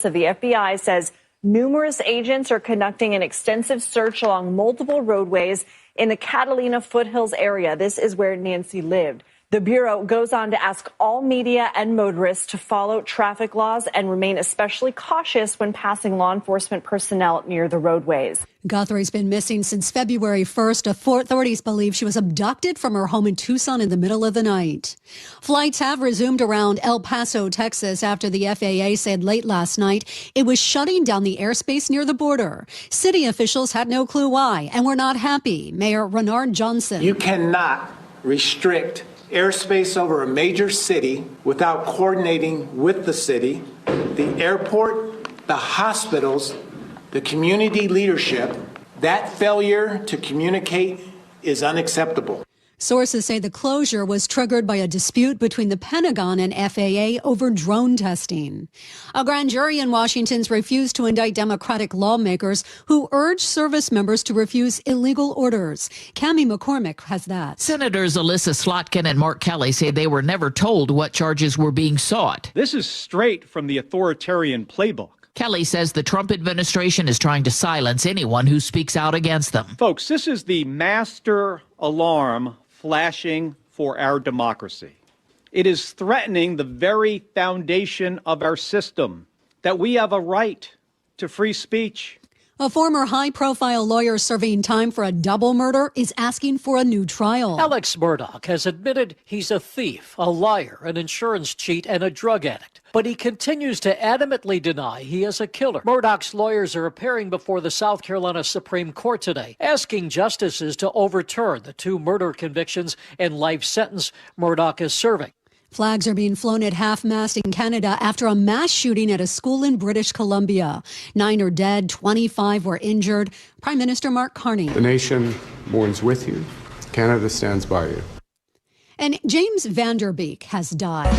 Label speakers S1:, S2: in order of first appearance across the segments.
S1: So the FBI says numerous agents are conducting an extensive search along multiple roadways in the Catalina foothills area. This is where Nancy lived. The Bureau goes on to ask all media and motorists to follow traffic laws and remain especially cautious when passing law enforcement personnel near the roadways.
S2: Guthrie's been missing since February 1st. Authorities believe she was abducted from her home in Tucson in the middle of the night. Flights have resumed around El Paso, Texas, after the FAA said late last night it was shutting down the airspace near the border. City officials had no clue why and were not happy. Mayor Renard Johnson.
S3: You cannot restrict airspace over a major city without coordinating with the city, the airport, the hospitals, the community leadership. That failure to communicate is unacceptable.
S2: Sources say the closure was triggered by a dispute between the Pentagon and FAA over drone testing. A grand jury in Washington's refused to indict Democratic lawmakers who urged service members to refuse illegal orders. Cammie McCormick has that.
S4: Senators Alyssa Slotkin and Mark Kelly say they were never told what charges were being sought.
S5: This is straight from the authoritarian playbook.
S4: Kelly says the Trump administration is trying to silence anyone who speaks out against them.
S5: Folks, this is the master alarm flashing for our democracy. It is threatening the very foundation of our system, that we have a right to free speech.
S2: A former high-profile lawyer serving time for a double murder is asking for a new trial.
S6: Alex Murdoch has admitted he's a thief, a liar, an insurance cheat, and a drug addict. But he continues to adamantly deny he is a killer. Murdoch's lawyers are appearing before the South Carolina Supreme Court today, asking justices to overturn the 2 murder convictions and life sentence Murdoch is serving.
S2: Flags are being flown at half-mast in Canada after a mass shooting at a school in British Columbia. 9 are dead, 25 were injured. Prime Minister Mark Carney.
S7: The nation mourns with you. Canada stands by you.
S2: And James Vanderbeek has died.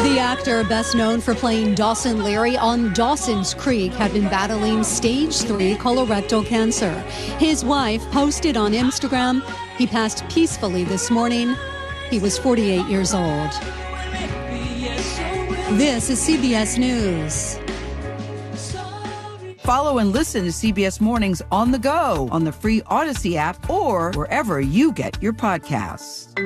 S2: The actor, best known for playing Dawson Leary on Dawson's Creek, had been battling stage 3 colorectal cancer. His wife posted on Instagram, he passed peacefully this morning. He was 48 years old. This is CBS News.
S8: Follow and listen to CBS Mornings on the go on the free Odyssey app or wherever you get your podcasts.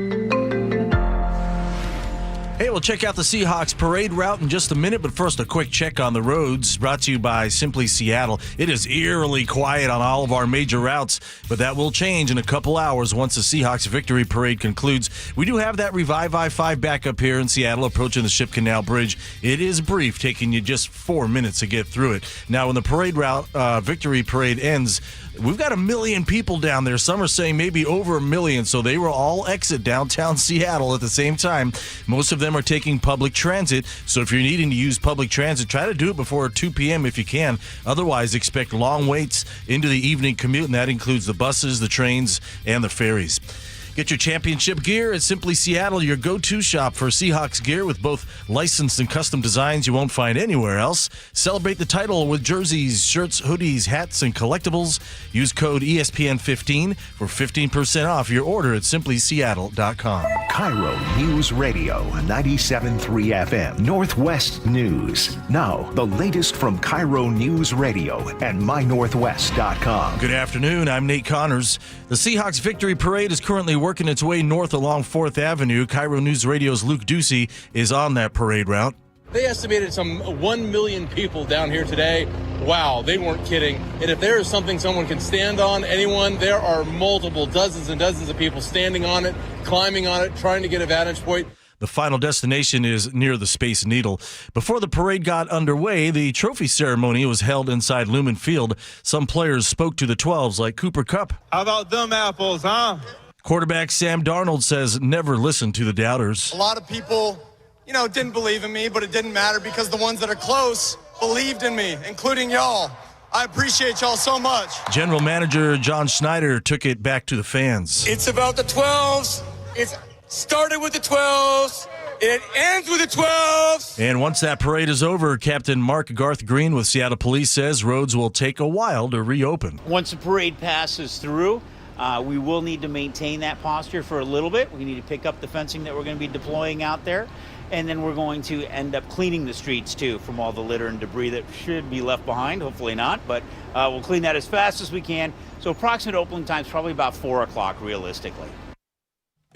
S9: Hey, we'll check out the Seahawks parade route in just a minute, but first a quick check on the roads brought to you by Simply Seattle. It is eerily quiet on all of our major routes, but that will change in a couple hours once the Seahawks victory parade concludes. We do have that Revive I-5 back up here in Seattle approaching the Ship Canal Bridge. It is brief, taking you just 4 minutes to get through it. Now, when the parade route victory parade ends, we've got 1 million people down there. Some are saying maybe over 1 million, so they will all exit downtown Seattle at the same time. Most of them are taking public transit, so if you're needing to use public transit, try to do it before 2 p.m. if you can. Otherwise, expect long waits into the evening commute, and that includes the buses, the trains, and the ferries. Get your championship gear at Simply Seattle, your go-to shop for Seahawks gear with both licensed and custom designs you won't find anywhere else. Celebrate the title with jerseys, shirts, hoodies, hats, and collectibles. Use code ESPN15 for 15% off your order at simplyseattle.com.
S10: KIRO Newsradio 97.3 FM, Northwest News. Now, the latest from KIRO Newsradio and mynorthwest.com.
S9: Good afternoon, I'm Nate Connors. The Seahawks victory parade is currently working its way north along 4th Avenue. KIRO News Radio's Luke Ducey is on that parade route.
S11: They estimated some 1 million people down here today. Wow, they weren't kidding. And if there is something someone can stand on, anyone, there are multiple, dozens and dozens of people standing on it, climbing on it, trying to get a vantage point.
S9: The final destination is near the Space Needle. Before the parade got underway, the trophy ceremony was held inside Lumen Field. Some players spoke to the 12s like Cooper Kupp.
S12: How about them apples, huh?
S9: Quarterback Sam Darnold says never listen to the doubters.
S12: A lot of people, didn't believe in me, but it didn't matter because the ones that are close believed in me, including y'all. I appreciate y'all so much.
S9: General Manager John Schneider took it back to the fans.
S12: It's about the 12s. It's started with the 12s. It ends with the 12s.
S9: And once that parade is over, Captain Mark Garth Green with Seattle Police says roads will take a while to reopen.
S13: Once the parade passes through, we will need to maintain that posture for a little bit. We need to pick up the fencing that we're going to be deploying out there. And then we're going to end up cleaning the streets, too, from all the litter and debris that should be left behind. Hopefully not, but we'll clean that as fast as we can. So approximate opening time is probably about 4 o'clock, realistically.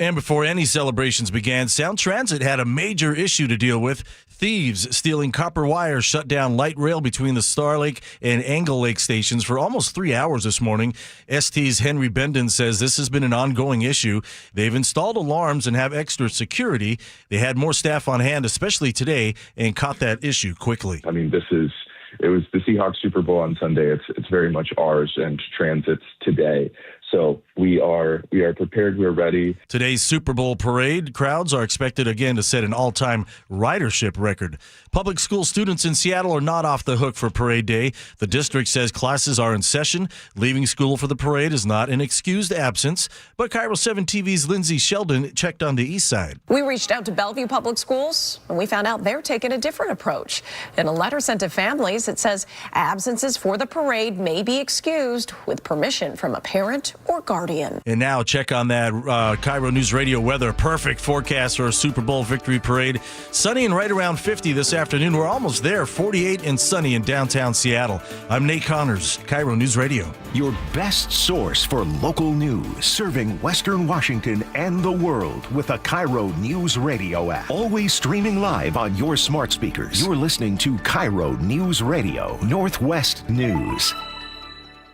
S9: And before any celebrations began, Sound Transit had a major issue to deal with. Thieves stealing copper wires shut down light rail between the Star Lake and Angle Lake stations for almost 3 hours this morning. ST's Henry Benden says this has been an ongoing issue. They've installed alarms and have extra security. They had more staff on hand, especially today, and caught that issue quickly.
S14: I mean, it was the Seahawks Super Bowl on Sunday. It's very much ours, and Transit's today. So we are prepared. We're ready.
S9: Today's Super Bowl parade crowds are expected again to set an all-time ridership record. Public school students in Seattle are not off the hook for parade day. The district says classes are in session. Leaving school for the parade is not an excused absence. But KIRO 7 TV's Lindsay Sheldon checked on the east side.
S15: We reached out to Bellevue Public Schools, and we found out they're taking a different approach. In a letter sent to families, it says absences for the parade may be excused with permission from a parent or guardian.
S9: And now check on that KIRO Newsradio weather. Perfect forecast for a Super Bowl victory parade. Sunny and right around 50 this afternoon. We're almost there. 48 and sunny in downtown Seattle. I'm Nate Connors, KIRO Newsradio.
S10: Your best source for local news, serving Western Washington and the world with a KIRO Newsradio app. Always streaming live on your smart speakers. You're listening to KIRO Newsradio, Northwest News.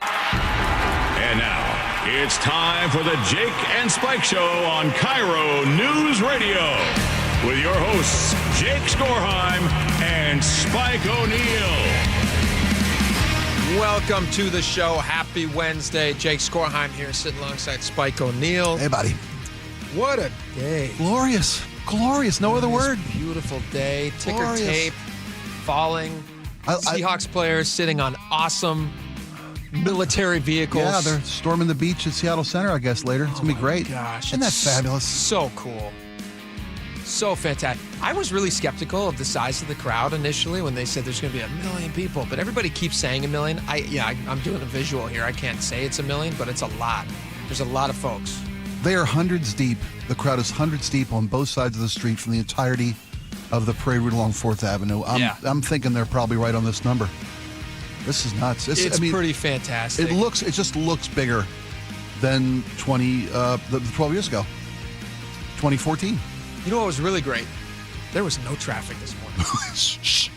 S16: And now, it's time for the Jake and Spike Show on KIRO News Radio with your hosts, Jake Skorheim and Spike O'Neill.
S17: Welcome to the show. Happy Wednesday. Jake Skorheim here, sitting alongside Spike O'Neill.
S18: Hey, buddy.
S17: What a day.
S18: Glorious. Glorious. No other word.
S17: Beautiful day. Ticker
S18: Glorious.
S17: tape falling. Seahawks players sitting on awesome military vehicles.
S18: Yeah, they're storming the beach at Seattle Center, I guess, later. It's going to be great.
S17: Gosh.
S18: Isn't that fabulous?
S17: So cool. So fantastic. I was really skeptical of the size of the crowd initially when they said there's going to be 1 million people, but everybody keeps saying 1 million. I'm doing a visual here. I can't say it's 1 million, but it's a lot. There's a lot of folks.
S18: They are hundreds deep. The crowd is hundreds deep on both sides of the street from the entirety of the parade route along 4th Avenue. I'm thinking they're probably right on this number. This is nuts.
S17: It's pretty fantastic.
S18: It just looks bigger than 12 years ago, 2014.
S17: You know what was really great? There was no traffic this morning.
S18: Shh.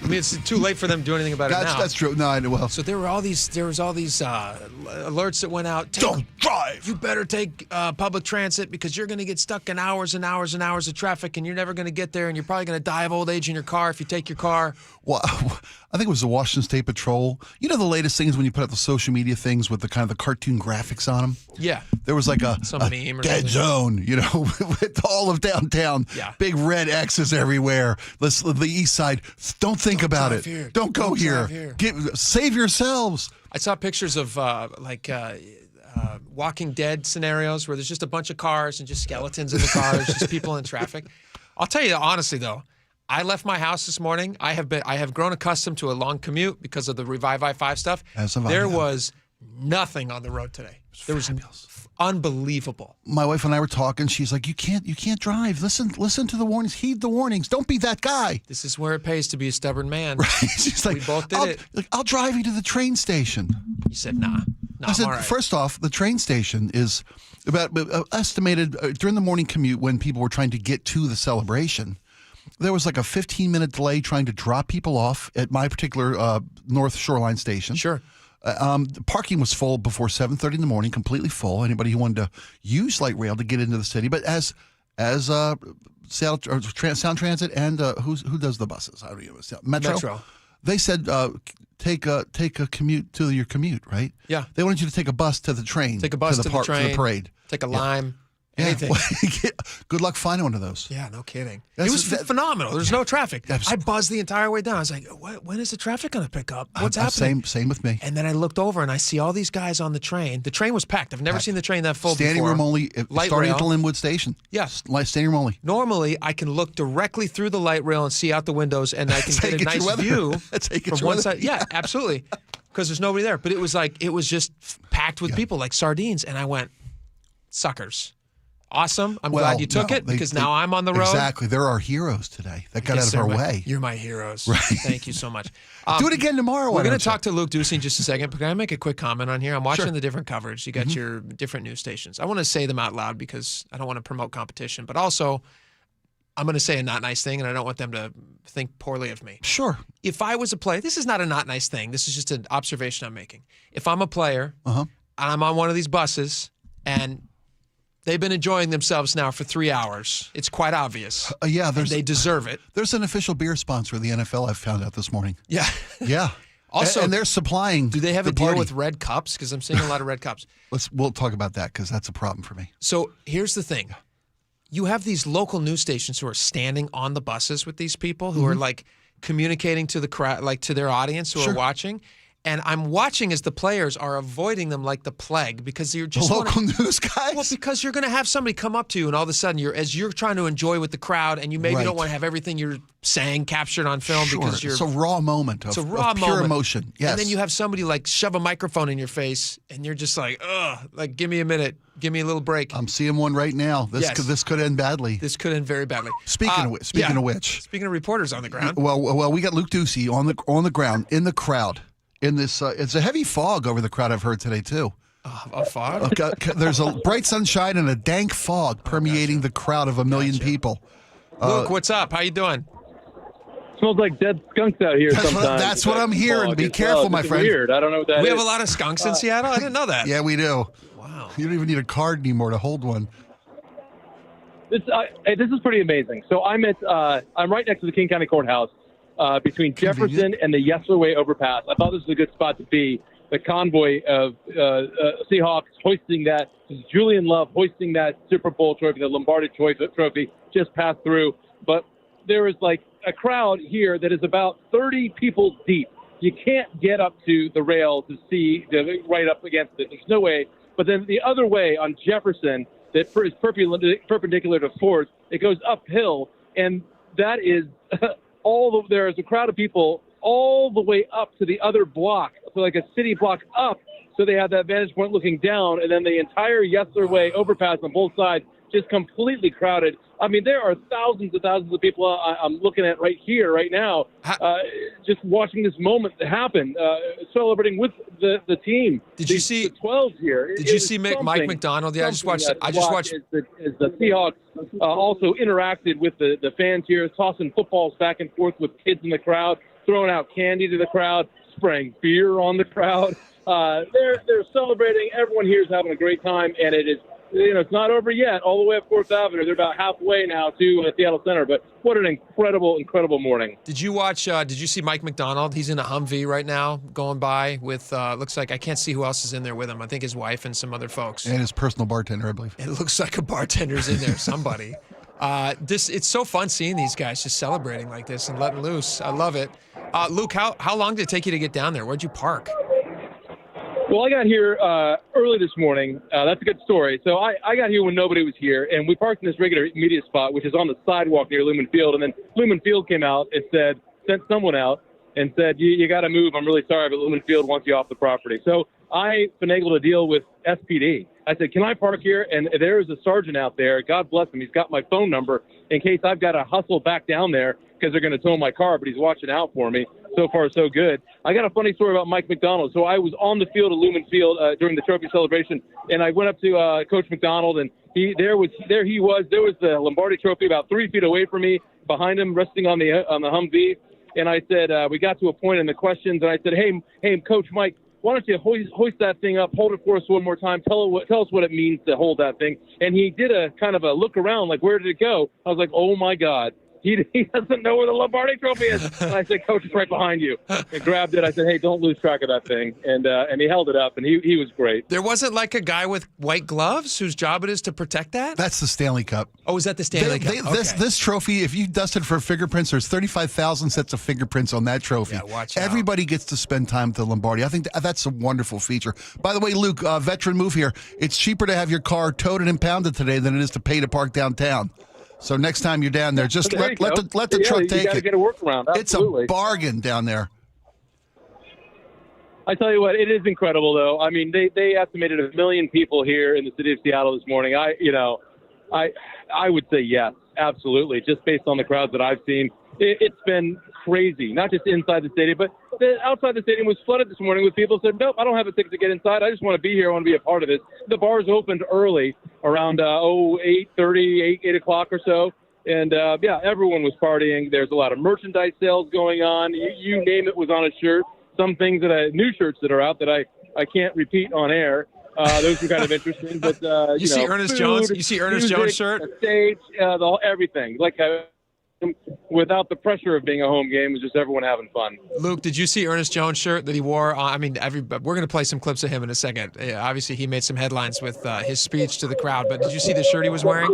S17: I mean, it's too late for them to do anything about it now.
S18: That's true. No, I know. Well,
S17: so there was all these alerts that went out.
S18: Don't drive.
S17: You better take public transit because you're going to get stuck in hours and hours and hours of traffic, and you're never going to get there, and you're probably going to die of old age in your car if you take your car.
S18: Well, I think it was the Washington State Patrol. You know the latest things when you put out the social media things with the kind of the cartoon graphics on them?
S17: Yeah.
S18: There was like a
S17: meme or
S18: dead
S17: something.
S18: Zone, with all of downtown.
S17: Yeah.
S18: Big red X's everywhere. The east side. Don't think about it.
S17: Here.
S18: Don't go here. Save yourselves.
S17: I saw pictures of Walking Dead scenarios where there's just a bunch of cars and just skeletons in the cars, just people in traffic. I'll tell you honestly though, I left my house this morning. I have grown accustomed to a long commute because of the Revive I-5 stuff. There was nothing on the road today. There was unbelievable.
S18: My wife and I were talking. She's like, "You can't drive. Listen to the warnings. Heed the warnings. Don't be that guy."
S17: This is where it pays to be a stubborn man.
S18: Right? She's like,
S17: we both did it.
S18: I'll drive you to the train station.
S17: You said, nah.
S18: I said,
S17: all right.
S18: First off, the train station is about estimated during the morning commute when people were trying to get to the celebration. There was like a 15-minute delay trying to drop people off at my particular North Shoreline station.
S17: Sure.
S18: The parking was full before 7:30 in the morning, completely full. Anybody who wanted to use light rail to get into the city, but as Seattle Sound Transit and who does the buses? I don't know. Metro. They said take a commute to your commute, right?
S17: Yeah.
S18: They wanted you to take a bus to the train.
S17: Take a bus to the train.
S18: To the parade.
S17: Take a Lime. Anything.
S18: Yeah. Good luck finding one of those.
S17: Yeah, no kidding. It was phenomenal. There's no traffic. I buzzed the entire way down. I was like, when is the traffic going to pick up? What's happening?
S18: Same with me.
S17: And then I looked over and I see all these guys on the train. The train was packed. I've never seen the train that full
S18: Standing
S17: before.
S18: room only, starting at the Linwood Station.
S17: Yes.
S18: Standing room only.
S17: Normally, I can look directly through the light rail and see out the windows, and I can get a nice view from one side. Yeah, absolutely. Because there's nobody there. But it was just packed with people like sardines. And I went, suckers. Awesome. I'm glad you took it because now I'm on the road.
S18: Exactly. They're our heroes today. That got out of our way.
S17: You're my heroes.
S18: Right.
S17: Thank you so much.
S18: Do it again tomorrow.
S17: We're going to talk to Luke Ducey in just a second, but can I make a quick comment on here? I'm watching the different coverage. You got your different news stations. I want to say them out loud because I don't want to promote competition, but also I'm going to say a not nice thing, and I don't want them to think poorly of me.
S18: Sure.
S17: If I was a player, this is not a not nice thing. This is just an observation I'm making. If I'm a player and I'm on one of these buses and they've been enjoying themselves now for 3 hours, it's quite obvious. They deserve it.
S18: There's an official beer sponsor of the NFL I've found out this morning.
S17: Yeah.
S18: Yeah.
S17: Also,
S18: and they're supplying.
S17: Do they have a deal
S18: party
S17: with red cups? Because I'm seeing a lot of red cups.
S18: We'll talk about that because that's a problem for me.
S17: So here's the thing. You have these local news stations who are standing on the buses with these people who are like communicating to the crowd, like to their audience who are watching. And I'm watching as the players are avoiding them like the plague because you're just
S18: local news guys.
S17: Well, because you're going to have somebody come up to you and all of a sudden you're trying to enjoy with the crowd and you maybe don't want to have everything you're saying captured on film because you're.
S18: It's a raw moment. Of pure emotion. Yes.
S17: And then you have somebody like shove a microphone in your face and you're just like, ugh, like give me a minute, give me a little break.
S18: I'm seeing one right now. This could end badly.
S17: This could end very badly.
S18: Speaking of which,
S17: speaking of reporters on the ground.
S18: Well, we got Luke Ducey on the ground in the crowd. In this, it's a heavy fog over the crowd I've heard today too.
S17: A fog?
S18: There's a bright sunshine and a dank fog permeating the crowd of 1 million people.
S17: Luke, what's up? How you doing?
S19: Smells like dead skunks out here sometimes.
S18: That's what I'm hearing. Be careful, my friend.
S19: Weird. I don't know what that is.
S17: We have a lot of skunks in Seattle? I didn't know that.
S18: Yeah, we do.
S17: Wow.
S18: You don't even need a card anymore to hold one.
S19: This is pretty amazing. So I'm right next to the King County Courthouse. Between Jefferson and the Yesler Way overpass. I thought this was a good spot to be. The convoy of Seahawks hoisting that, Julian Love hoisting that Super Bowl trophy, the Lombardi trophy, just passed through. But there is like a crowd here that is about 30 people deep. You can't get up to the rail to see right up against it. There's no way. But then the other way on Jefferson, that is perpendicular to 4th, it goes uphill, and that is there is a crowd of people all the way up to the other block, so like a city block up, so they have that vantage point looking down, and then the entire Yesler Way overpass on both sides just completely crowded. I mean, there are thousands and thousands of people I'm looking at right here, right now, just watching this moment happen, celebrating with the team.
S17: Did you see
S19: the 12 here?
S17: Did you see Mike McDonald? Yeah, I just watched.
S19: Is the Seahawks also interacted with the fans here, tossing footballs back and forth with kids in the crowd, throwing out candy to the crowd, spraying beer on the crowd. They're celebrating. Everyone here is having a great time, and it is. It's not over yet. All the way up 4th Avenue, they're about halfway now to Seattle Center. But what an incredible, incredible morning!
S17: Did you watch? Did you see Mike McDonald? He's in a Humvee right now, going by with. Looks like I can't see who else is in there with him. I think his wife and some other folks.
S18: And his personal bartender, I believe.
S17: It looks like a bartender's in there. Somebody. It's so fun seeing these guys just celebrating like this and letting loose. I love it. Luke, how long did it take you to get down there? Where'd you park?
S19: Well, I got here early this morning. That's a good story. So I got here when nobody was here, and we parked in this regular media spot, which is on the sidewalk near Lumen Field. And then Lumen Field came out and sent someone out and said, you got to move. I'm really sorry, but Lumen Field wants you off the property. So I've been able to deal with SPD. I said, can I park here? And there is a sergeant out there. God bless him. He's got my phone number in case I've got to hustle back down there because they're going to tow my car, but he's watching out for me. So far, so good. I got a funny story about Mike McDonald. So I was on the field at Lumen Field during the trophy celebration, and I went up to Coach McDonald, and there he was. There was the Lombardi trophy about 3 feet away from me, behind him, resting on the Humvee. And I said, we got to a point in the questions, and I said, hey, Coach Mike, why don't you hoist that thing up, hold it for us one more time, tell us what it means to hold that thing. And he did a kind of a look around, like, where did it go? I was like, oh, my God. He doesn't know where the Lombardi trophy is. And I said, Coach, it's right behind you. And grabbed it. I said, hey, don't lose track of that thing. And he held it up, and he was great.
S17: There wasn't like a guy with white gloves whose job it is to protect that?
S18: That's the Stanley Cup.
S17: Oh, is that the Stanley Cup? Okay.
S18: This trophy, if you dusted for fingerprints, there's 35,000 sets of fingerprints on that trophy.
S17: Yeah, watch out.
S18: Everybody gets to spend time with the Lombardi. I think that's a wonderful feature. By the way, Luke, veteran move here. It's cheaper to have your car towed and impounded today than it is to pay to park downtown. So next time you're down there, just let the truck take it.
S19: You got to get a workaround. Absolutely.
S18: It's a bargain down there.
S19: I tell you what, it is incredible, though. I mean, they estimated 1 million people here in the city of Seattle this morning. I would say yes, absolutely. Just based on the crowds that I've seen, it's been crazy. Not just inside the stadium, but outside the stadium was flooded this morning with people who said, nope, I don't have a ticket to get inside. I just want to be here. I want to be a part of this. The bars opened early, around 8:30, 8 o'clock or so. And, everyone was partying. There's a lot of merchandise sales going on. You name it was on a shirt. Some things new shirts that are out that I can't repeat on air. Those were kind of interesting. But
S17: you see Ernest Jones? You see Ernest Jones' shirt?
S19: The stage, everything. Like without the pressure of being a home game, it was just everyone having fun.
S17: Luke, did you see Ernest Jones' shirt that he wore? We're going to play some clips of him in a second. Obviously, he made some headlines with his speech to the crowd. But did you see the shirt he was wearing?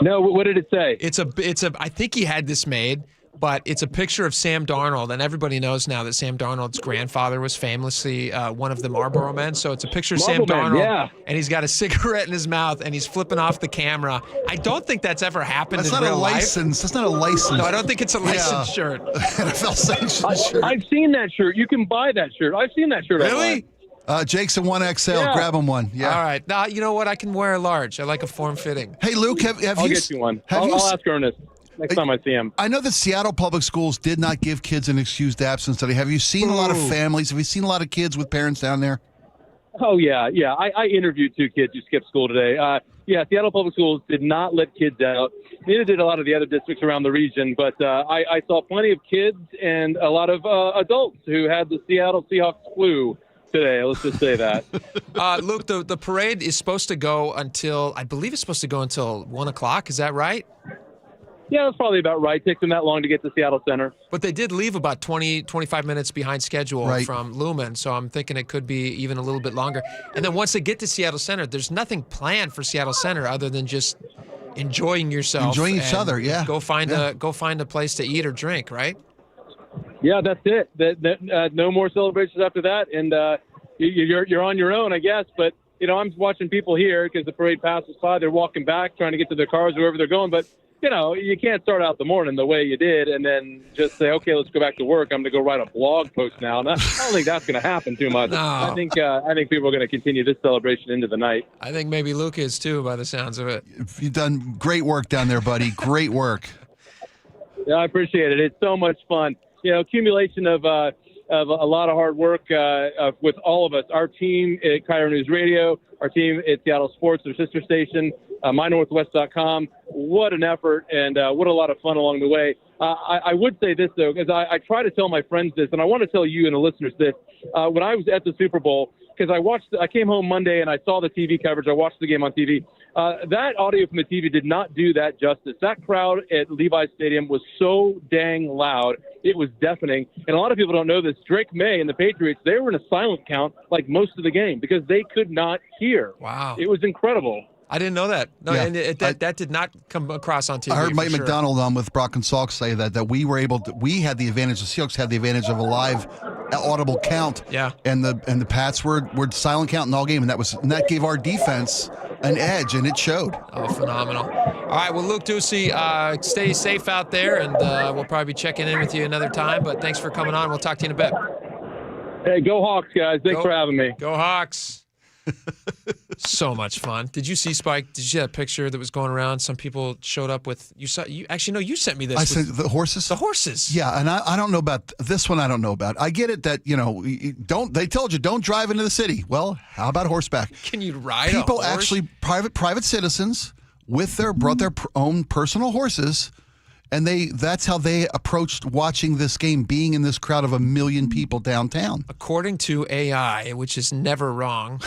S19: No. What did it say?
S17: It's a. I think he had this made. But it's a picture of Sam Darnold, and everybody knows now that Sam Darnold's grandfather was famously one of the Marlboro men. So it's a picture of Sam Darnold, and he's got a cigarette in his mouth, and he's flipping off the camera. I don't think that's ever happened in real life.
S18: That's not a license.
S17: No, I don't think it's a licensed shirt.
S18: NFL sanctioned shirt.
S19: I've seen that shirt. You can buy that shirt. I've seen that shirt.
S17: Really?
S18: Jake's a 1XL. Grab him one. Yeah.
S17: All right. Now, you know what? I can wear a large. I like a form-fitting.
S18: Hey, Luke,
S19: I'll get you one. I'll ask Ernest next time I see him.
S18: I know that Seattle Public Schools did not give kids an excused absence today. Have you seen a lot of families? Have you seen a lot of kids with parents down there?
S19: Oh, yeah. I interviewed 2 kids who skipped school today. Seattle Public Schools did not let kids out. Neither did a lot of the other districts around the region. But I saw plenty of kids and a lot of adults who had the Seattle Seahawks flu today. Let's just say that.
S17: Luke, the parade is supposed to go until, I believe it's supposed to go until 1 o'clock. Is that right?
S19: Yeah, that's probably about right. It takes them that long to get to Seattle Center.
S17: But they did leave about 25 minutes behind schedule from Lumen, so I'm thinking it could be even a little bit longer. And then once they get to Seattle Center, there's nothing planned for Seattle Center other than just enjoying yourself.
S18: Enjoying each other, yeah.
S17: Go find a place to eat or drink, right?
S19: Yeah, that's it. No more celebrations after that, and you're on your own, I guess. But, I'm watching people here because the parade passes by. They're walking back, trying to get to their cars, wherever they're going. But you can't start out the morning the way you did and then just say, okay, let's go back to work. I'm going to go write a blog post now. And I don't think that's going to happen too much. No. I think people are going to continue this celebration into the night.
S17: I think maybe Luke is too, by the sounds of it.
S18: You've done great work down there, buddy. Great work.
S19: Yeah, I appreciate it. It's so much fun. Accumulation of a lot of hard work with all of us. Our team at KIRO News Radio, our team at Seattle Sports, their sister station, mynorthwest.com. What an effort and what a lot of fun along the way. I would say this, though, because I try to tell my friends this, and I want to tell you and the listeners this. When I was at the Super Bowl, because I came home Monday and I saw the TV coverage. I watched the game on TV. That audio from the TV did not do that justice. That crowd at Levi's Stadium was so dang loud. It was deafening. And a lot of people don't know this. Drake May and the Patriots, they were in a silent count like most of the game because they could not hear.
S17: Wow.
S19: It was incredible.
S17: I didn't know that. No, and that did not come across on TV.
S18: I heard Mike McDonald on with Brock and Salk say that we were able to. We had the advantage. The Seahawks had the advantage of a live, audible count.
S17: Yeah.
S18: And the Pats were silent counting all game, and that gave our defense an edge, and it showed.
S17: Oh, phenomenal! All right, well, Luke Ducey, stay safe out there, and we'll probably be checking in with you another time. But thanks for coming on. We'll talk to you in a bit.
S19: Hey, go Hawks, guys! Thanks for having me.
S17: Go Hawks! So much fun. Did you see, Spike? Did you see that picture that was going around? Some people showed up with you sent me this.
S18: I sent the horses.
S17: The horses.
S18: Yeah, and I don't know about this one. I don't know about. I get it that they told you don't drive into the city. Well, how about horseback?
S17: Can you ride?
S18: People
S17: a horse?
S18: Actually private citizens brought their own personal horses. And that's how they approached watching this game, being in this crowd of 1 million people downtown.
S17: According to AI, which is never wrong,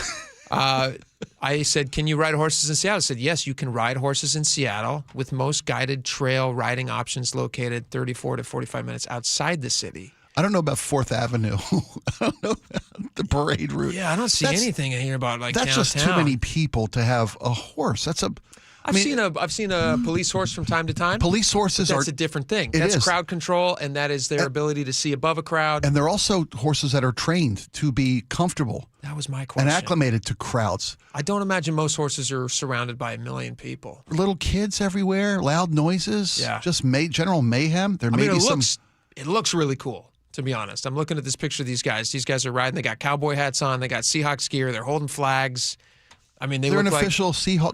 S17: I said, can you ride horses in Seattle? I said, yes, you can ride horses in Seattle with most guided trail riding options located 34 to 45 minutes outside the city.
S18: I don't know about 4th Avenue. I don't know about the parade route.
S17: Yeah, I don't see anything in here about
S18: that's
S17: downtown.
S18: Just too many people to have a horse.
S17: I've seen a police horse from time to time.
S18: Police horses
S17: that's a different thing. That's crowd control, and that is their ability to see above a crowd.
S18: And they're also horses that are trained to be comfortable.
S17: That was my question.
S18: And acclimated to crowds.
S17: I don't imagine most horses are surrounded by 1 million people.
S18: Little kids everywhere, loud noises, just general mayhem.
S17: It looks really cool, to be honest. I'm looking at this picture of these guys. These guys are riding. They got cowboy hats on. They got Seahawks gear. They're holding flags. I mean,
S18: they're an
S17: look
S18: official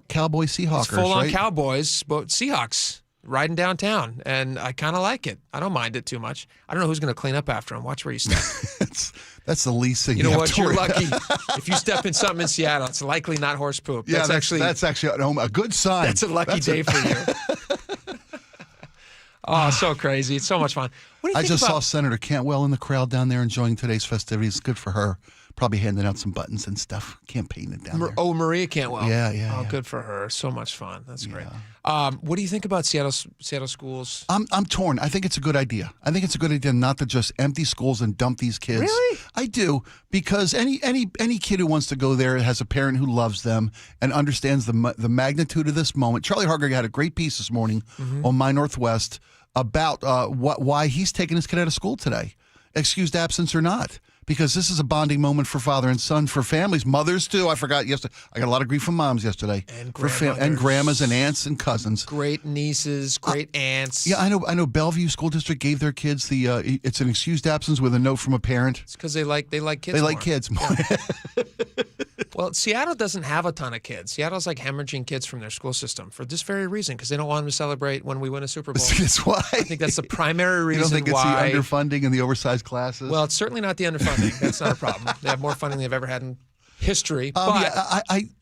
S18: Cowboy Seahawkers,
S17: full-on
S18: right?
S17: Cowboys, but Seahawks riding downtown, and I kind of like it. I don't mind it too much. I don't know who's going to clean up after them. Watch where you step.
S18: That's the least thing
S17: you know
S18: have
S17: what?
S18: to
S17: You're
S18: worry
S17: lucky.
S18: about.
S17: If you step in something in Seattle, it's likely not horse poop.
S18: Yeah, that's actually a good sign.
S17: That's a lucky day for you. Oh, so crazy. It's so much fun. What do you
S18: I
S17: think
S18: just
S17: about-
S18: saw Senator Cantwell in the crowd down there enjoying today's festivities. Good for her. Probably handing out some buttons and stuff, campaigning down there.
S17: Oh, Maria Cantwell.
S18: Yeah.
S17: Oh, good for her. So much fun. That's great. What do you think about Seattle schools?
S18: I'm torn. I think it's a good idea. I think it's a good idea not to just empty schools and dump these kids.
S17: Really?
S18: I do, because any kid who wants to go there has a parent who loves them and understands the magnitude of this moment. Charlie Harger had a great piece this morning on My Northwest about why he's taking his kid out of school today, excused absence or not. Because this is a bonding moment for father and son, for families, mothers too. I forgot yesterday. I got a lot of grief from moms yesterday,
S17: and
S18: and grandmas and aunts and cousins.
S17: Great nieces, great aunts.
S18: Yeah, I know. Bellevue School District gave their kids it's an excused absence with a note from a parent.
S17: It's because they like kids.
S18: They like kids more.
S17: Well, Seattle doesn't have a ton of kids. Seattle's like hemorrhaging kids from their school system for this very reason, because they don't want them to celebrate when we win a Super Bowl.
S18: That's why.
S17: I think that's the primary reason.
S18: You don't think
S17: why.
S18: It's the underfunding and the oversized classes?
S17: Well, it's certainly not the underfunding. That's not a problem. They have more funding than they've ever had in history. But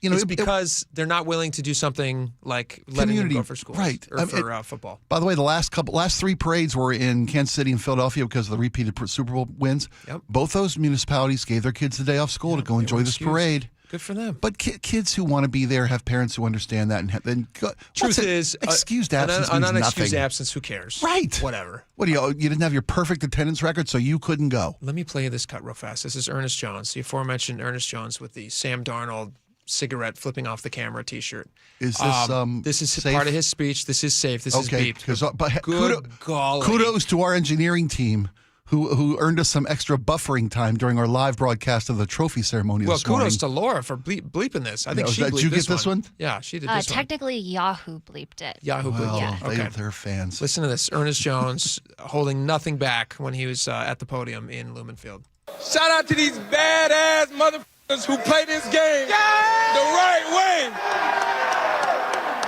S17: it's because they're not willing to do something like letting them go for schools,
S18: right?
S17: Or for football.
S18: By the way, the last three parades were in Kansas City and Philadelphia because of the repeated Super Bowl wins.
S17: Yep.
S18: Both those municipalities gave their kids the day off school to go enjoy this parade.
S17: Good for them.
S18: But kids who want to be there have parents who understand that, and then
S17: truth is,
S18: excused absence means
S17: an
S18: nothing.
S17: excused absence. Who cares?
S18: Right.
S17: Whatever.
S18: What do you didn't have your perfect attendance record, so you couldn't go?
S17: Let me play you this cut real fast. This is Ernest Jones, the aforementioned Ernest Jones with the Sam Darnold cigarette flipping off the camera T-shirt.
S18: Is this
S17: this is
S18: safe?
S17: part of his speech? This is safe. This is beeped.
S18: But
S17: Good golly.
S18: Kudos to our engineering team who earned us some extra buffering time during our live broadcast of the trophy ceremony this morning.
S17: Well, kudos to Laura for bleeping this. I think she bleeped
S18: did you get this one?
S17: Yeah, she did this one.
S20: Technically, Yahoo bleeped it.
S17: Yahoo bleeped it.
S18: Yeah, they're fans.
S17: Listen to this. Ernest Jones holding nothing back when he was at the podium in Lumen Field.
S21: Shout out to these badass motherfuckers who play this game the right way.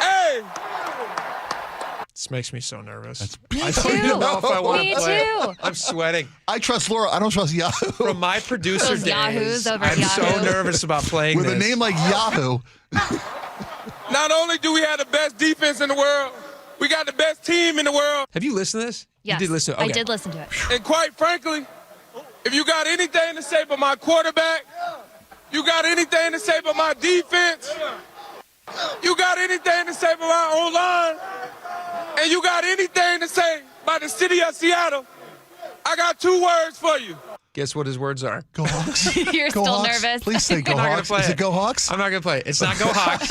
S21: Hey!
S17: This makes me so nervous.
S20: Me
S17: I
S20: too.
S17: don't even know if I want
S20: Me
S17: to play
S20: too.
S17: it. I'm sweating.
S18: I trust Laura. I don't trust Yahoo.
S17: From my producer
S20: Those
S17: days,
S20: Yahoos over
S17: I'm
S20: Yahoo.
S17: so nervous about playing
S18: With
S17: this.
S18: a name like Yahoo.
S21: Not only do we have the best defense in the world, we got the best team in the world.
S17: Have you listened to this?
S20: Yes,
S17: You did listen to it. Okay.
S20: I did listen to it.
S21: And quite frankly, if you got anything to say about my quarterback, you got anything to say about my defense, you got anything to say about my O-line, and you got anything to say about the city of Seattle, I got two words for you.
S17: Guess what his words are?
S18: Go Hawks.
S20: You're
S18: Go
S20: still
S18: Hawks.
S20: nervous.
S18: Please say Go
S17: I'm not gonna
S18: Hawks.
S17: play
S18: Is it Go Hawks?
S17: I'm not going to play it. It's not Go Hawks.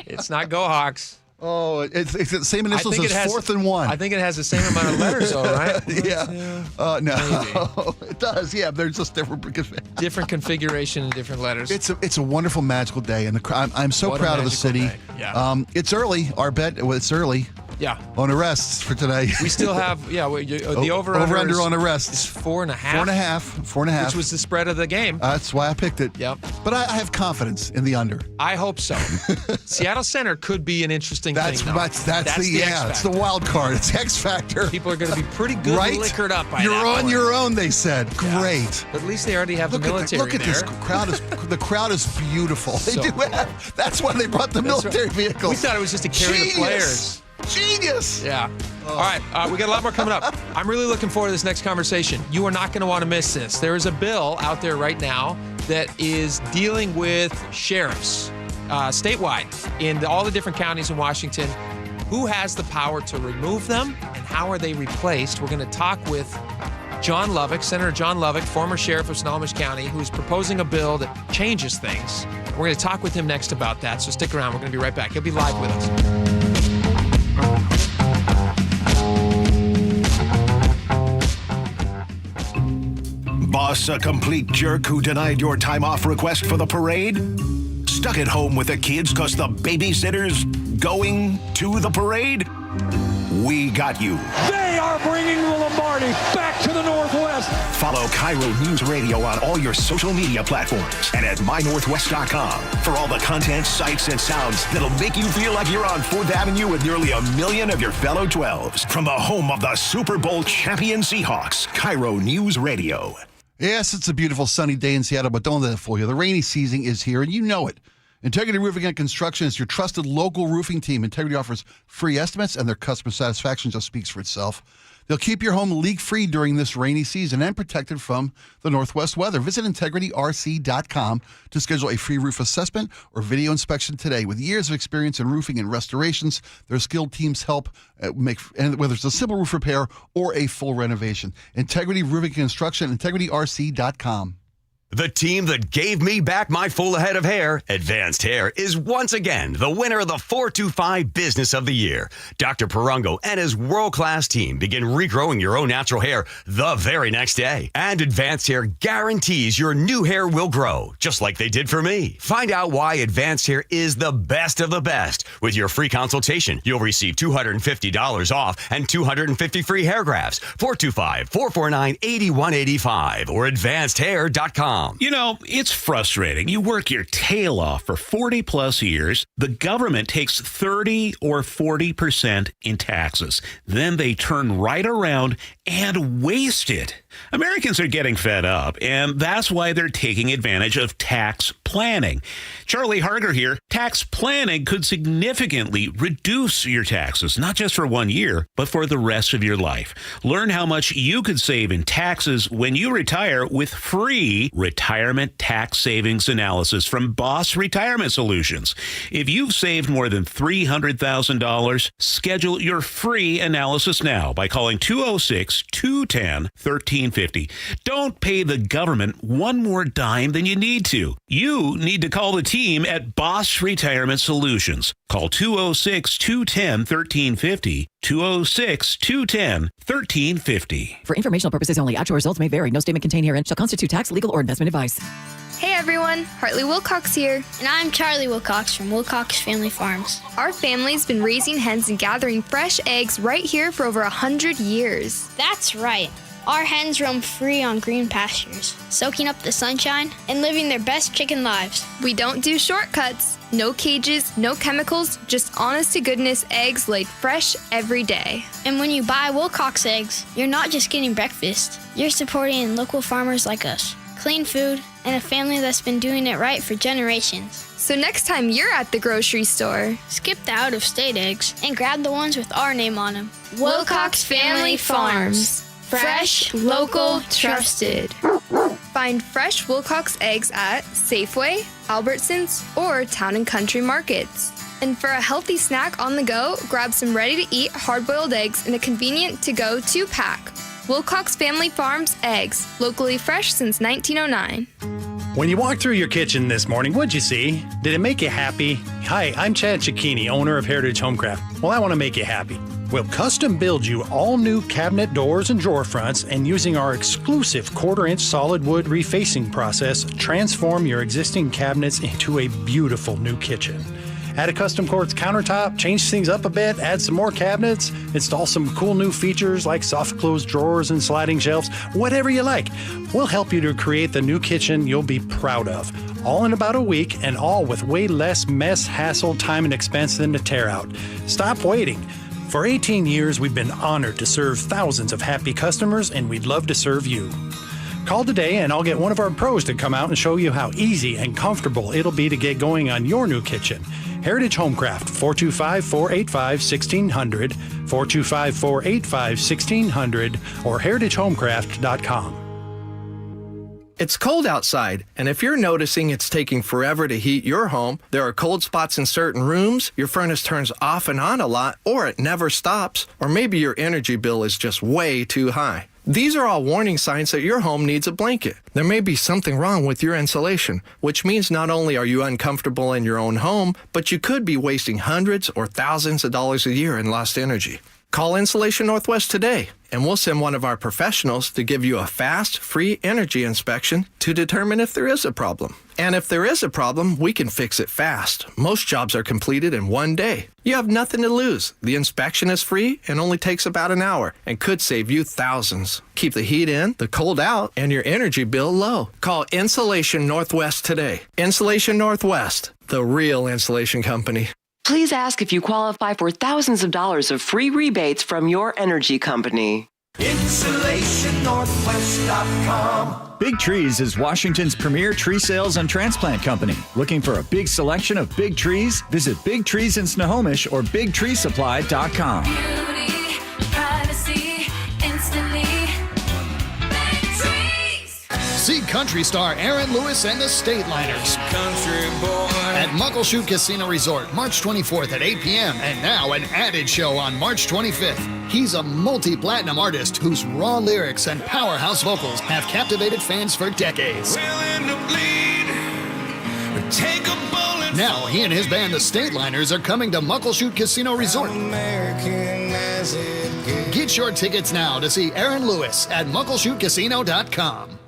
S17: It's not Go Hawks.
S18: Oh, it's the same initials
S17: I think
S18: as
S17: it has,
S18: 4th and 1.
S17: I think it has the same amount of letters, though, right?
S18: Yeah. No, it does. Yeah, they're just
S17: Different configuration and different letters.
S18: It's a wonderful, magical day, and I'm so
S17: What a
S18: proud of the
S17: magical
S18: city.
S17: day. Yeah.
S18: It's early. Our bet. Well, it's early.
S17: Yeah.
S18: On arrests for today.
S17: We still have, the over
S18: under on arrests
S17: is 4.5.
S18: 4.5.
S17: Which was the spread of the game.
S18: That's why I picked it.
S17: Yep.
S18: But I have confidence in the under.
S17: I hope so. Seattle Center could be an interesting thing. Though.
S18: That's the
S17: X
S18: it's the
S17: factor.
S18: wild card. It's X factor.
S17: People are going to be pretty good liquored up by
S18: You're
S17: that
S18: on
S17: point.
S18: your own, they said. Great.
S17: But at least they already have the military
S18: Look at
S17: there.
S18: this crowd. The crowd is beautiful. They
S17: So
S18: do have. That's why they brought the military vehicles.
S17: We thought it was just to carry the players.
S18: Genius.
S17: Yeah. All right. We got a lot more coming up. I'm really looking forward to this next conversation. You are not going to want to miss this. There is a bill out there right now that is dealing with sheriffs statewide in all the different counties in Washington. Who has the power to remove them and how are they replaced? We're going to talk with John Loveik, Senator John Loveik, former sheriff of Snohomish County, who's proposing a bill that changes things. We're going to talk with him next about that. So stick around. We're going to be right back. He'll be live with us.
S10: Boss, a complete jerk who denied your time off request for the parade? Stuck at home with the kids cause the babysitter's going to the parade? We got you.
S22: They are bringing the Lombardi back to the Northwest.
S10: Follow KIRO News Radio on all your social media platforms and at mynorthwest.com for all the content, sights, and sounds that'll make you feel like you're on 4th Avenue with nearly 1 million of your fellow 12s. From the home of the Super Bowl champion Seahawks, KIRO News Radio.
S18: Yes, it's a beautiful sunny day in Seattle, but don't let it fool you. The rainy season is here, and you know it. Integrity Roofing and Construction is your trusted local roofing team. Integrity offers free estimates, and their customer satisfaction just speaks for itself. They'll keep your home leak-free during this rainy season and protected from the Northwest weather. Visit integrityrc.com to schedule a free roof assessment or video inspection today. With years of experience in roofing and restorations, their skilled teams help make, and whether it's a simple roof repair or a full renovation. Integrity Roofing and Construction, integrityrc.com.
S1: The team that gave me back my full head of hair, Advanced Hair, is once again the winner of the 425 Business of the Year. Dr. Perungo and his world-class team begin regrowing your own natural hair the very next day. And Advanced Hair guarantees your new hair will grow, just like they did for me. Find out why Advanced Hair is the best of the best. With your free consultation, you'll receive $250 off and 250 free hair grafts. 425-449-8185 or advancedhair.com.
S22: You know, it's frustrating. You work your tail off for 40 plus years. The government takes 30 or 40% in taxes. Then they turn right around and waste it. Americans are getting fed up, and that's why they're taking advantage of tax planning. Charlie Harger here. Tax planning could significantly reduce your taxes, not just for 1 year, but for the rest of your life. Learn how much you could save in taxes when you retire with free retirement tax savings analysis from Boss Retirement Solutions. If you've saved more than $300,000, schedule your free analysis now by calling 206-210-1350. Don't pay the government one more dime than you need to. You need to call the team at Boss Retirement Solutions. Call 206-210-1350, 206-210-1350.
S23: For informational purposes only, actual results may vary. No statement contained herein shall constitute tax, legal, or investment advice.
S24: Hey everyone, Hartley Wilcox here. And I'm Charlie Wilcox from Wilcox Family Farms. Our family's been raising hens and gathering fresh eggs right here for over 100 years.
S25: That's right. Our hens roam free on green pastures, soaking up the sunshine and living their best chicken lives.
S24: We don't do shortcuts. No cages, no chemicals, just honest-to-goodness eggs laid fresh every day.
S25: And when you buy Wilcox eggs, you're not just getting breakfast. You're supporting local farmers like us, clean food, and a family that's been doing it right for generations.
S24: So next time you're at the grocery store,
S25: skip the out-of-state eggs and grab the ones with our name on them.
S24: Wilcox Family Farms. Fresh, local, trusted. Find fresh Wilcox eggs at Safeway, Albertsons, or Town & Country Markets. And for a healthy snack on the go, grab some ready-to-eat hard-boiled eggs in a convenient to-go 2-pack. Wilcox Family Farms eggs, locally fresh since 1909.
S26: When you walked through your kitchen this morning, what'd you see? Did it make you happy? Hi, I'm Chad Cicchini, owner of Heritage Homecraft. Well, I want to make you happy. We'll custom build you all new cabinet doors and drawer fronts, and using our exclusive 1/4-inch solid wood refacing process, transform your existing cabinets into a beautiful new kitchen. Add a custom quartz countertop, change things up a bit, add some more cabinets, install some cool new features like soft close drawers and sliding shelves, whatever you like. We'll help you to create the new kitchen you'll be proud of. All in about a week, and all with way less mess, hassle, time, and expense than to tear out. Stop waiting. For 18 years, we've been honored to serve thousands of happy customers, and we'd love to serve you. Call today and I'll get one of our pros to come out and show you how easy and comfortable it'll be to get going on your new kitchen. Heritage Homecraft, 425-485-1600, 425-485-1600, or heritagehomecraft.com.
S27: It's cold outside, and if you're noticing it's taking forever to heat your home, there are cold spots in certain rooms, your furnace turns off and on a lot, or it never stops, or maybe your energy bill is just way too high. These are all warning signs that your home needs a blanket. There may be something wrong with your insulation, which means not only are you uncomfortable in your own home, but you could be wasting hundreds or thousands of dollars a year in lost energy. Call Insulation Northwest today, and we'll send one of our professionals to give you a fast, free energy inspection to determine if there is a problem. And if there is a problem, we can fix it fast. Most jobs are completed in 1 day. You have nothing to lose. The inspection is free and only takes about an hour and could save you thousands. Keep the heat in, the cold out, and your energy bill low. Call Insulation Northwest today. Insulation Northwest, the real insulation company.
S2: Please ask if you qualify for thousands of dollars of free rebates from your energy company.
S3: InsulationNorthwest.com. Big Trees is Washington's premier tree sales and transplant company. Looking for a big selection of big trees? Visit Big Trees in Snohomish or BigTreeSupply.com.
S4: Beauty, privacy, instantly. Big trees.
S5: See country star Aaron Lewis and the State Liners.
S6: Country boy.
S5: At Muckleshoot Casino Resort, March 24th at 8 p.m. And now an added show on March 25th. He's a multi-platinum artist whose raw lyrics and powerhouse vocals have captivated fans for decades. Now he and his band, the State Liners, are coming to Muckleshoot Casino Resort. Get your tickets now to see Aaron Lewis at muckleshootcasino.com.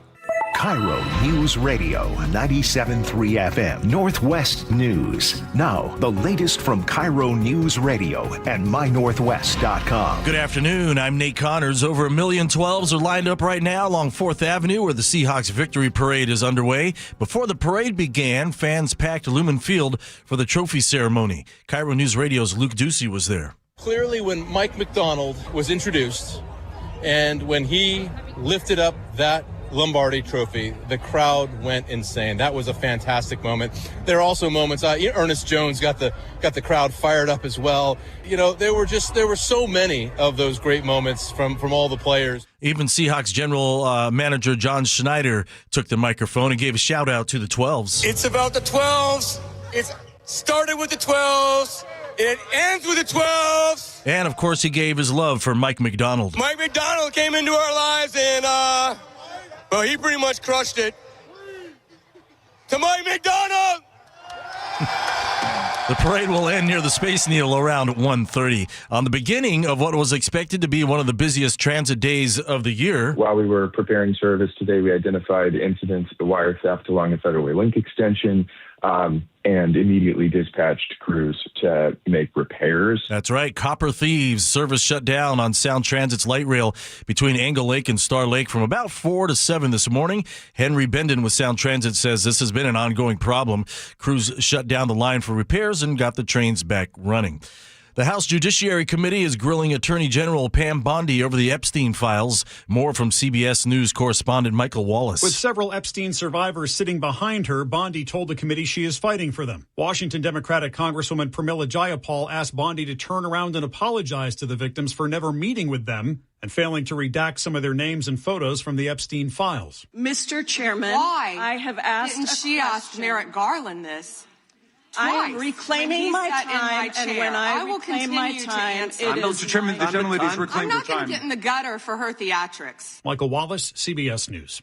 S10: KIRO News Radio 97.3 FM Northwest News. Now, the latest from KIRO News Radio and mynorthwest.com.
S9: Good afternoon. I'm Nate Connors. Over 1 million 12s are lined up right now along 4th Avenue where the Seahawks victory parade is underway. Before the parade began, fans packed Lumen Field for the trophy ceremony. KIRO News Radio's Luke Ducey was there.
S11: Clearly, when Mike McDonald was introduced and when he lifted up that Lombardi Trophy, the crowd went insane. That was a fantastic moment. There are also moments. Ernest Jones got the crowd fired up as well. You know, there were so many of those great moments from all the players.
S9: Even Seahawks general manager John Schneider took the microphone and gave a shout out to the 12s.
S21: It's about the 12s. It started with the 12s. It ends with the 12s.
S9: And of course, he gave his love for Mike McDonald.
S21: Mike McDonald came into our lives and well, he pretty much crushed it. To Mike McDonald!
S9: The parade will end near the Space Needle around 1:30 on the beginning of what was expected to be one of the busiest transit days of the year.
S14: While we were preparing service today, we identified incidents of wire theft along the Federal Link extension and immediately dispatched crews to make repairs.
S9: That's right. Copper thieves. Service shut down on Sound Transit's light rail between Angle Lake and Star Lake from about 4 to 7 this morning. Henry Benden with Sound Transit says this has been an ongoing problem. Crews shut down the line for repairs and got the trains back running. The House Judiciary Committee is grilling Attorney General Pam Bondi over the Epstein files. More from CBS News correspondent Michael Wallace.
S7: With several Epstein survivors sitting behind her, Bondi told the committee she is fighting for them. Washington Democratic Congresswoman Pramila Jayapal asked Bondi to turn around and apologize to the victims for never meeting with them and failing to redact some of their names and photos from the Epstein files.
S8: Mr. Chairman,
S28: why
S8: I have asked.
S28: Didn't she ask Merrick Garland this?
S8: I am reclaiming my time, and when I reclaim my time,
S28: Mr.
S7: Chairman, the gentleman is reclaiming
S28: her time. I'm not going to get in the gutter for her theatrics.
S7: Michael Wallace, CBS News.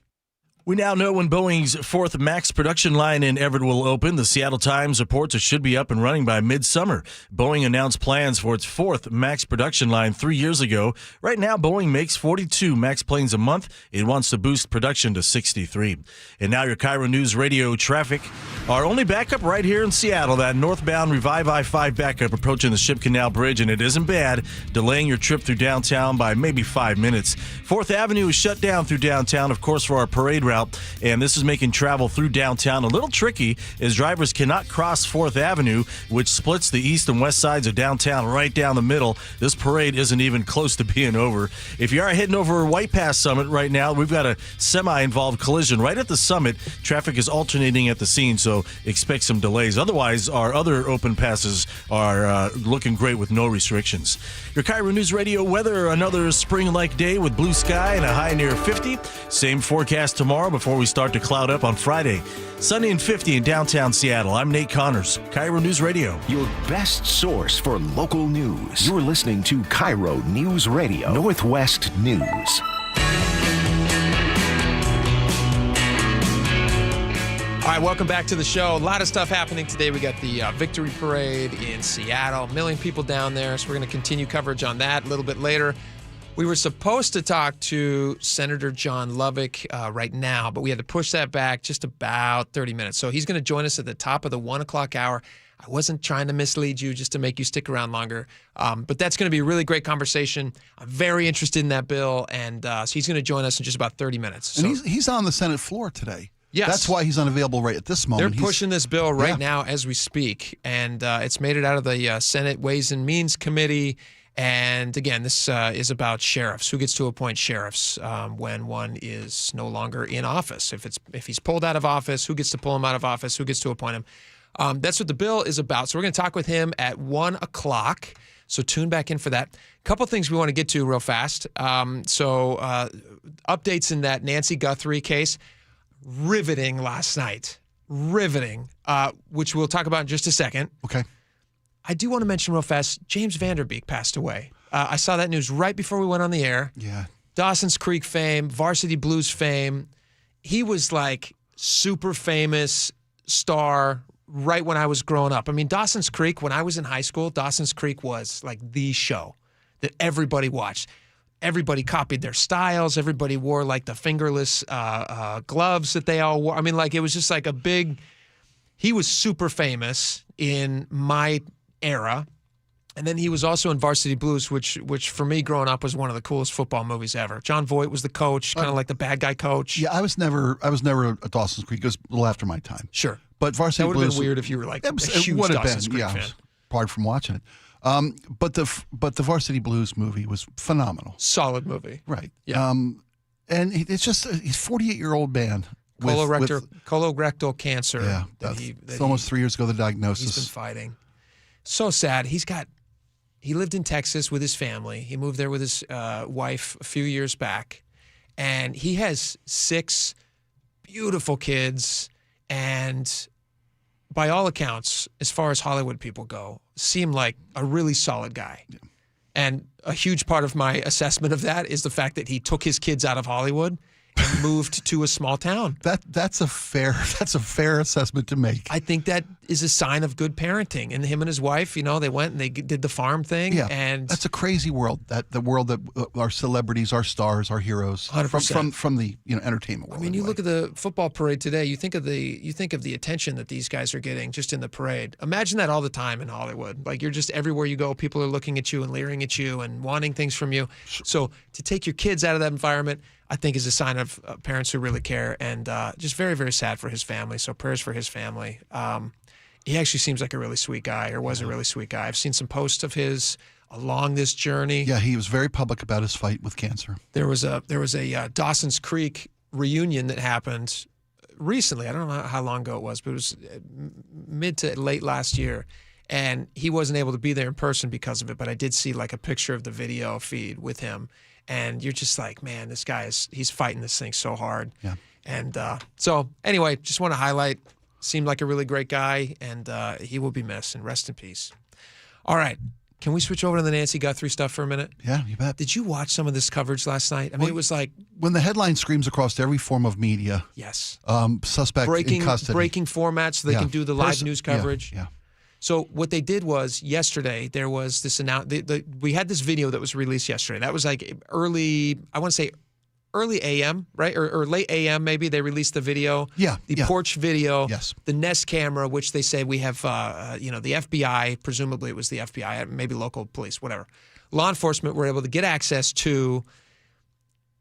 S9: We now know when Boeing's 4th MAX production line in Everett will open. The Seattle Times reports it should be up and running by midsummer. Boeing announced plans for its 4th MAX production line 3 years ago. Right now, Boeing makes 42 MAX planes a month. It wants to boost production to 63. And now your KIRO News Radio traffic. Our only backup right here in Seattle, that northbound Revive I-5 backup approaching the Ship Canal Bridge, and it isn't bad, delaying your trip through downtown by maybe 5 minutes. 4th Avenue is shut down through downtown, of course, for our parade route. And this is making travel through downtown a little tricky as drivers cannot cross 4th Avenue, which splits the east and west sides of downtown right down the middle. This parade isn't even close to being over. If you are heading over White Pass Summit right now, we've got a semi-involved collision right at the summit. Traffic is alternating at the scene, so expect some delays. Otherwise, our other open passes are looking great with no restrictions. Your KIRO News Radio weather, another spring-like day with blue sky and a high near 50. Same forecast tomorrow before we start to cloud up on Friday. Sunny and 50 in downtown Seattle. I'm Nate Connors, KIRO News Radio.
S10: Your best source for local news. You're listening to KIRO News Radio, Northwest News.
S6: All right, welcome back to the show. A lot of stuff happening today. We got the Victory Parade in Seattle. 1 million people down there, so we're going to continue coverage on that a little bit later. We were supposed to talk to Senator John Loveik right now, but we had to push that back just about 30 minutes. So he's going to join us at the top of the 1 o'clock hour. I wasn't trying to mislead you just to make you stick around longer, but that's going to be a really great conversation. I'm very interested in that bill, and so he's going to join us in just about 30 minutes. So,
S18: and he's on the Senate floor today.
S6: Yes.
S18: That's why he's unavailable right at this moment.
S6: They're pushing this bill right now as we speak, and it's made it out of the Senate Ways and Means Committee. And again, this is about sheriffs. Who gets to appoint sheriffs when one is no longer in office? If he's pulled out of office, who gets to pull him out of office? Who gets to appoint him? That's what the bill is about. So we're going to talk with him at 1 o'clock. So tune back in for that. A couple things we want to get to real fast. Updates in that Nancy Guthrie case. Riveting last night. Riveting, which we'll talk about in just a second.
S18: Okay.
S6: I do want to mention real fast, James Vanderbeek passed away. I saw that news right before we went on the air.
S18: Yeah.
S6: Dawson's Creek fame, Varsity Blues fame. He was like super famous star right when I was growing up. I mean, Dawson's Creek, when I was in high school, Dawson's Creek was like the show that everybody watched. Everybody copied their styles. Everybody wore like the fingerless gloves that they all wore. I mean, like it was just like a big, he was super famous in my era. And then he was also in Varsity Blues, which for me growing up was one of the coolest football movies ever. John Voight was the coach, kind of like the bad guy coach.
S18: Yeah, I was never at Dawson's Creek. It was a little after my time.
S6: Sure.
S18: But Varsity
S6: That would have
S18: Blues
S6: been weird if you were like a
S18: it
S6: huge
S18: would have
S6: Dawson's
S18: been,
S6: Creek fan.
S18: I was barred from watching it. But the Varsity Blues movie was phenomenal.
S6: Solid movie.
S18: Right.
S6: Yeah.
S18: And it's just he's 48-year-old man.
S6: Colorectal cancer.
S18: Yeah. It's almost 3 years ago, the diagnosis.
S6: He's been fighting. So sad. He lived in Texas with his family. He moved there with his wife a few years back. And he has 6 beautiful kids. And by all accounts, as far as Hollywood people go, seemed like a really solid guy. Yeah. And a huge part of my assessment of that is the fact that he took his kids out of Hollywood and moved to a small town.
S18: That's a fair assessment to make.
S6: I think that is a sign of good parenting. And him and his wife, they went and they did the farm thing.
S18: Yeah,
S6: and
S18: that's a crazy world. The world that our celebrities, our stars, our heroes,
S6: 100%.
S18: from the entertainment world.
S6: I mean, you look at the football parade today. You think of the attention that these guys are getting just in the parade. Imagine that all the time in Hollywood. Like you're just everywhere you go, people are looking at you and leering at you and wanting things from you. So to take your kids out of that environment, I think is a sign of parents who really care, and just very, very sad for his family. So prayers for his family. He actually seems like a really sweet guy, or was a really sweet guy. I've seen some posts of his along this journey.
S18: Yeah, he was very public about his fight with cancer.
S6: There was a Dawson's Creek reunion that happened recently. I don't know how long ago it was, but it was mid to late last year. And he wasn't able to be there in person because of it, but I did see like a picture of the video feed with him. And you're just like, man, this guy he's fighting this thing so hard.
S18: Yeah.
S6: And so anyway, just want to highlight, seemed like a really great guy, and he will be missed, and rest in peace. All right. Can we switch over to the Nancy Guthrie stuff for a minute?
S18: Yeah, you bet.
S6: Did you watch some of this coverage last night? I mean, it was like...
S18: When the headline screams across every form of media.
S6: Yes.
S18: Suspect in custody.
S6: Breaking formats so they can do the live news coverage.
S18: Yeah.
S6: So what they did was yesterday there was this we had this video that was released yesterday. That was like early AM, right? Or late AM maybe they released the video.
S18: Yeah.
S6: The porch video.
S18: Yes.
S6: The Nest camera, which they say we have, the FBI, presumably it was the FBI, maybe local police, whatever. Law enforcement were able to get access to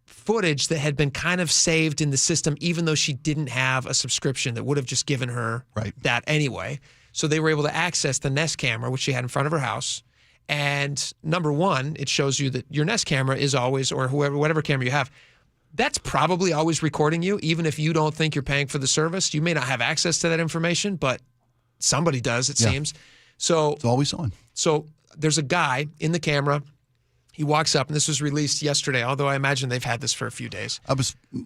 S6: footage that had been kind of saved in the system, even though she didn't have a subscription that would have just given her that anyway. So they were able to access the Nest camera, which she had in front of her house. And number one, it shows you that your Nest camera is always, or whatever camera you have, that's probably always recording you, even if you don't think you're paying for the service. You may not have access to that information, but somebody does, it seems. So
S18: it's always on.
S6: So there's a guy in the camera. He walks up, and this was released yesterday, although I imagine they've had this for a few days.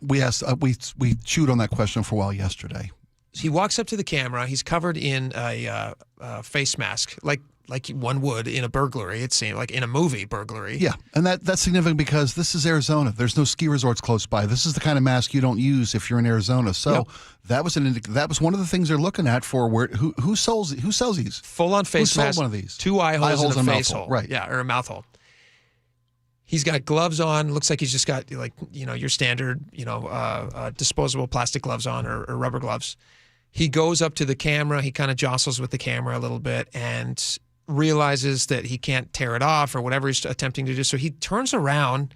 S18: We chewed on that question for a while yesterday.
S6: He walks up to the camera. He's covered in a face mask, like like one would in a burglary. It seemed like in a movie burglary.
S18: Yeah, and that's significant because this is Arizona. There's no ski resorts close by. This is the kind of mask you don't use if you're in Arizona. So that was one of the things they're looking at for who sells these
S6: full on face mask.
S18: One of these?
S6: 2 eye holes and a face hole.
S18: Right.
S6: Yeah, or a mouth hole. He's got gloves on. Looks like he's just got your standard disposable plastic gloves on or rubber gloves. He goes up to the camera. He kind of jostles with the camera a little bit and realizes that he can't tear it off or whatever he's attempting to do. So he turns around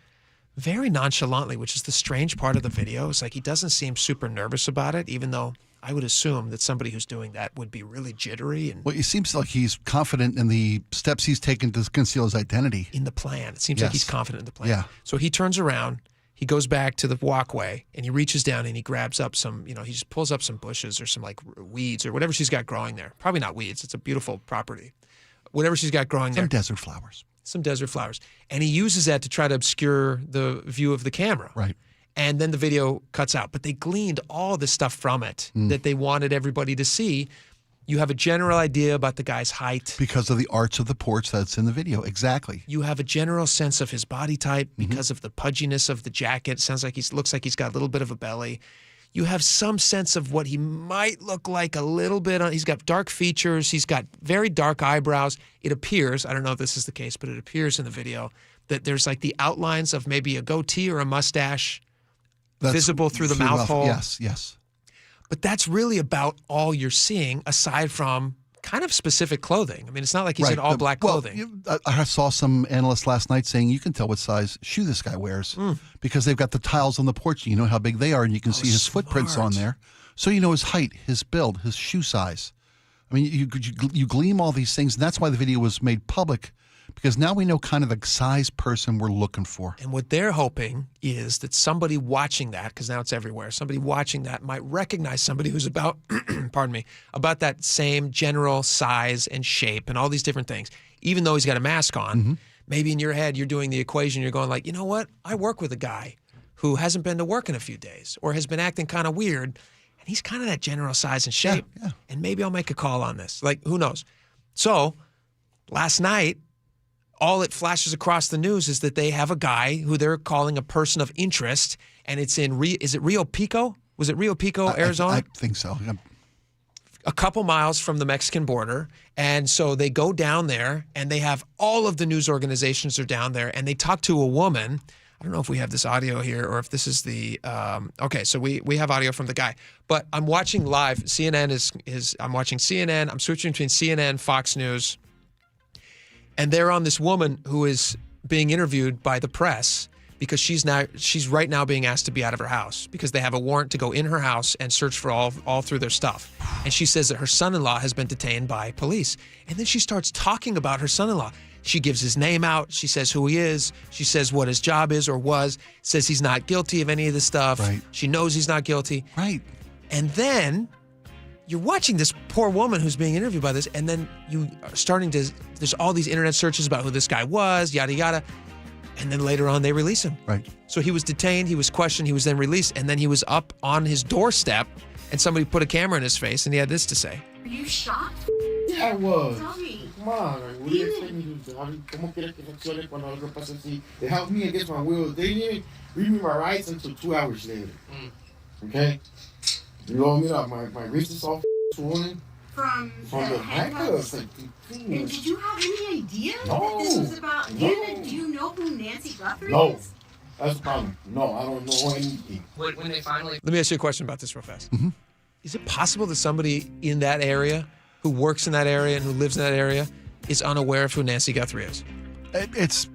S6: very nonchalantly, which is the strange part of the video. It's like he doesn't seem super nervous about it, even though I would assume that somebody who's doing that would be really jittery.
S18: Well, it seems like he's confident in the steps he's taken to conceal his identity.
S6: In the plan. It seems like he's confident in the plan.
S18: Yeah.
S6: So he turns around, he goes back to the walkway, and he reaches down and he grabs up some, he just pulls up some bushes or some like weeds or whatever she's got growing there. Probably not weeds. It's a beautiful property. Whatever she's got growing there.
S18: Some desert flowers.
S6: Some desert flowers. And he uses that to try to obscure the view of the camera.
S18: Right.
S6: And then the video cuts out. But they gleaned all the stuff from it that they wanted everybody to see. You have a general idea about the guy's height.
S18: Because of the arch of the porch that's in the video. Exactly.
S6: You have a general sense of his body type because of the pudginess of the jacket. Sounds like looks like he's got a little bit of a belly. You have some sense of what he might look like a little bit. He's got dark features. He's got very dark eyebrows. It appears, I don't know if this is the case, but it appears in the video that there's like the outlines of maybe a goatee or a mustache visible through the mouth hole.
S18: Yes.
S6: But that's really about all you're seeing aside from kind of specific clothing. I mean, it's not like he's in all black clothing.
S18: I saw some analysts last night saying you can tell what size shoe this guy wears because they've got the tiles on the porch. You know how big they are, and you can see his footprints on there. So you know his height, his build, his shoe size. I mean, you glean all these things, and that's why the video was made public, because now we know kind of the size person we're looking for.
S6: And what they're hoping is that somebody watching that, because now it's everywhere, somebody watching that might recognize somebody who's about, about that same general size and shape and all these different things. Even though he's got a mask on, maybe in your head you're doing the equation, you're going like, you know what? I work with a guy who hasn't been to work in a few days or has been acting kind of weird, and he's kind of that general size and shape.
S18: Yeah.
S6: And maybe I'll make a call on this. Like, who knows? So last night, all it flashes across the news is that they have a guy who they're calling a person of interest, and it's in is it Rio Pico? Was it Rio Pico, Arizona?
S18: I think so. Yeah.
S6: A couple miles from the Mexican border. And so they go down there, and they have all of the news organizations are down there, and they talk to a woman. I don't know if we have this audio here or if this is the okay, so we have audio from the guy. But I'm watching live. CNN is I'm watching CNN. I'm switching between CNN, Fox News. And they're on this woman who is being interviewed by the press because she's right now being asked to be out of her house because they have a warrant to go in her house and search for all through their stuff. And she says that her son-in-law has been detained by police. And then she starts talking about her son-in-law. She gives his name out. She says who he is. She says what his job is or was. Says he's not guilty of any of this stuff.
S18: Right.
S6: She knows he's not guilty.
S18: Right.
S6: And then you're watching this poor woman who's being interviewed by this, and then you are starting to, there's all these internet searches about who this guy was, yada, yada. And then later on, they release him.
S18: Right.
S6: So he was detained, he was questioned, he was then released, and then he was up on his doorstep, and somebody put a camera in his face, and he had this to say.
S1: Are you shocked?
S12: Yeah, I was.
S1: Tell me.
S12: Come on, like, what do you expect me to do? ¿Cómo quieres que reaccione cuando algo pasa así? They helped me against my will. They didn't read me my rights until 2 hours later. Okay? You know me up. My wrist is all swollen.
S1: From
S12: the handcuffs. Like,
S1: and did you have any idea
S12: No.
S1: that this was about?
S12: No.
S1: Do you know who Nancy Guthrie
S12: No.
S1: is?
S12: That's the problem. No, I don't know anything.
S6: When they finally... Let me ask you a question about this real fast.
S18: Mm-hmm.
S6: Is it possible that somebody in that area, who works in that area and who lives in that area, is unaware of who Nancy Guthrie is?
S18: It's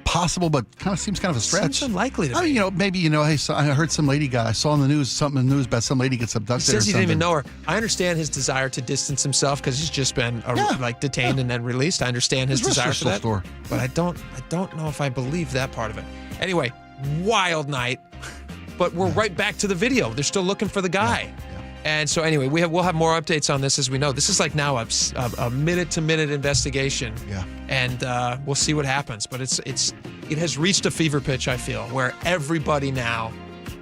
S18: possible, but seems kind of a stretch.
S6: Seems unlikely to me.
S18: I mean, maybe, hey, so I heard some lady I saw in the news, something in the news about some lady gets abducted.
S6: He says he didn't even know her. I understand his desire to distance himself because he's just been detained and then released. I understand his desire for that.
S18: Store.
S6: But I don't know if I believe that part of it. Anyway, wild night. But we're right back to the video. They're still looking for the guy.
S18: Yeah.
S6: And so anyway, we'll have more updates on this as we know. This is like now a minute-to-minute investigation.
S18: Yeah.
S6: And we'll see what happens. But it has reached a fever pitch, I feel, where everybody now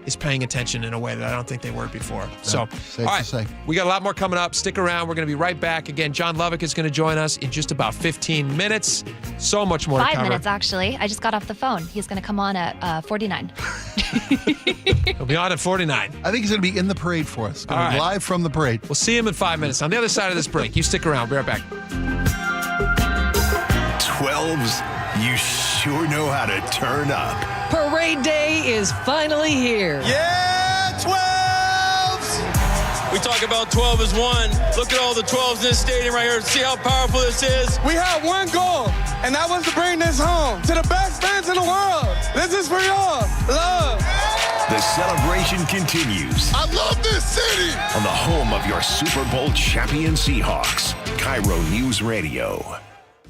S6: is paying attention in a way that I don't think they were before. So,
S18: safe
S6: all right,
S18: to say.
S6: we got a lot more coming up. Stick around. We're going to be right back. Again, John Loveik is going to join us in just about 15 minutes. So much more to
S13: 5
S6: cover.
S13: minutes, actually. I just got off the phone. He's going to come on at 49.
S6: He'll be on at 49.
S18: I think he's going to be in the parade for us.
S6: All right.
S18: Live from the parade.
S6: We'll see him in 5 minutes. On the other side of this break, you stick around. We'll be right back.
S10: 12s, you sure know how to turn up.
S15: Parade day is finally here.
S21: Yeah, 12s! We talk about 12 as one. Look at all the 12s in this stadium right here. See how powerful this is? We have one goal, and that was to bring this home to the best fans in the world. This is for y'all. Love.
S10: The celebration continues.
S21: I love this city.
S10: On the home of your Super Bowl champion Seahawks, KIRO News Radio.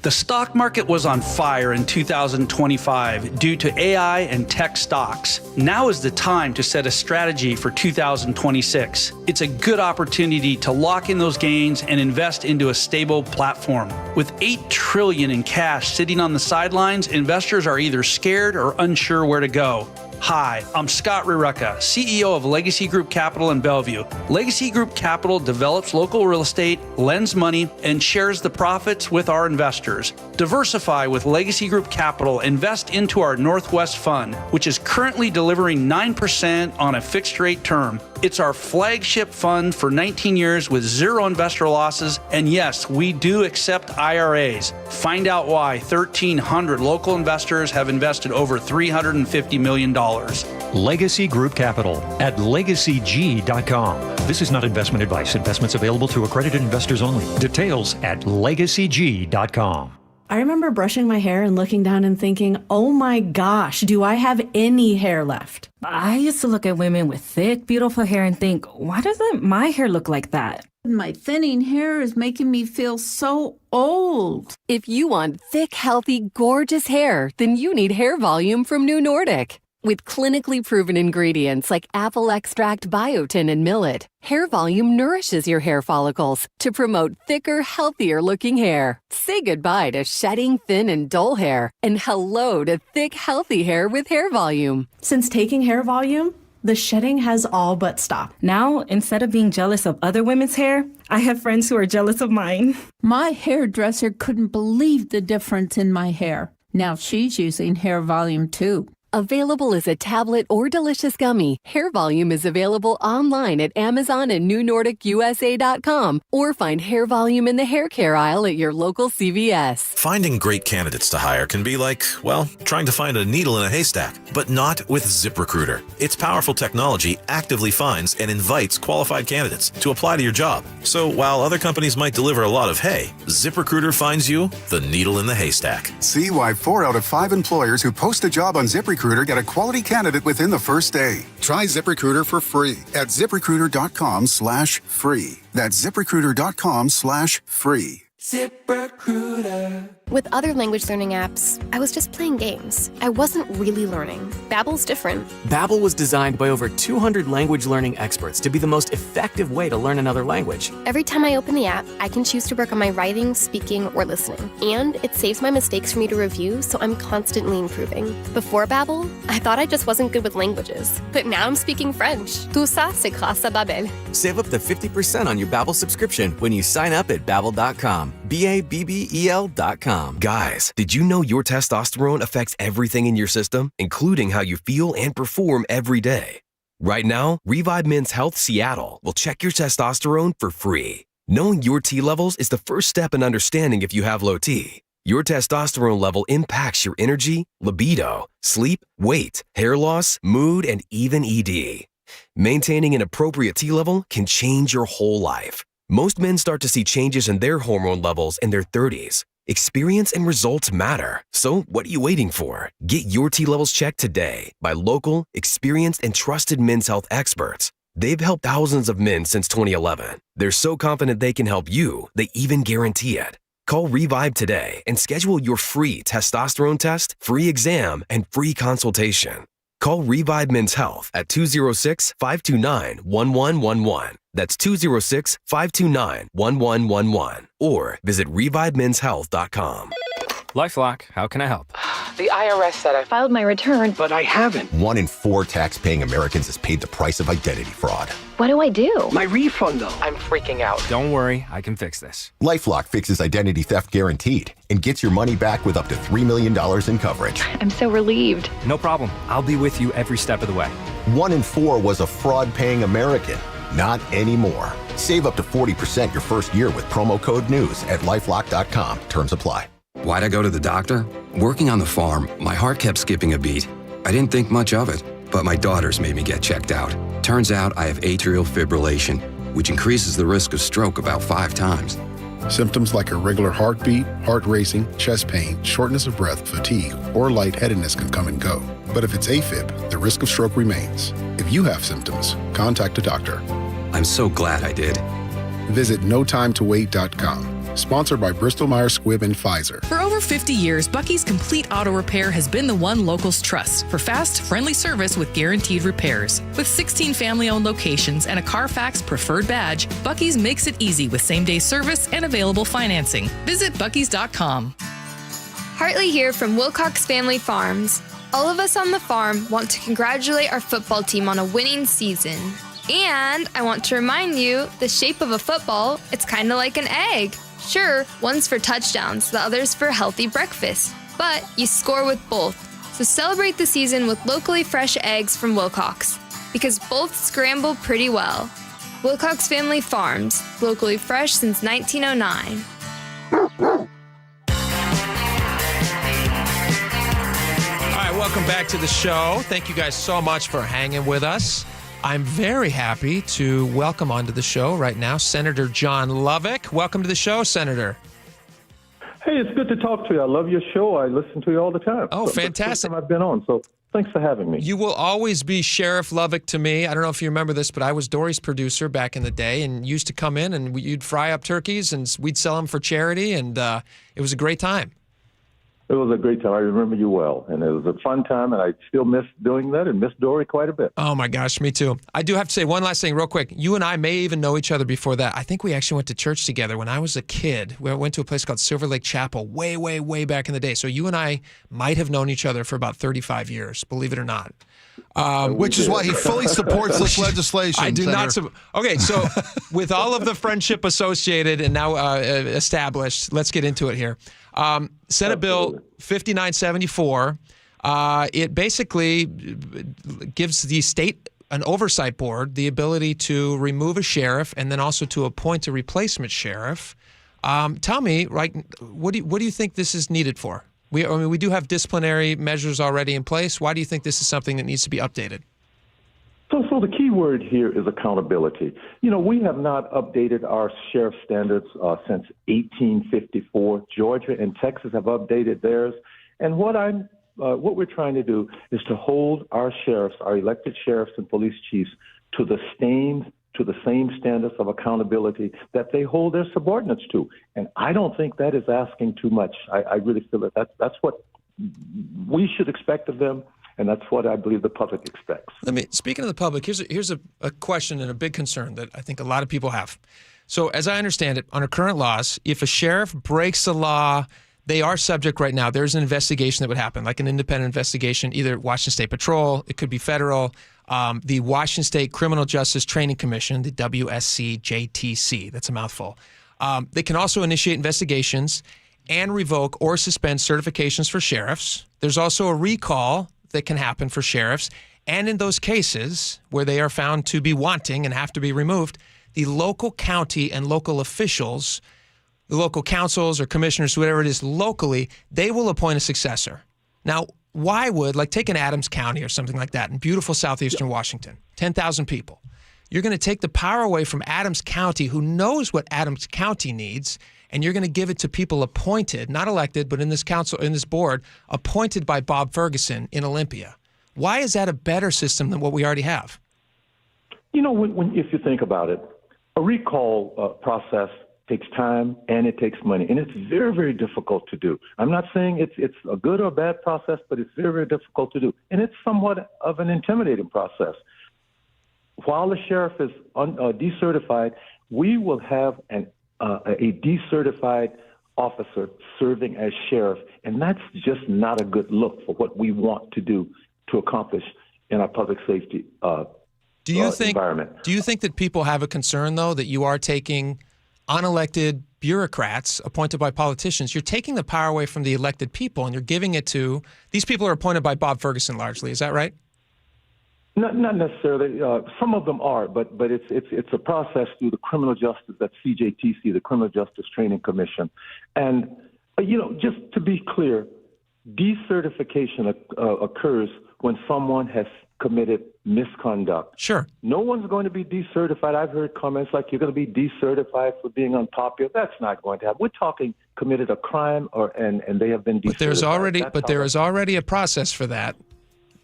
S16: The stock market was on fire in 2025 due to AI and tech stocks. Now is the time to set a strategy for 2026. It's a good opportunity to lock in those gains and invest into a stable platform. With $8 trillion in cash sitting on the sidelines, investors are either scared or unsure where to go. Hi, I'm Scott Rirucka, CEO of Legacy Group Capital in Bellevue. Legacy Group Capital develops local real estate, lends money, and shares the profits with our investors. Diversify with Legacy Group Capital. Invest into our Northwest Fund, which is currently delivering 9% on a fixed rate term. It's our flagship fund for 19 years with zero investor losses. And yes, we do accept IRAs. Find out why 1,300 local investors have invested over $350 million.
S17: Legacy Group Capital at legacyg.com. This is not investment advice. Investments available to accredited investors only. Details at legacyg.com.
S19: I remember brushing my hair and looking down and thinking, oh my gosh, do I have any hair left?
S20: I used to look at women with thick, beautiful hair and think, why doesn't my hair look like that?
S22: My thinning hair is making me feel so old.
S23: If you want thick, healthy, gorgeous hair, then you need hair volume from New Nordic. With clinically proven ingredients like apple extract, biotin, and millet, Hair Volume nourishes your hair follicles to promote thicker, healthier looking hair. Say goodbye to shedding, thin, and dull hair, and hello to thick, healthy hair with Hair Volume.
S19: Since taking Hair Volume, the shedding has all but stopped.
S20: Now, instead of being jealous of other women's hair, I have friends who are jealous of mine.
S22: My hairdresser couldn't believe the difference in my hair. Now she's using Hair Volume too.
S23: Available as a tablet or delicious gummy, Hair Volume is available online at Amazon and NewNordicUSA.com, or find Hair Volume in the hair care aisle at your local CVS.
S29: Finding great candidates to hire can be like, well, trying to find a needle in a haystack, but not with ZipRecruiter. Its powerful technology actively finds and invites qualified candidates to apply to your job. So while other companies might deliver a lot of hay, ZipRecruiter finds you the needle in the haystack.
S30: See why 4 out of 5 employers who post a job on ZipRecruiter get a quality candidate within the first day. Try ZipRecruiter for free at ZipRecruiter.com/free. That's ZipRecruiter.com/free.
S31: ZipRecruiter. With other language learning apps, I was just playing games. I wasn't really learning. Babbel's different.
S32: Babbel was designed by over 200 language learning experts to be the most effective way to learn another language.
S31: Every time I open the app, I can choose to work on my writing, speaking, or listening. And it saves my mistakes for me to review, so I'm constantly improving. Before Babbel, I thought I just wasn't good with languages. But now I'm speaking French. Tout ça, c'est grâce à Babbel.
S32: Save up to 50% on your Babbel subscription when you sign up at Babbel.com. Babbel.com.
S33: Guys, did you know your testosterone affects everything in your system, including how you feel and perform every day? Right now, Revive Men's Health Seattle will check your testosterone for free. Knowing your T levels is the first step in understanding if you have low T. Your testosterone level impacts your energy, libido, sleep, weight, hair loss, mood, and even ED. Maintaining an appropriate T level can change your whole life. Most men start to see changes in their hormone levels in their 30s. Experience and results matter. So what are you waiting for? Get your T levels checked today by local, experienced, and trusted men's health experts. They've helped thousands of men since 2011. They're so confident they can help you, they even guarantee it. Call Revive today and schedule your free testosterone test, free exam, and free consultation. Call Revive Men's Health at 206-529-1111. That's 206-529-1111. Or visit ReviveMen'sHealth.com.
S34: LifeLock, how can I help?
S2: The IRS said I filed my return, but I haven't.
S3: 1 in 4 tax-paying Americans has paid the price of identity fraud.
S2: What do I do? My refund, though. I'm freaking out.
S4: Don't worry, I can fix this.
S3: LifeLock fixes identity theft guaranteed and gets your money back with up to $3 million in coverage.
S2: I'm so relieved.
S4: No problem. I'll be with you every step of the way.
S3: 1 in 4 was a fraud-paying American. Not anymore. Save up to 40% your first year with promo code NEWS at LifeLock.com. Terms apply.
S33: Why'd I go to the doctor? Working on the farm, my heart kept skipping a beat. I didn't think much of it, but my daughters made me get checked out. Turns out I have atrial fibrillation, which increases the risk of stroke about 5 times.
S5: Symptoms like irregular heartbeat, heart racing, chest pain, shortness of breath, fatigue, or lightheadedness can come and go. But if it's AFib, the risk of stroke remains. If you have symptoms, contact a doctor.
S33: I'm so glad I did.
S5: Visit notimetowait.com. Sponsored by Bristol-Myers Squibb and Pfizer.
S7: For over 50 years, Bucky's Complete Auto Repair has been the one locals trust for fast, friendly service with guaranteed repairs. With 16 family-owned locations and a Carfax preferred badge, Bucky's makes it easy with same-day service and available financing. Visit buckys.com.
S8: Hartley here from Wilcox Family Farms. All of us on the farm want to congratulate our football team on a winning season. And I want to remind you, the shape of a football, it's kind of like an egg. Sure, one's for touchdowns, the other's for healthy breakfast. But you score with both. So celebrate the season with locally fresh eggs from Wilcox, because both scramble pretty well. Wilcox Family Farms, locally fresh since 1909.
S6: All right, welcome back to the show. Thank you guys so much for hanging with us. I'm very happy to welcome onto the show right now Senator John Loveik. Welcome to the show, Senator.
S11: Hey, it's good to talk to you. I love your show. I listen to you all the time.
S6: Oh,
S11: so
S6: fantastic.
S11: That's the first time I've been on, so thanks for having me.
S6: You will always be Sheriff Loveik to me. I don't know if you remember this, but I was Dory's producer back in the day and used to come in and you'd fry up turkeys and we'd sell them for charity, and it was a great time.
S11: It was a great time. I remember you well, and it was a fun time, and I still miss doing that and miss Dory quite a bit.
S6: Oh, my gosh, me too. I do have to say one last thing real quick. You and I may even know each other before that. I think we actually went to church together when I was a kid. We went to a place called Silver Lake Chapel way, way, way back in the day. So you and I might have known each other for about 35 years, believe it or not.
S18: Which is why he fully supports this legislation.
S6: I do
S18: Senator.
S6: not. Okay, so with all of the friendship associated and now established, let's get into it here. Senate Bill 5974, it basically gives the state an oversight board the ability to remove a sheriff and then also to appoint a replacement sheriff. Tell me, right, what do you think this is needed for? We do have disciplinary measures already in place. Why do you think this is something that needs to be updated?
S11: So the key word here is accountability. You know, we have not updated our sheriff standards since 1854. Georgia and Texas have updated theirs. And what we're trying to do is to hold our sheriffs, our elected sheriffs and police chiefs, to the same standards of accountability that they hold their subordinates to. And I don't think that is asking too much. I really feel that's what we should expect of them. And that's what I believe the public expects.
S6: Speaking of the public, here's a question and a big concern that I think a lot of people have. So as I understand it, under current laws, if a sheriff breaks the law, they are subject right now. There's an investigation that would happen, like an independent investigation, either Washington State Patrol, it could be federal, the Washington State Criminal Justice Training Commission, the WSCJTC. That's a mouthful. They can also initiate investigations and revoke or suspend certifications for sheriffs. There's also a recall that can happen for sheriffs. And in those cases where they are found to be wanting and have to be removed, the local county and local officials, the local councils or commissioners, whatever it is locally, they will appoint a successor. Now, why would, like take an Adams County or something like that in beautiful southeastern Washington, 10,000 people. You're going to take the power away from Adams County, who knows what Adams County needs, and you're going to give it to people appointed, not elected, but in this council, in this board, appointed by Bob Ferguson in Olympia. Why is that a better system than what we already have?
S11: You know, if you think about it, a recall process takes time and it takes money, and it's very, very difficult to do. I'm not saying it's a good or bad process, but it's very, very difficult to do, and it's somewhat of an intimidating process. While the sheriff is decertified, we will have a decertified officer serving as sheriff, and that's just not a good look for what we want to do to accomplish in our public safety environment.
S6: Do you think that people have a concern, though, that you are taking unelected bureaucrats appointed by politicians, you're taking the power away from the elected people and you're giving it to, these people are appointed by Bob Ferguson largely, is that right?
S11: Not necessarily. Some of them are, but it's a process through the criminal justice, that's CJTC, the Criminal Justice Training Commission. And, just to be clear, decertification occurs when someone has committed misconduct.
S6: Sure.
S11: No one's going to be decertified. I've heard comments like you're going to be decertified for being unpopular. That's not going to happen. We're talking committed a crime and they have been decertified.
S6: But there is already a process for that,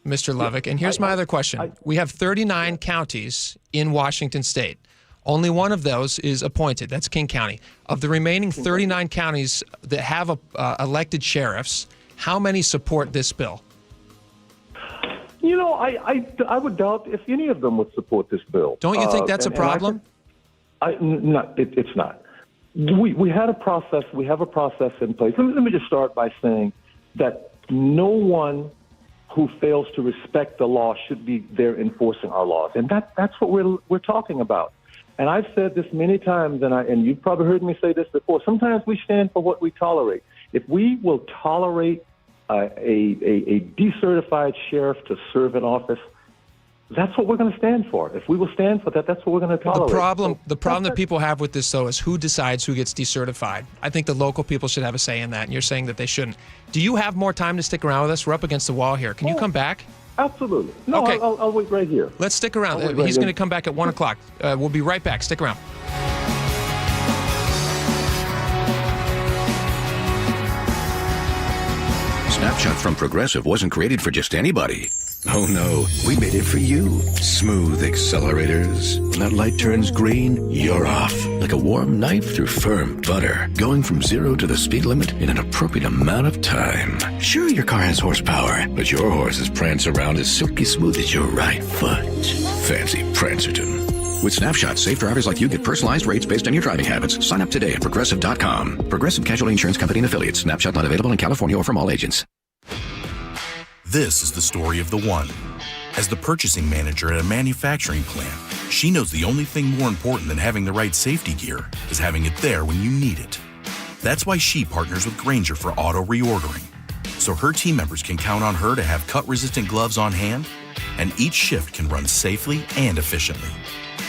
S6: Mr. Loveik. And here's my other question. We have 39 counties in Washington State. Only one of those is appointed. That's King County. Of the remaining 39 counties that have elected sheriffs, how many support this bill?
S11: I would doubt if any of them would support this bill.
S6: Don't you think that's a problem?
S11: It's not. We had a process. We have a process in place. Let me just start by saying that no one who fails to respect the law should be there enforcing our laws, and that's what we're talking about. And I've said this many times, and you've probably heard me say this before. Sometimes we stand for what we tolerate. If we will tolerate a decertified sheriff to serve in office, that's what we're going to stand for. If we will stand for that, that's what we're going to tolerate.
S6: The problem that people have with this, though, is who decides who gets decertified. I think the local people should have a say in that, and you're saying that they shouldn't. Do you have more time to stick around with us? We're up against the wall here. Can you come back?
S11: Absolutely. No,
S6: okay.
S11: I'll wait right here.
S6: Let's stick around. He's going to come back at 1 o'clock. We'll be right back. Stick around.
S1: Snapshot from Progressive wasn't created for just anybody. Oh no, we made it for you. Smooth accelerators. When that light turns green, you're off. Like a warm knife through firm butter. Going from 0 to the speed limit in an appropriate amount of time. Sure, your car has horsepower, but your horses prance around as silky smooth as your right foot. Fancy Prancerton. With Snapshot, safe drivers like you get personalized rates based on your driving habits. Sign up today at Progressive.com. Progressive Casualty Insurance Company and Affiliates. Snapshot not available in California or from all agents.
S9: This is the story of the one. As the purchasing manager at a manufacturing plant, she knows the only thing more important than having the right safety gear is having it there when you need it. That's why she partners with Grainger for auto reordering, so her team members can count on her to have cut-resistant gloves on hand, and each shift can run safely and efficiently.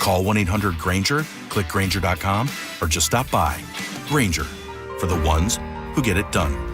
S9: Call 1-800-GRAINGER, click Grainger.com, or just stop by. Grainger, for the ones who get it done.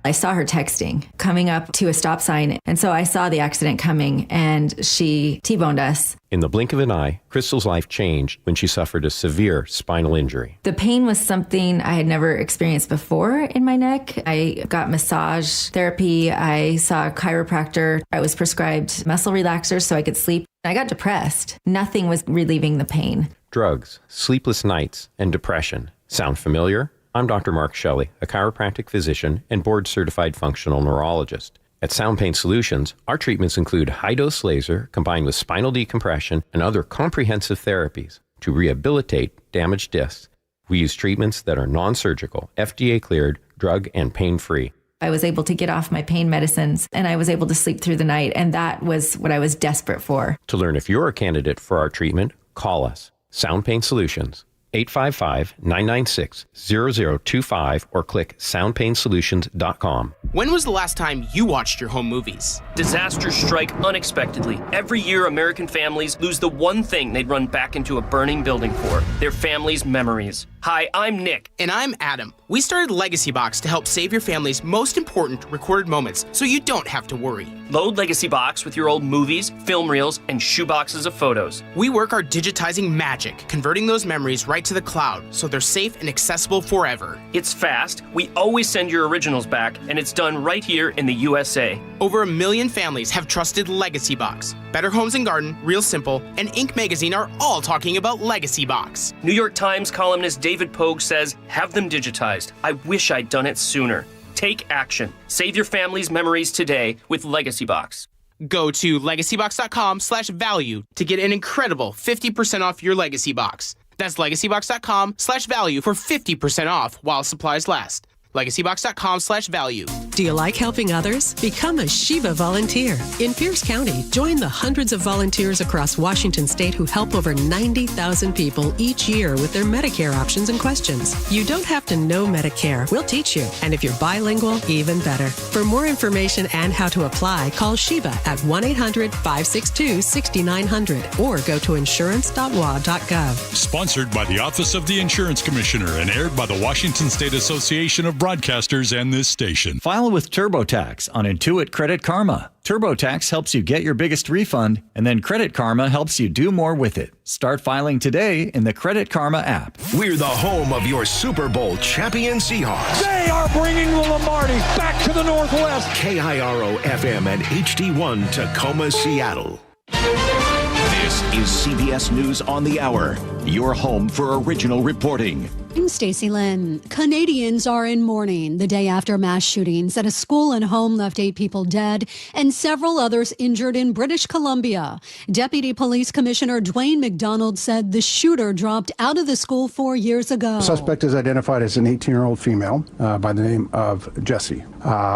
S10: I saw her texting, coming up to a stop sign, and so I saw the accident coming, and she T-boned us.
S12: In the blink of an eye, Crystal's life changed when she suffered a severe spinal injury.
S10: The pain was something I had never experienced before in my neck. I got massage therapy. I saw a chiropractor. I was prescribed muscle relaxers so I could sleep. I got depressed. Nothing was relieving the pain.
S12: Drugs, sleepless nights, and depression. Sound familiar? I'm Dr. Mark Shelley, a chiropractic physician and board-certified functional neurologist. At Sound Pain Solutions, our treatments include high-dose laser combined with spinal decompression and other comprehensive therapies to rehabilitate damaged discs. We use treatments that are non-surgical, FDA-cleared, drug and pain-free.
S10: I was able to get off my pain medicines, and I was able to sleep through the night, and that was what I was desperate for.
S12: To learn if you're a candidate for our treatment, call us. Sound Pain Solutions. 855-996-0025 or click soundpainsolutions.com.
S13: When was the last time you watched your home movies?
S14: Disasters strike unexpectedly. Every year, American families lose the one thing they'd run back into a burning building for, their family's memories. Hi, I'm Nick.
S13: And I'm Adam. We started Legacy Box to help save your family's most important recorded moments so you don't have to worry.
S14: Load Legacy Box with your old movies, film reels, and shoeboxes of photos.
S13: We work our digitizing magic, converting those memories right to the cloud so they're safe and accessible forever.
S14: It's fast, we always send your originals back, and it's done right here in the USA.
S13: Over 1 million families have trusted Legacy Box. Better Homes and Garden, Real Simple, and Inc. magazine are all talking about Legacy Box.
S14: New York Times columnist David Pogue says, have them digitized. I wish I'd done it sooner. Take action. Save your family's memories today with Legacy Box.
S13: Go to legacybox.com/value to get an incredible 50% off your Legacy Box. That's legacybox.com/value for 50% off while supplies last. legacybox.com/value.
S15: Do you like helping others? Become a Shiva volunteer. In Pierce County, join the hundreds of volunteers across Washington state who help over 90,000 people each year with their Medicare options and questions. You don't have to know Medicare. We'll teach you. And if you're bilingual, even better. For more information and how to apply, call Shiva at 1-800-562-6900 or go to insurance.wa.gov.
S16: Sponsored by the Office of the Insurance Commissioner and aired by the Washington State Association of Broadcasters and this station.
S17: File with TurboTax on Intuit Credit Karma. TurboTax helps you get your biggest refund, and then Credit Karma helps you do more with it. Start filing today in the Credit Karma app.
S1: We're the home of your Super Bowl champion Seahawks.
S19: They are bringing the Lombardi back to the Northwest.
S1: KIRO FM and HD1 Tacoma, Seattle. This is CBS News on the Hour, your home for original reporting.
S20: I'm Stacey Lynn. Canadians are in mourning the day after mass shootings at a school and home left 8 people dead and several others injured in British Columbia. Deputy Police Commissioner Dwayne McDonald said the shooter dropped out of the school 4 years ago.
S21: The suspect is identified as an 18-year-old female by the name of Jessie.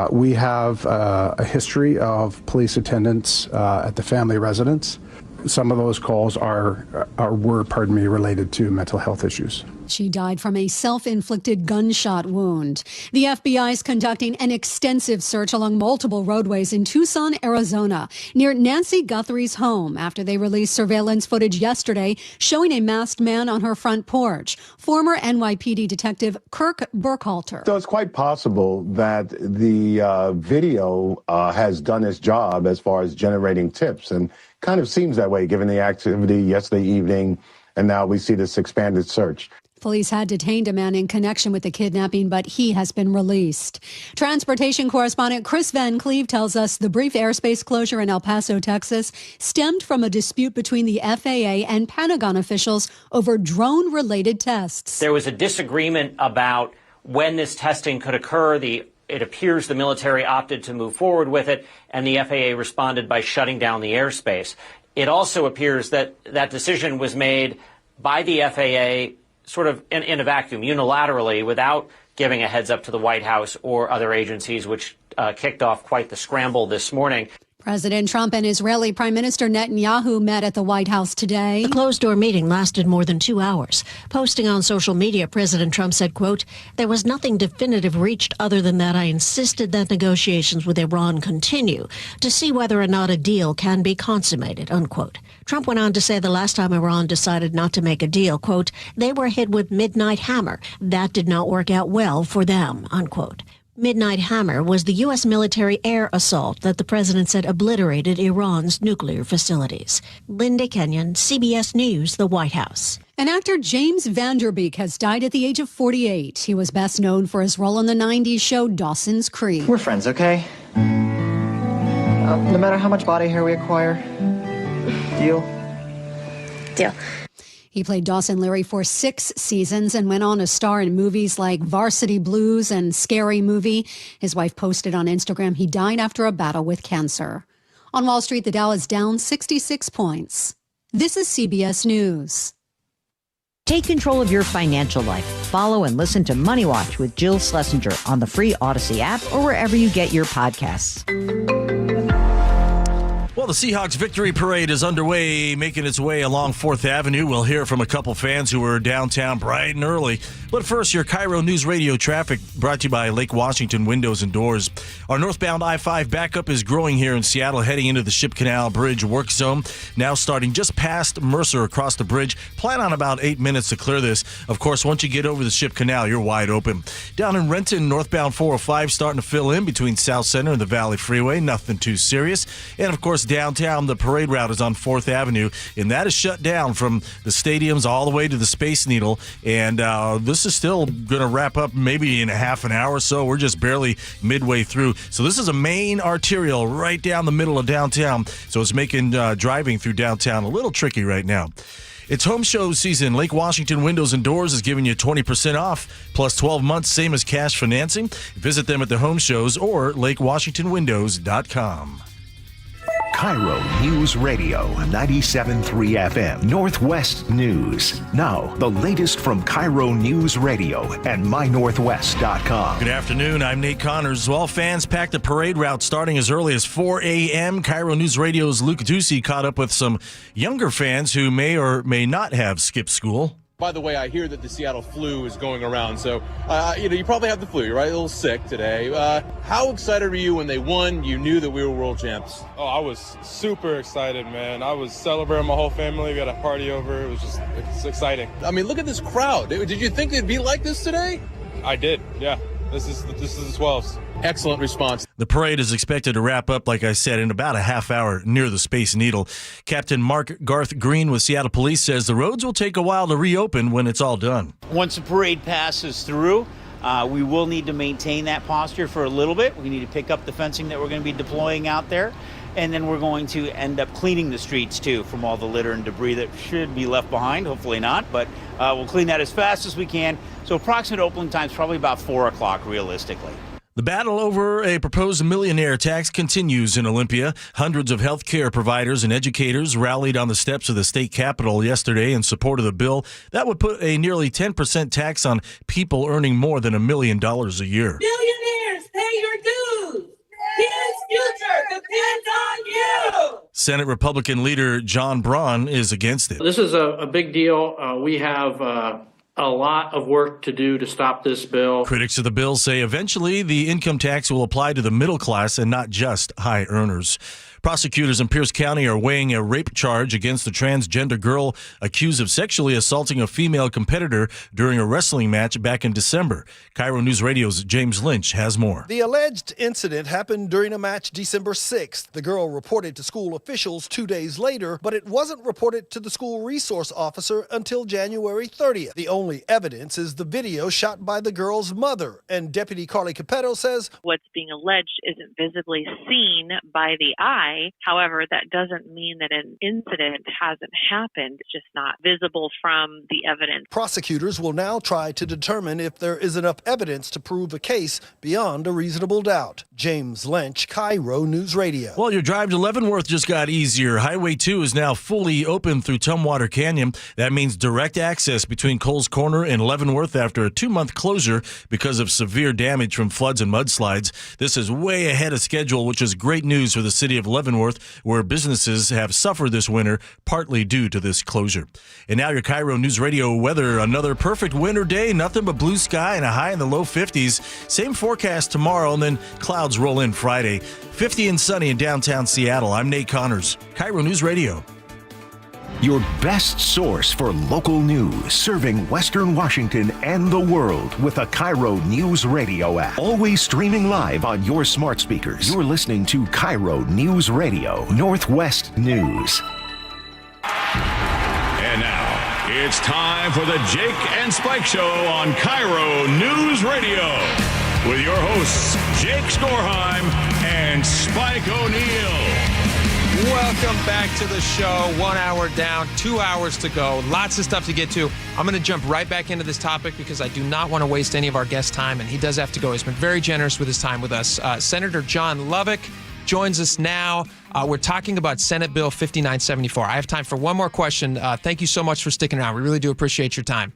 S21: We have a history of police attendance at the family residence. Some of those calls were related to mental health issues.
S20: She died from a self-inflicted gunshot wound. The FBI is conducting an extensive search along multiple roadways in Tucson, Arizona, near Nancy Guthrie's home after they released surveillance footage yesterday showing a masked man on her front porch. Former NYPD detective Kirk Burkhalter.
S22: So it's quite possible that the video has done its job as far as generating tips, and kind of seems that way given the activity yesterday evening, and now we see this expanded search.
S20: Police had detained a man in connection with the kidnapping, but he has been released. Transportation correspondent Chris Van Cleve tells us the brief airspace closure in El Paso, Texas, stemmed from a dispute between the FAA and Pentagon officials over drone-related tests.
S23: There was a disagreement about when this testing could occur. It appears the military opted to move forward with it, and the FAA responded by shutting down the airspace. It also appears that that decision was made by the FAA sort of in a vacuum, unilaterally, without giving a heads up to the White House or other agencies, which kicked off quite the scramble this morning.
S20: President Trump and Israeli Prime Minister Netanyahu met at the White House today.
S24: The closed-door meeting lasted more than 2 hours. Posting on social media, President Trump said, quote, "There was nothing definitive reached other than that I insisted that negotiations with Iran continue to see whether or not a deal can be consummated," unquote. Trump went on to say the last time Iran decided not to make a deal, quote, "they were hit with Midnight Hammer. That did not work out well for them," unquote. Midnight Hammer was the U.S. military air assault that the president said obliterated Iran's nuclear facilities. Linda Kenyon, CBS News, the White House.
S20: And actor James Vanderbeek has died at the age of 48. He was best known for his role on the 90s show Dawson's Creek.
S25: We're friends, okay? No matter how much body hair we acquire. Deal?
S24: Deal.
S20: He played Dawson Leary for 6 seasons and went on to star in movies like Varsity Blues and Scary Movie. His wife posted on Instagram he died after a battle with cancer. On Wall Street, the Dow is down 66 points. This is CBS News.
S26: Take control of your financial life. Follow and listen to Money Watch with Jill Schlesinger on the free Odyssey app or wherever you get your podcasts.
S27: Well, the Seahawks victory parade is underway, making its way along 4th Avenue. We'll hear from a couple fans who were downtown bright and early. But first, your KIRO Newsradio traffic brought to you by Lake Washington Windows and Doors. Our northbound I-5 backup is growing here in Seattle, heading into the Ship Canal Bridge work zone. Now starting just past Mercer across the bridge. Plan on about 8 minutes to clear this. Of course, once you get over the Ship Canal, you're wide open. Down in Renton, northbound 405 starting to fill in between South Center and the Valley Freeway. Nothing too serious. And, of course, downtown, the parade route is on 4th Avenue, and that is shut down from the stadiums all the way to the Space Needle. And this is still going to wrap up maybe in a half an hour or so. We're just barely midway through. So this is a main arterial right down the middle of downtown. So it's making driving through downtown a little tricky right now. It's home show season. Lake Washington Windows and Doors is giving you 20% off, plus 12 months, same as cash financing. Visit them at the home shows or lakewashingtonwindows.com.
S2: KIRO News Radio 97.3 FM Northwest News. Now, the latest from KIRO News Radio and mynorthwest.com.
S27: Good afternoon. I'm Nate Connors. Well, fans packed the parade route starting as early as 4 a.m. KIRO News Radio's Luke Ducey caught up with some younger fans who may or may not have skipped school.
S3: By the way, I hear that the Seattle flu is going around, so you probably have the flu. You're right, a little sick today. How excited were you when they won? You knew that we were world champs.
S4: Oh, I was super excited, man. I was celebrating my whole family. We had a party over. It's exciting.
S3: I mean, look at this crowd. Did you think they'd be like this today?
S4: I did, yeah. This is the 12s.
S3: Excellent response.
S27: The parade is expected to wrap up, like I said, in about a half hour near the Space Needle. Captain Mark Garth Green with Seattle Police says the roads will take a while to reopen when it's all done.
S5: Once the parade passes through, we will need to maintain that posture for a little bit. We need to pick up the fencing that we're going to be deploying out there. And then we're going to end up cleaning the streets, too, from all the litter and debris that should be left behind. Hopefully not, but we'll clean that as fast as we can. So approximate opening time is probably about 4 o'clock, realistically.
S27: The battle over a proposed millionaire tax continues in Olympia. Hundreds of healthcare providers and educators rallied on the steps of the state capitol yesterday in support of the bill that would put a nearly 10% tax on people earning more than $1 million a year.
S7: Billionaires, pay your dues. Kids' future depends on you.
S27: Senate Republican leader John Braun is against it.
S8: This is a big deal. We have a lot of work to do to stop this bill.
S27: Critics of the bill say eventually the income tax will apply to the middle class and not just high earners. Prosecutors in Pierce County are weighing a rape charge against a transgender girl accused of sexually assaulting a female competitor during a wrestling match back in December. KIRO News Radio's James Lynch has more.
S18: The alleged incident happened during a match December 6th. The girl reported to school officials 2 days later, but it wasn't reported to the school resource officer until January 30th. The only evidence is the video shot by the girl's mother, and Deputy Carly Capetto says
S28: what's being alleged isn't visibly seen by the eye. However, that doesn't mean that an incident hasn't happened. It's just not visible from the evidence.
S18: Prosecutors will now try to determine if there is enough evidence to prove a case beyond a reasonable doubt. James Lynch, KIRO News Radio.
S27: Well, your drive to Leavenworth just got easier. Highway 2 is now fully open through Tumwater Canyon. That means direct access between Coles Corner and Leavenworth after a 2-month closure because of severe damage from floods and mudslides. This is way ahead of schedule, which is great news for the city of Leavenworth, where businesses have suffered this winter, partly due to this closure. And now your KIRO News Radio weather. Another perfect winter day, nothing but blue sky and a high in the low 50s. Same forecast tomorrow, and then clouds roll in Friday. 50 and sunny in downtown Seattle. I'm Nate Connors, KIRO News Radio.
S2: Your best source for local news, serving Western Washington and the world with a KIRO News Radio app. Always streaming live on your smart speakers. You're listening to KIRO News Radio, Northwest News.
S16: And now, it's time for the Jake and Spike Show on KIRO News Radio. With your hosts, Jake Skorheim and Spike O'Neill.
S6: Welcome back to the show. 1 hour down, 2 hours to go. Lots of stuff to get to. I'm going to jump right back into this topic because I do not want to waste any of our guest time, and he does have to go. He's been very generous with his time with us. Senator John Loveik joins us now. We're talking about Senate Bill 5974. I have time for one more question. Thank you so much for sticking around. We really do appreciate your time.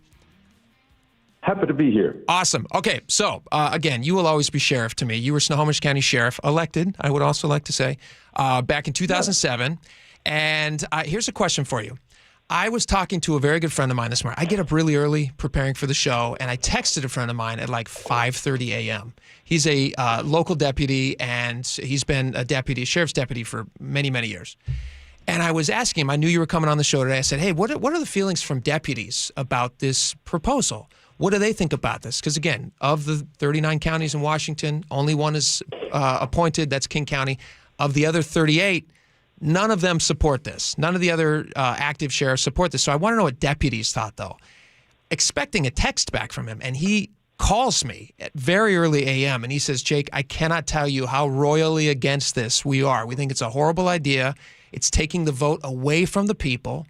S11: Happy to be here.
S6: Awesome. Okay, so again, you will always be sheriff to me. You were Snohomish County Sheriff, elected, I would also like to say, back in 2007. And here's a question for you. I was talking to a very good friend of mine this morning. I get up really early preparing for the show, and I texted a friend of mine at like 5:30 a.m. He's a local deputy, and he's been a sheriff's deputy for many, many years. And I was asking him, I knew you were coming on the show today. I said, hey, what are the feelings from deputies about this proposal? What do they think about this? Because, again, of the 39 counties in Washington, only one is appointed. That's King County. Of the other 38, none of them support this. None of the other active sheriffs support this. So I want to know what deputies thought, though. Expecting a text back from him, and he calls me at very early a.m., and he says, Jake, I cannot tell you how royally against this we are. We think it's a horrible idea. It's taking the vote away from the people.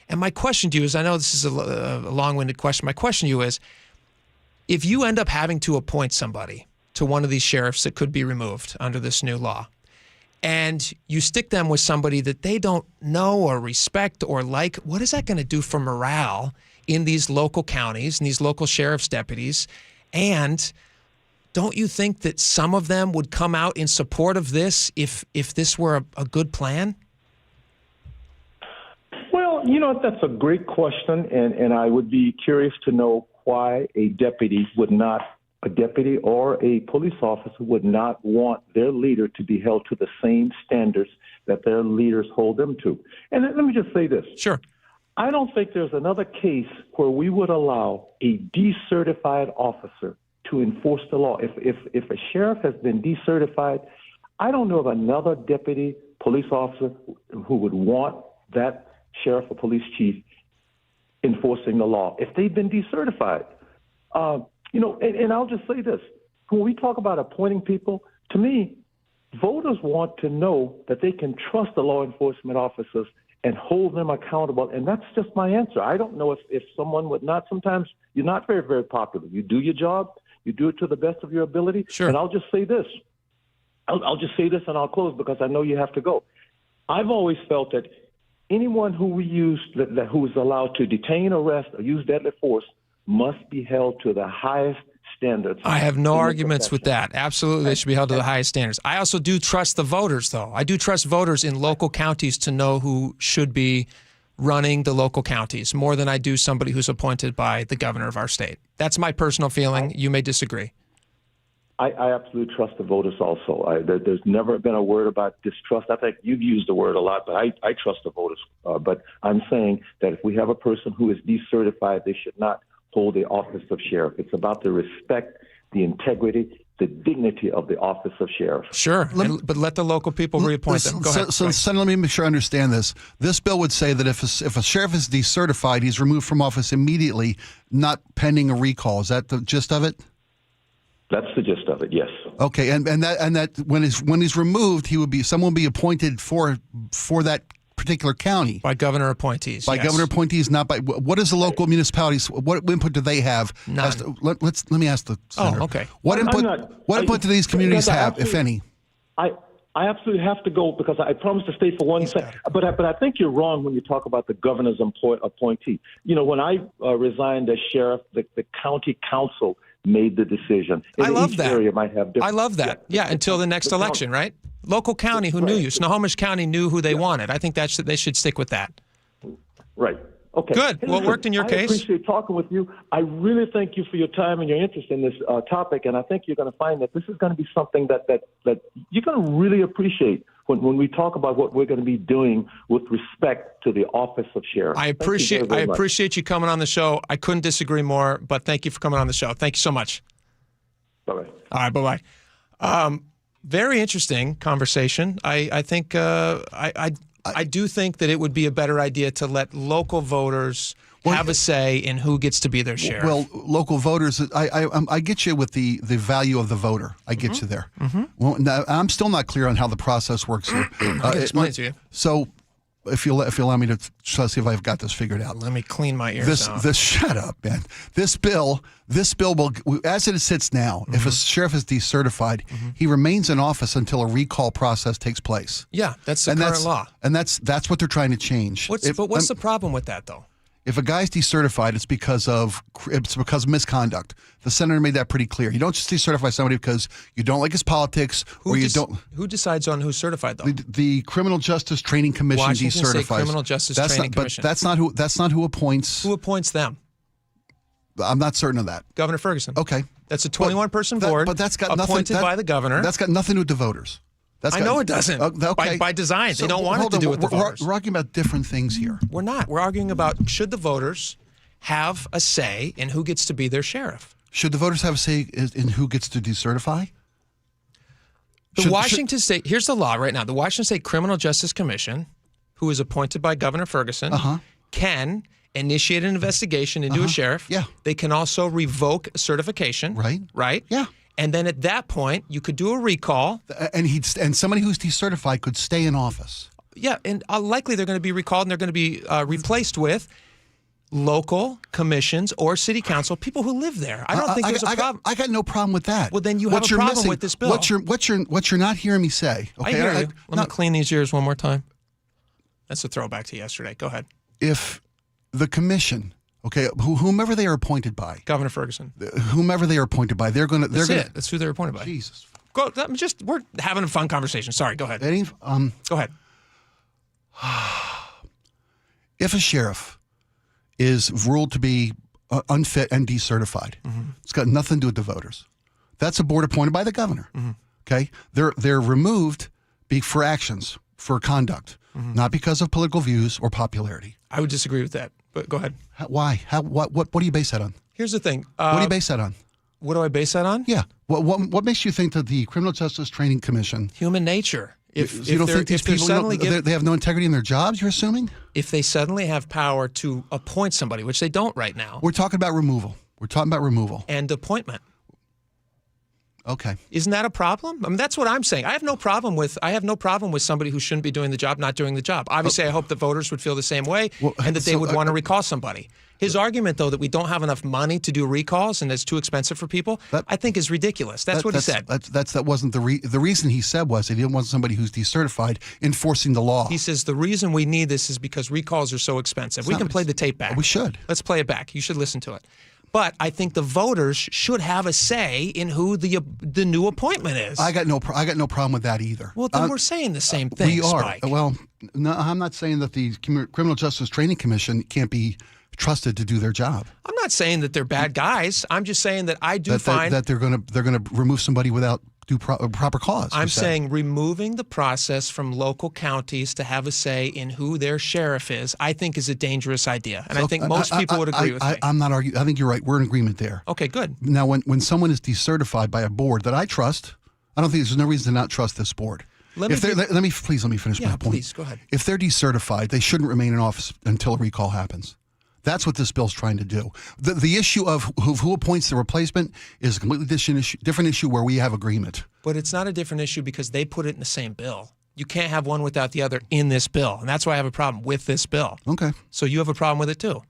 S6: And my question to you is, I know this is a long-winded question. My question to you is, if you end up having to appoint somebody to one of these sheriffs that could be removed under this new law, and you stick them with somebody that they don't know or respect or like, what is that going to do for morale in these local counties and these local sheriff's deputies? And don't you think that some of them would come out in support of this if this were a good plan?
S11: Well, that's a great question, and I would be curious to know why a deputy or a police officer would not want their leader to be held to the same standards that their leaders hold them to. And let me just say this.
S6: Sure.
S11: I don't think there's another case where we would allow a decertified officer to enforce the law. If a sheriff has been decertified, I don't know of another deputy police officer who would want that sheriff or police chief enforcing the law if they've been decertified. And I'll just say this. When we talk about appointing people, to me, voters want to know that they can trust the law enforcement officers and hold them accountable. And that's just my answer. I don't know if someone would not. Sometimes you're not very, very popular. You do your job. You do it to the best of your ability.
S6: Sure.
S11: And I'll just say this. I'll just say this and I'll close because I know you have to go. I've always felt that anyone who we use who is allowed to detain, arrest, or use deadly force must be held to the highest standards.
S6: I have no arguments with that. Absolutely, they should be held to the highest standards. I also do trust the voters, though. I do trust voters in local counties to know who should be running the local counties more than I do somebody who's appointed by the governor of our state. That's my personal feeling. You may disagree.
S11: I absolutely trust the voters also. There's never been a word about distrust. I think you've used the word a lot, but I trust the voters. But I'm saying that if we have a person who is decertified, they should not hold the office of sheriff. It's about the respect, the integrity, the dignity of the office of sheriff.
S6: Sure, but let the local people reappoint them. Go ahead.
S9: So, Senator, let me make sure I understand this. This bill would say that if a sheriff is decertified, he's removed from office immediately, not pending a recall. Is that the gist of it?
S11: That's the gist of it. Yes.
S9: Okay, and that when he's removed, someone will be appointed for that particular county
S6: by governor appointees.
S9: By governor appointees, not by. What is the local municipalities? What input do they have?
S6: None.
S9: Let me ask the senator.
S6: Oh, okay.
S9: What input do these communities have, if any?
S11: I absolutely have to go because I promised to stay for 1 second. But I think you're wrong when you talk about the governor's appointee. When I resigned as sheriff, the county council made the decision.
S6: I love that.
S11: Area might have different,
S6: I love that. Yeah, until the next election, right? Local county who knew you. Snohomish County knew who they wanted. I think they should stick with that.
S11: Right. Okay.
S6: Good. Well, it worked in your case.
S11: I appreciate talking with you. I really thank you for your time and your interest in this topic, and I think you're going to find that this is going to be something that you're going to really appreciate when we talk about what we're going to be doing with respect to the office of sheriff.
S6: I appreciate you coming on the show. I couldn't disagree more, but thank you for coming on the show. Thank you so much.
S11: Bye-bye.
S6: All right, bye-bye. Very interesting conversation. I think I do think that it would be a better idea to let local voters have a say in who gets to be their sheriff.
S9: Well, local voters, I get you with the value of the voter. I get you there.
S6: Mm-hmm.
S9: Well, now, I'm still not clear on how the process works here.
S6: I can explain it to you.
S9: So, if you allow me to try to see if I've got this figured out.
S6: Let me clean my ears out.
S9: Shut up, man. This bill will, as it sits now, if a sheriff is decertified, he remains in office until a recall process takes place.
S6: Yeah, that's the current law.
S9: And that's what they're trying to change.
S6: But what's the problem with that, though?
S9: If a guy's decertified, it's because of misconduct. The senator made that pretty clear. You don't just decertify somebody because you don't like his politics
S6: Who decides on who's certified, though?
S9: The Criminal Justice Training Commission
S6: Washington
S9: decertifies.
S6: State Criminal Justice Training Commission.
S9: But that's not who appoints.
S6: Who appoints them?
S9: I'm not certain of that.
S6: Governor Ferguson.
S9: Okay.
S6: That's a 21-person board.
S9: But that's got
S6: appointed by the governor.
S9: That's got nothing to do with the voters.
S6: I know it doesn't.
S9: Okay.
S6: By design.
S9: So
S6: they don't want it to do with the voters.
S9: We're arguing about different things here.
S6: We're not. We're arguing about should the voters have a say in who gets to be their sheriff?
S9: Should the voters have a say in who gets to decertify?
S6: Washington State, here's the law right now. The Washington State Criminal Justice Commission, who is appointed by Governor Ferguson, can initiate an investigation into a sheriff.
S9: Yeah.
S6: They can also revoke a certification.
S9: Right.
S6: Right?
S9: Yeah.
S6: And then at that point, you could do a recall.
S9: And somebody who's decertified could stay in office.
S6: Yeah, and likely they're going to be recalled and they're going to be replaced with local commissions or city council, people who live there. I don't think there's a problem.
S9: I got no problem with that.
S6: Well, then you have a problem with this bill.
S9: What you're not hearing me say. Okay,
S6: I hear you. Let me clean these ears one more time. That's a throwback to yesterday. Go ahead.
S9: If the commission, okay, whomever they are appointed by,
S6: Governor Ferguson,
S9: whomever they are appointed by, they're going to.
S6: That's who they're appointed by.
S9: Jesus.
S6: Go. We're having a fun conversation. Sorry. Go ahead.
S9: Go
S6: ahead.
S9: If a sheriff is ruled to be unfit and decertified, it's got nothing to do with the voters. That's a board appointed by the governor. Okay, they're removed for actions, for conduct, not because of political views or popularity.
S6: I would disagree with that, but go ahead.
S9: Why? What do you base that on?
S6: Here's the thing.
S9: What do you base that on?
S6: What do I base that on?
S9: Yeah. What makes you think that the Criminal Justice Training Commission?
S6: Human nature.
S9: If you don't think these people they have no integrity in their jobs, you're assuming?
S6: If they suddenly have power to appoint somebody, which they don't right now.
S9: We're talking about removal. And
S6: appointment.
S9: Okay.
S6: Isn't that a problem? I mean, that's what I'm saying. I have no problem with somebody who shouldn't be doing the job not doing the job. Obviously, I hope the voters would feel the same way and that they would want to recall somebody. His argument, though, that we don't have enough money to do recalls and it's too expensive for people, I think is ridiculous. That's what he said.
S9: That wasn't the reason he said was he didn't want somebody who's decertified enforcing the law.
S6: He says the reason we need this is because recalls are so expensive. We can play the tape back.
S9: We should.
S6: Let's play it back. You should listen to it. But I think the voters should have a say in who the new appointment is.
S9: I got no problem with that either.
S6: Well, then we're saying the same thing.
S9: We are.
S6: Spike.
S9: Well, no, I'm not saying that the Criminal Justice Training Commission can't be trusted to do their job.
S6: I'm not saying that they're bad guys. I'm just saying that I do find
S9: that they're going to remove somebody without proper cause.
S6: I'm saying removing the process from local counties to have a say in who their sheriff is, I think is a dangerous idea. And I think most people would agree with me.
S9: I'm not arguing. I think you're right. We're in agreement there.
S6: Okay, good.
S9: Now, when someone is decertified by a board that I trust, I don't think there's no reason to not trust this board. Let me finish my point.
S6: Please, go ahead.
S9: If they're decertified, they shouldn't remain in office until a recall happens. That's what this bill's trying to do. The issue of who appoints the replacement is a completely different issue where we have agreement.
S6: But it's not a different issue because they put it in the same bill. You can't have one without the other in this bill, and that's why I have a problem with this bill.
S9: Okay.
S6: So you have a problem with it too?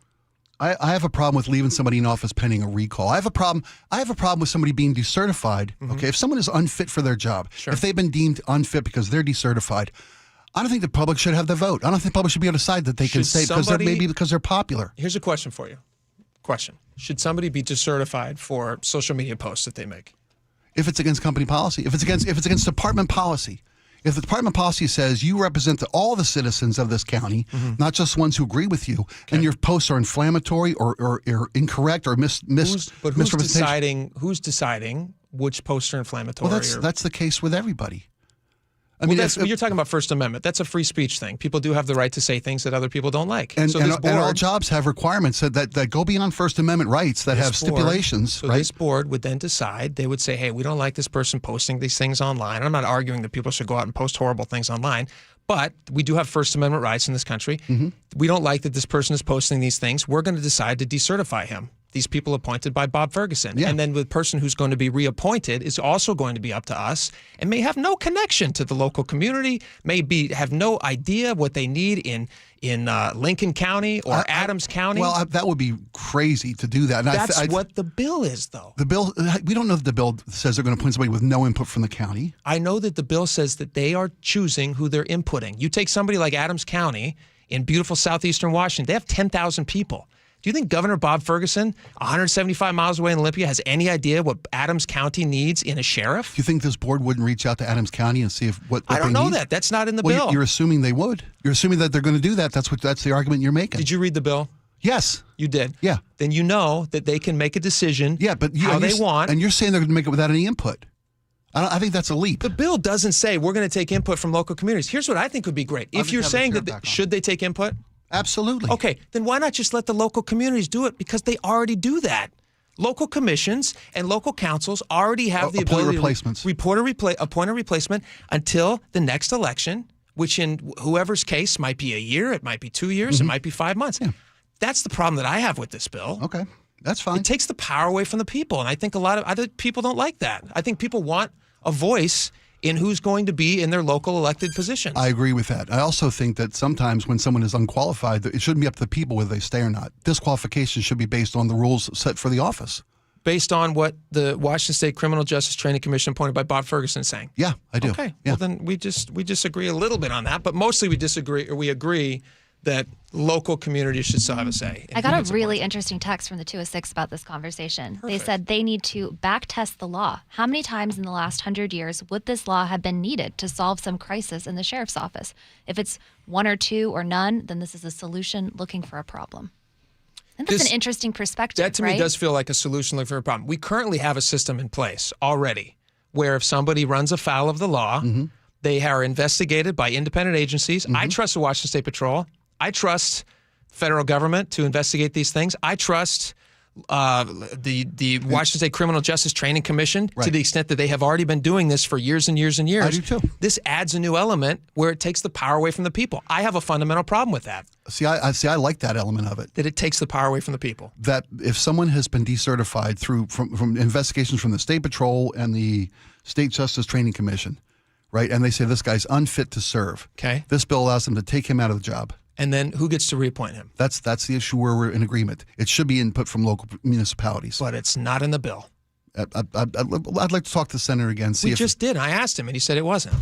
S9: I have a problem with leaving somebody in office pending a recall. I have a problem with somebody being decertified. Okay, if someone is unfit for their job, if they've been deemed unfit because they're decertified, I don't think the public should have the vote. I don't think the public should be able to decide that they can say because they're popular.
S6: Here's a question for you. Should somebody be decertified for social media posts that they make?
S9: If it's against company policy, if it's against department policy. If the department policy says you represent all the citizens of this county, not just ones who agree with you, and your posts are inflammatory or incorrect or misrepresentation.
S6: Who's deciding which posts are inflammatory?
S9: Well, that's the case with everybody.
S6: I mean, you're talking about First Amendment. That's a free speech thing. People do have the right to say things that other people don't like.
S9: And all jobs have requirements that go beyond First Amendment rights that have stipulations.
S6: So this board would then decide, they would say, hey, we don't like this person posting these things online. I'm not arguing that people should go out and post horrible things online, but we do have First Amendment rights in this country. We don't like that this person is posting these things. We're going to decide to decertify him. These people appointed by Bob Ferguson. Yeah. And then the person who's going to be reappointed is also going to be up to us and may have no connection to the local community, have no idea what they need in Lincoln County or Adams County.
S9: Well, that would be crazy to do that. And
S6: that's what the bill is, though.
S9: The bill, we don't know that the bill says they're going to appoint somebody with no input from the county.
S6: I know that the bill says that they are choosing who they're inputting. You take somebody like Adams County in beautiful southeastern Washington, they have 10,000 people. Do you think Governor Bob Ferguson, 175 miles away in Olympia, has any idea what Adams County needs in a sheriff?
S9: Do you think this board wouldn't reach out to Adams County and see what
S6: I don't know that. That's not in the bill.
S9: You're assuming they would. You're assuming that they're going to do that. That's the argument you're making.
S6: Did you read the bill?
S9: Yes.
S6: You did?
S9: Yeah.
S6: Then you know that they can make a decision
S9: but
S6: how they want.
S9: And you're saying they're going to make it without any input. I think that's a leap.
S6: The bill doesn't say we're going to take input from local communities. Here's what I think would be great. If you're saying that should they take input?
S9: Absolutely.
S6: Okay, then why not just let the local communities do it? Because they already do that. Local commissions and local councils already have the ability to appoint a replacement until the next election, which in whoever's case might be a year, it might be 2 years, it might be 5 months. Yeah. That's the problem that I have with this bill.
S9: Okay, that's fine.
S6: It takes the power away from the people, and I think a lot of other people don't like that. I think people want a voice in who's going to be in their local elected positions.
S9: I agree with that. I also think that sometimes when someone is unqualified, it shouldn't be up to the people whether they stay or not. Disqualification should be based on the rules set for the office.
S6: Based on what the Washington State Criminal Justice Training Commission appointed by Bob Ferguson is saying.
S9: Yeah, I do.
S6: Okay.
S9: Yeah.
S6: Well, then we disagree a little bit on that, but mostly we agree that local communities should still have a say.
S1: I got a really interesting text from the 206 about this conversation. Perfect. They said they need to back test the law. How many times in the last 100 years would this law have been needed to solve some crisis in the sheriff's office? If it's one or two or none, then this is a solution looking for a problem. And that's an interesting perspective,
S6: That to me does feel like a solution looking for a problem. We currently have a system in place already where if somebody runs afoul of the law, they are investigated by independent agencies. I trust the Washington State Patrol. I trust federal government to investigate these things. I trust the Washington State Criminal Justice Training Commission to the extent that they have already been doing this for years and years and years.
S9: I do too.
S6: This adds a new element where it takes the power away from the people. I have a fundamental problem with that.
S9: See, I like that element of it.
S6: That it takes the power away from the people.
S9: That if someone has been decertified from investigations from the State Patrol and the State Justice Training Commission, right, and they say this guy's unfit to serve, this bill allows them to take him out of the job.
S6: And then who gets to reappoint him?
S9: That's the issue where we're in agreement. It should be input from local municipalities.
S6: But it's not in the bill.
S9: I'd like to talk to the senator again.
S6: We just did. I asked him, and he said it wasn't.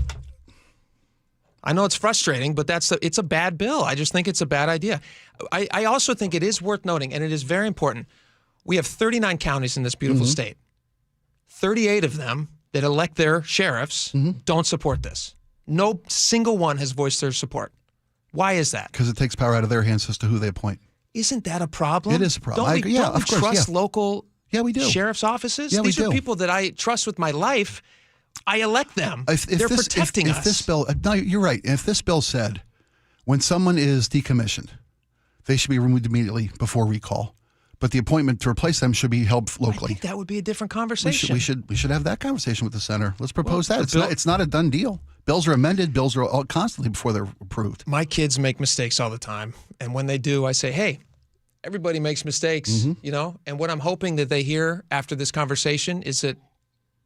S6: I know it's frustrating, but it's a bad bill. I just think it's a bad idea. I also think it is worth noting, and it is very important, we have 39 counties in this beautiful state. 38 of them that elect their sheriffs don't support this. No single one has voiced their support. Why is that?
S9: Because it takes power out of their hands as to who they appoint.
S6: Isn't that a problem?
S9: It is a problem.
S6: Don't we trust local
S9: we do.
S6: sheriff's offices?
S9: Yeah,
S6: These are people that I trust with my life. I elect them. They're protecting us.
S9: If this bill, no, you're right. If this bill said when someone is decommissioned, they should be removed immediately before recall, but the appointment to replace them should be held locally.
S6: I think that would be a different conversation.
S9: We should have that conversation with the senator. Let's propose that. It's not a done deal. Bills are amended. Bills are constantly before they're approved.
S6: My kids make mistakes all the time, and when they do, I say, "Hey, everybody makes mistakes," you know. And what I'm hoping that they hear after this conversation is that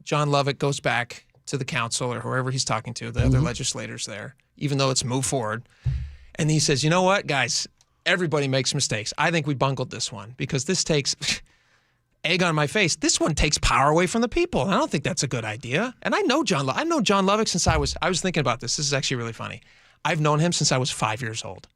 S6: John Loveik goes back to the council or whoever he's talking to, the other legislators there, even though it's moved forward, and he says, "You know what, guys? Everybody makes mistakes. I think we bungled this one because this takes." Egg on my face. This one takes power away from the people. I don't think that's a good idea. And I've known John Loveik since I was thinking about this. This is actually really funny. I've known him since I was 5 years old.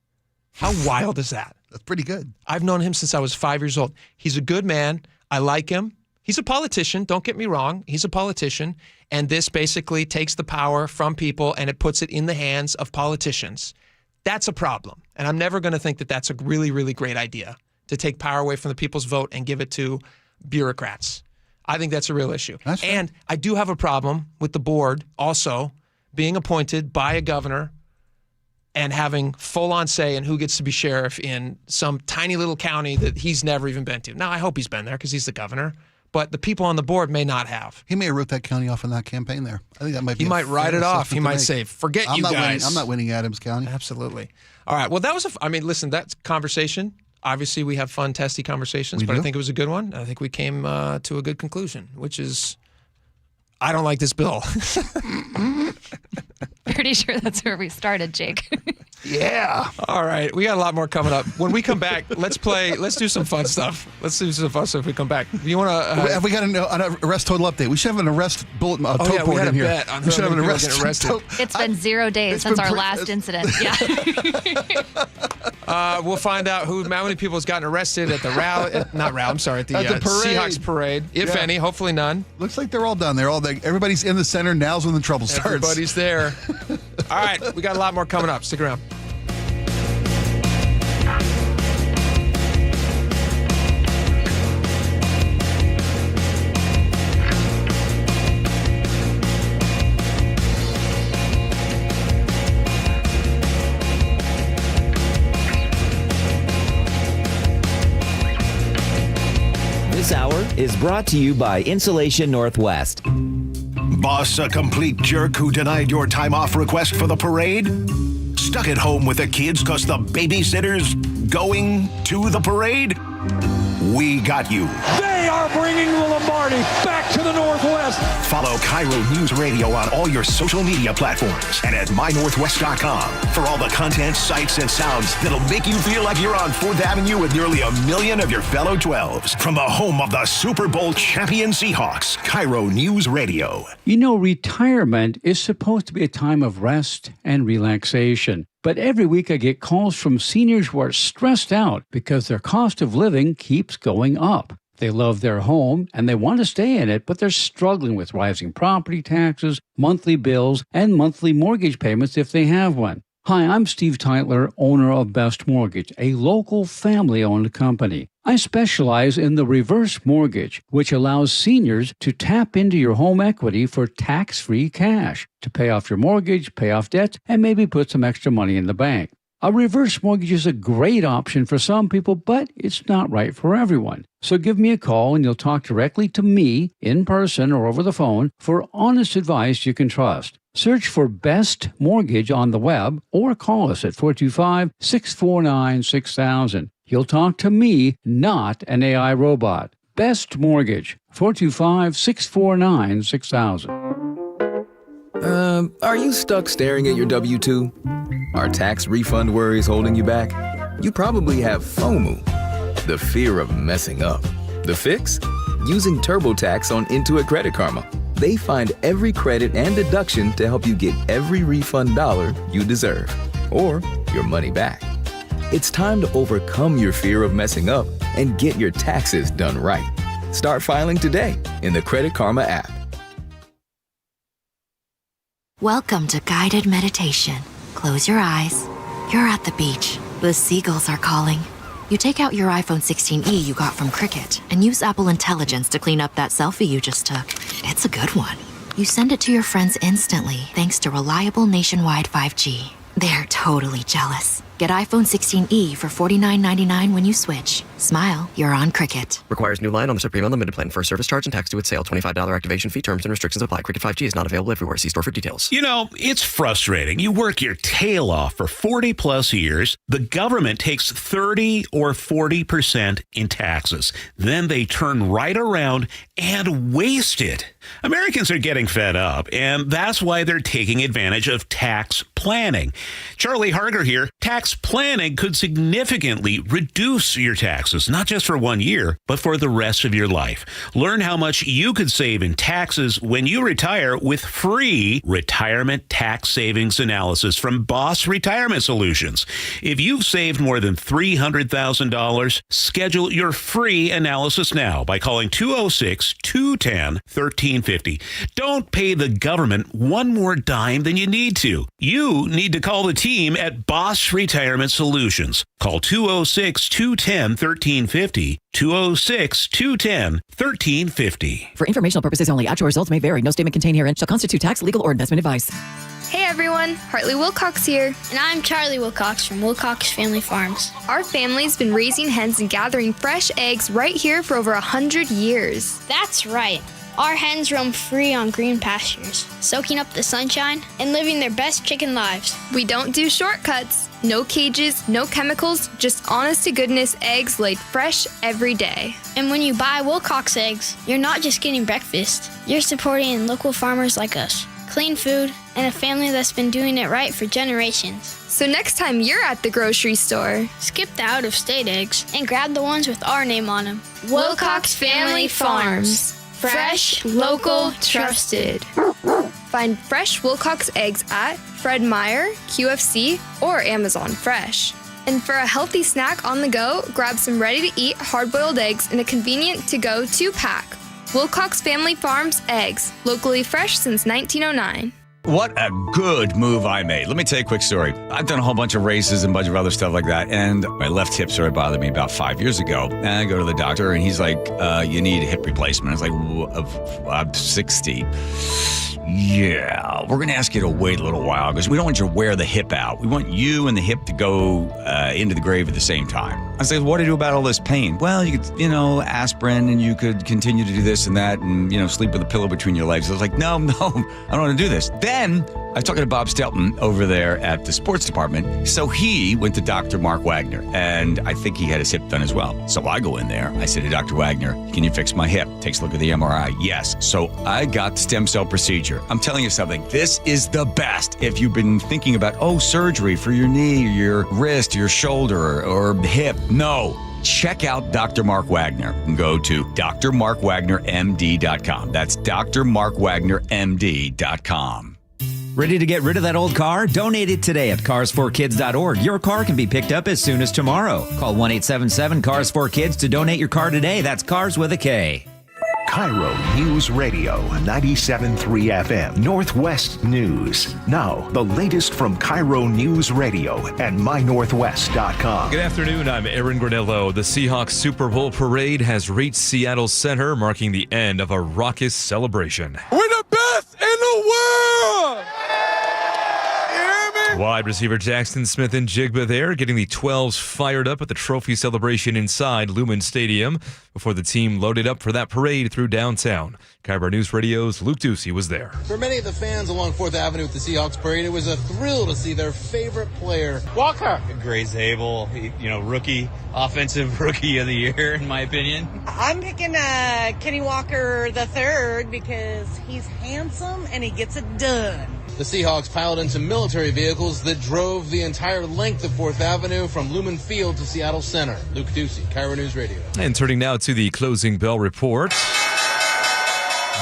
S6: How wild is that?
S9: That's pretty good.
S6: I've known him since I was 5 years old. He's a good man. I like him. He's a politician. Don't get me wrong. He's a politician. And this basically takes the power from people and it puts it in the hands of politicians. That's a problem. And I'm never going to think that that's a really, really great idea to take power away from the people's vote and give it to bureaucrats. I think that's a real issue. And I do have a problem with the board also being appointed by a governor and having full-on say in who gets to be sheriff in some tiny little county that he's never even been to. Now, I hope he's been there because he's the governor, but the people on the board may not have.
S9: He may have wrote that county off in that campaign there. I think that might be.
S6: He might write it off. He might say, "Forget you guys."
S9: I'm not winning Adams County.
S6: Absolutely. All right. Well, that was listen, that conversation. Obviously, we have fun, testy conversations, but I think it was a good one. I think we came to a good conclusion, which is I don't like this bill.
S1: Pretty sure that's where we started, Jake.
S6: Yeah. All right. We got a lot more coming up. When we come back, let's do some fun stuff. Let's do some fun stuff if we come back. Do you want to...
S9: Have we got an arrest total update? We should have an arrest bulletin tote board in here.
S6: Bet on we should have an arrest
S1: tote. It's been 0 days since our last incident. Yeah.
S6: We'll find out how many people has gotten arrested at the rally. At the Seahawks parade, if any. Hopefully none.
S9: Looks like they're all done. Everybody's in the center. Now's when the trouble starts.
S6: Everybody's there. All right. We got a lot more coming up. Stick around.
S10: This hour is brought to you by Insulation Northwest.
S2: Boss, a complete jerk who denied your time off request for the parade? Stuck at home with the kids because the babysitter's going to the parade? we got you.
S12: They are bringing the Lombardi back to the Northwest.
S2: Follow KIRO News Radio on all your social media platforms and at mynorthwest.com for all the content, sights, and sounds that'll make you feel like you're on 4th Avenue with nearly 1 million of your fellow 12s. From the home of the Super Bowl champion Seahawks, KIRO News Radio.
S13: You know, retirement is supposed to be a time of rest and relaxation. But every week I get calls from seniors who are stressed out because their cost of living keeps going up. They love their home and they want to stay in it, but they're struggling with rising property taxes, monthly bills, and monthly mortgage payments if they have one. Hi, I'm Steve Tytler, owner of Best Mortgage, a local family-owned company. I specialize in the reverse mortgage, which allows seniors to tap into your home equity for tax-free cash to pay off your mortgage, pay off debts, and maybe put some extra money in the bank. A reverse mortgage is a great option for some people, but it's not right for everyone. So give me a call and you'll talk directly to me in person or over the phone for honest advice you can trust. Search for Best Mortgage on the web or call us at 425-649-6000. You'll talk to me, not an AI robot. Best Mortgage, 425-649-6000.
S14: Are you stuck staring at your W-2? Are tax refund worries holding you back? You probably have FOMO, the fear of messing up. The fix? Using TurboTax on Intuit Credit Karma. They find every credit and deduction to help you get every refund dollar you deserve, or your money back. It's time to overcome your fear of messing up and get your taxes done right. Start filing today in the Credit Karma app.
S15: Welcome to guided meditation. Close your eyes. You're at the beach. The seagulls are calling. You take out your iPhone 16e you got from Cricket and use Apple Intelligence to clean up that selfie you just took. It's a good one. You send it to your friends instantly thanks to reliable nationwide 5G. They're totally jealous. Get iPhone 16e for $49.99 when you switch. Smile, you're on Cricket.
S17: Requires new line on the Supreme Unlimited plan. For service charge and tax due at sale. $25 activation fee. Terms and restrictions apply. Cricket 5G is not available everywhere. See store for details.
S19: You know, it's frustrating. You work your tail off for 40 plus years. The government takes 30 or 40% in taxes. Then they turn right around and waste it. Americans are getting fed up, and that's why they're taking advantage of tax planning. Charlie Harger here. Tax planning could significantly reduce your taxes, not just for 1 year, but for the rest of your life. Learn how much you could save in taxes when you retire with free retirement tax savings analysis from Boss Retirement Solutions. If you've saved more than $300,000, schedule your free analysis now by calling 206-210-1350. Don't pay the government one more dime than you need to. You need to call the team at Boss Retirement Solutions. Call 206-210-1350. 206-210-1350.
S21: For informational purposes only, actual results may vary. No statement contained herein shall constitute tax, legal, or investment advice.
S22: Hey everyone, Hartley Wilcox here. And I'm Charlie Wilcox from Wilcox Family Farms. Our family's been raising hens and gathering fresh eggs right here for over 100 years.
S29: That's right. Our hens roam free on green pastures, soaking up the sunshine and living their best chicken lives.
S22: We don't do shortcuts. No cages, no chemicals, just honest-to-goodness eggs laid fresh every day.
S29: And when you buy Wilcox eggs, you're not just getting breakfast. You're supporting local farmers like us. Clean food and a family that's been doing it right for generations.
S22: So next time you're at the grocery store,
S29: skip the out-of-state eggs and grab the ones with our name on them.
S22: Wilcox Family Farms. Fresh, local, trusted. Find fresh Wilcox eggs at Fred Meyer, QFC, or Amazon Fresh. And for a healthy snack on the go, grab some ready-to-eat hard-boiled eggs in a convenient to-go 2-pack. Wilcox Family Farms eggs, locally fresh since 1909.
S30: What a good move I made. Let me tell you a quick story. I've done a whole bunch of races and a bunch of other stuff like that, and my left hip started bothering me about 5 years ago. And I go to the doctor, and he's like, you need a hip replacement. I was like, I'm 60. Yeah, we're going to ask you to wait a little while because we don't want you to wear the hip out. We want you and the hip to go into the grave at the same time. I said, what do you do about all this pain? Well, you could, aspirin, and you could continue to do this and that and, sleep with a pillow between your legs. I was like, no, I don't want to do this. Then was talking to Bob Stelton over there at the sports department. So he went to Dr. Mark Wagner, and I think he had his hip done as well. So I go in there. I say to Dr. Wagner, can you fix my hip? Takes a look at the MRI. Yes. So I got the stem cell procedure. I'm telling you something. This is the best. If you've been thinking about, surgery for your knee, your wrist, your shoulder, or hip, no. Check out Dr. Mark Wagner and go to drmarkwagnermd.com. That's drmarkwagnermd.com.
S10: Ready to get rid of that old car? Donate it today at carsforkids.org. Your car can be picked up as soon as tomorrow. Call 1-877-CARS4KIDS to donate your car today. That's Cars with a K.
S2: KIRO News Radio, 97.3 FM, Northwest News. Now, the latest from KIRO News Radio and mynorthwest.com.
S3: Good afternoon, I'm Aaron Granello. The Seahawks Super Bowl parade has reached Seattle Center, marking the end of a raucous celebration.
S12: We're the best in the world!
S3: Wide receiver Jackson Smith and Jigba there, getting the 12s fired up at the trophy celebration inside Lumen Stadium before the team loaded up for that parade through downtown. KIRO News Radio's Luke Ducey was there.
S4: For many of the fans along 4th Avenue at the Seahawks parade, it was a thrill to see their favorite player, Walker.
S5: Gray Zabel, rookie, offensive rookie of the year, in my opinion.
S7: I'm picking Kenny Walker III because he's handsome and he gets it done.
S4: The Seahawks piled into military vehicles that drove the entire length of 4th Avenue from Lumen Field to Seattle Center. Luke Ducey, KIRO News Radio.
S3: And turning now to the closing bell report.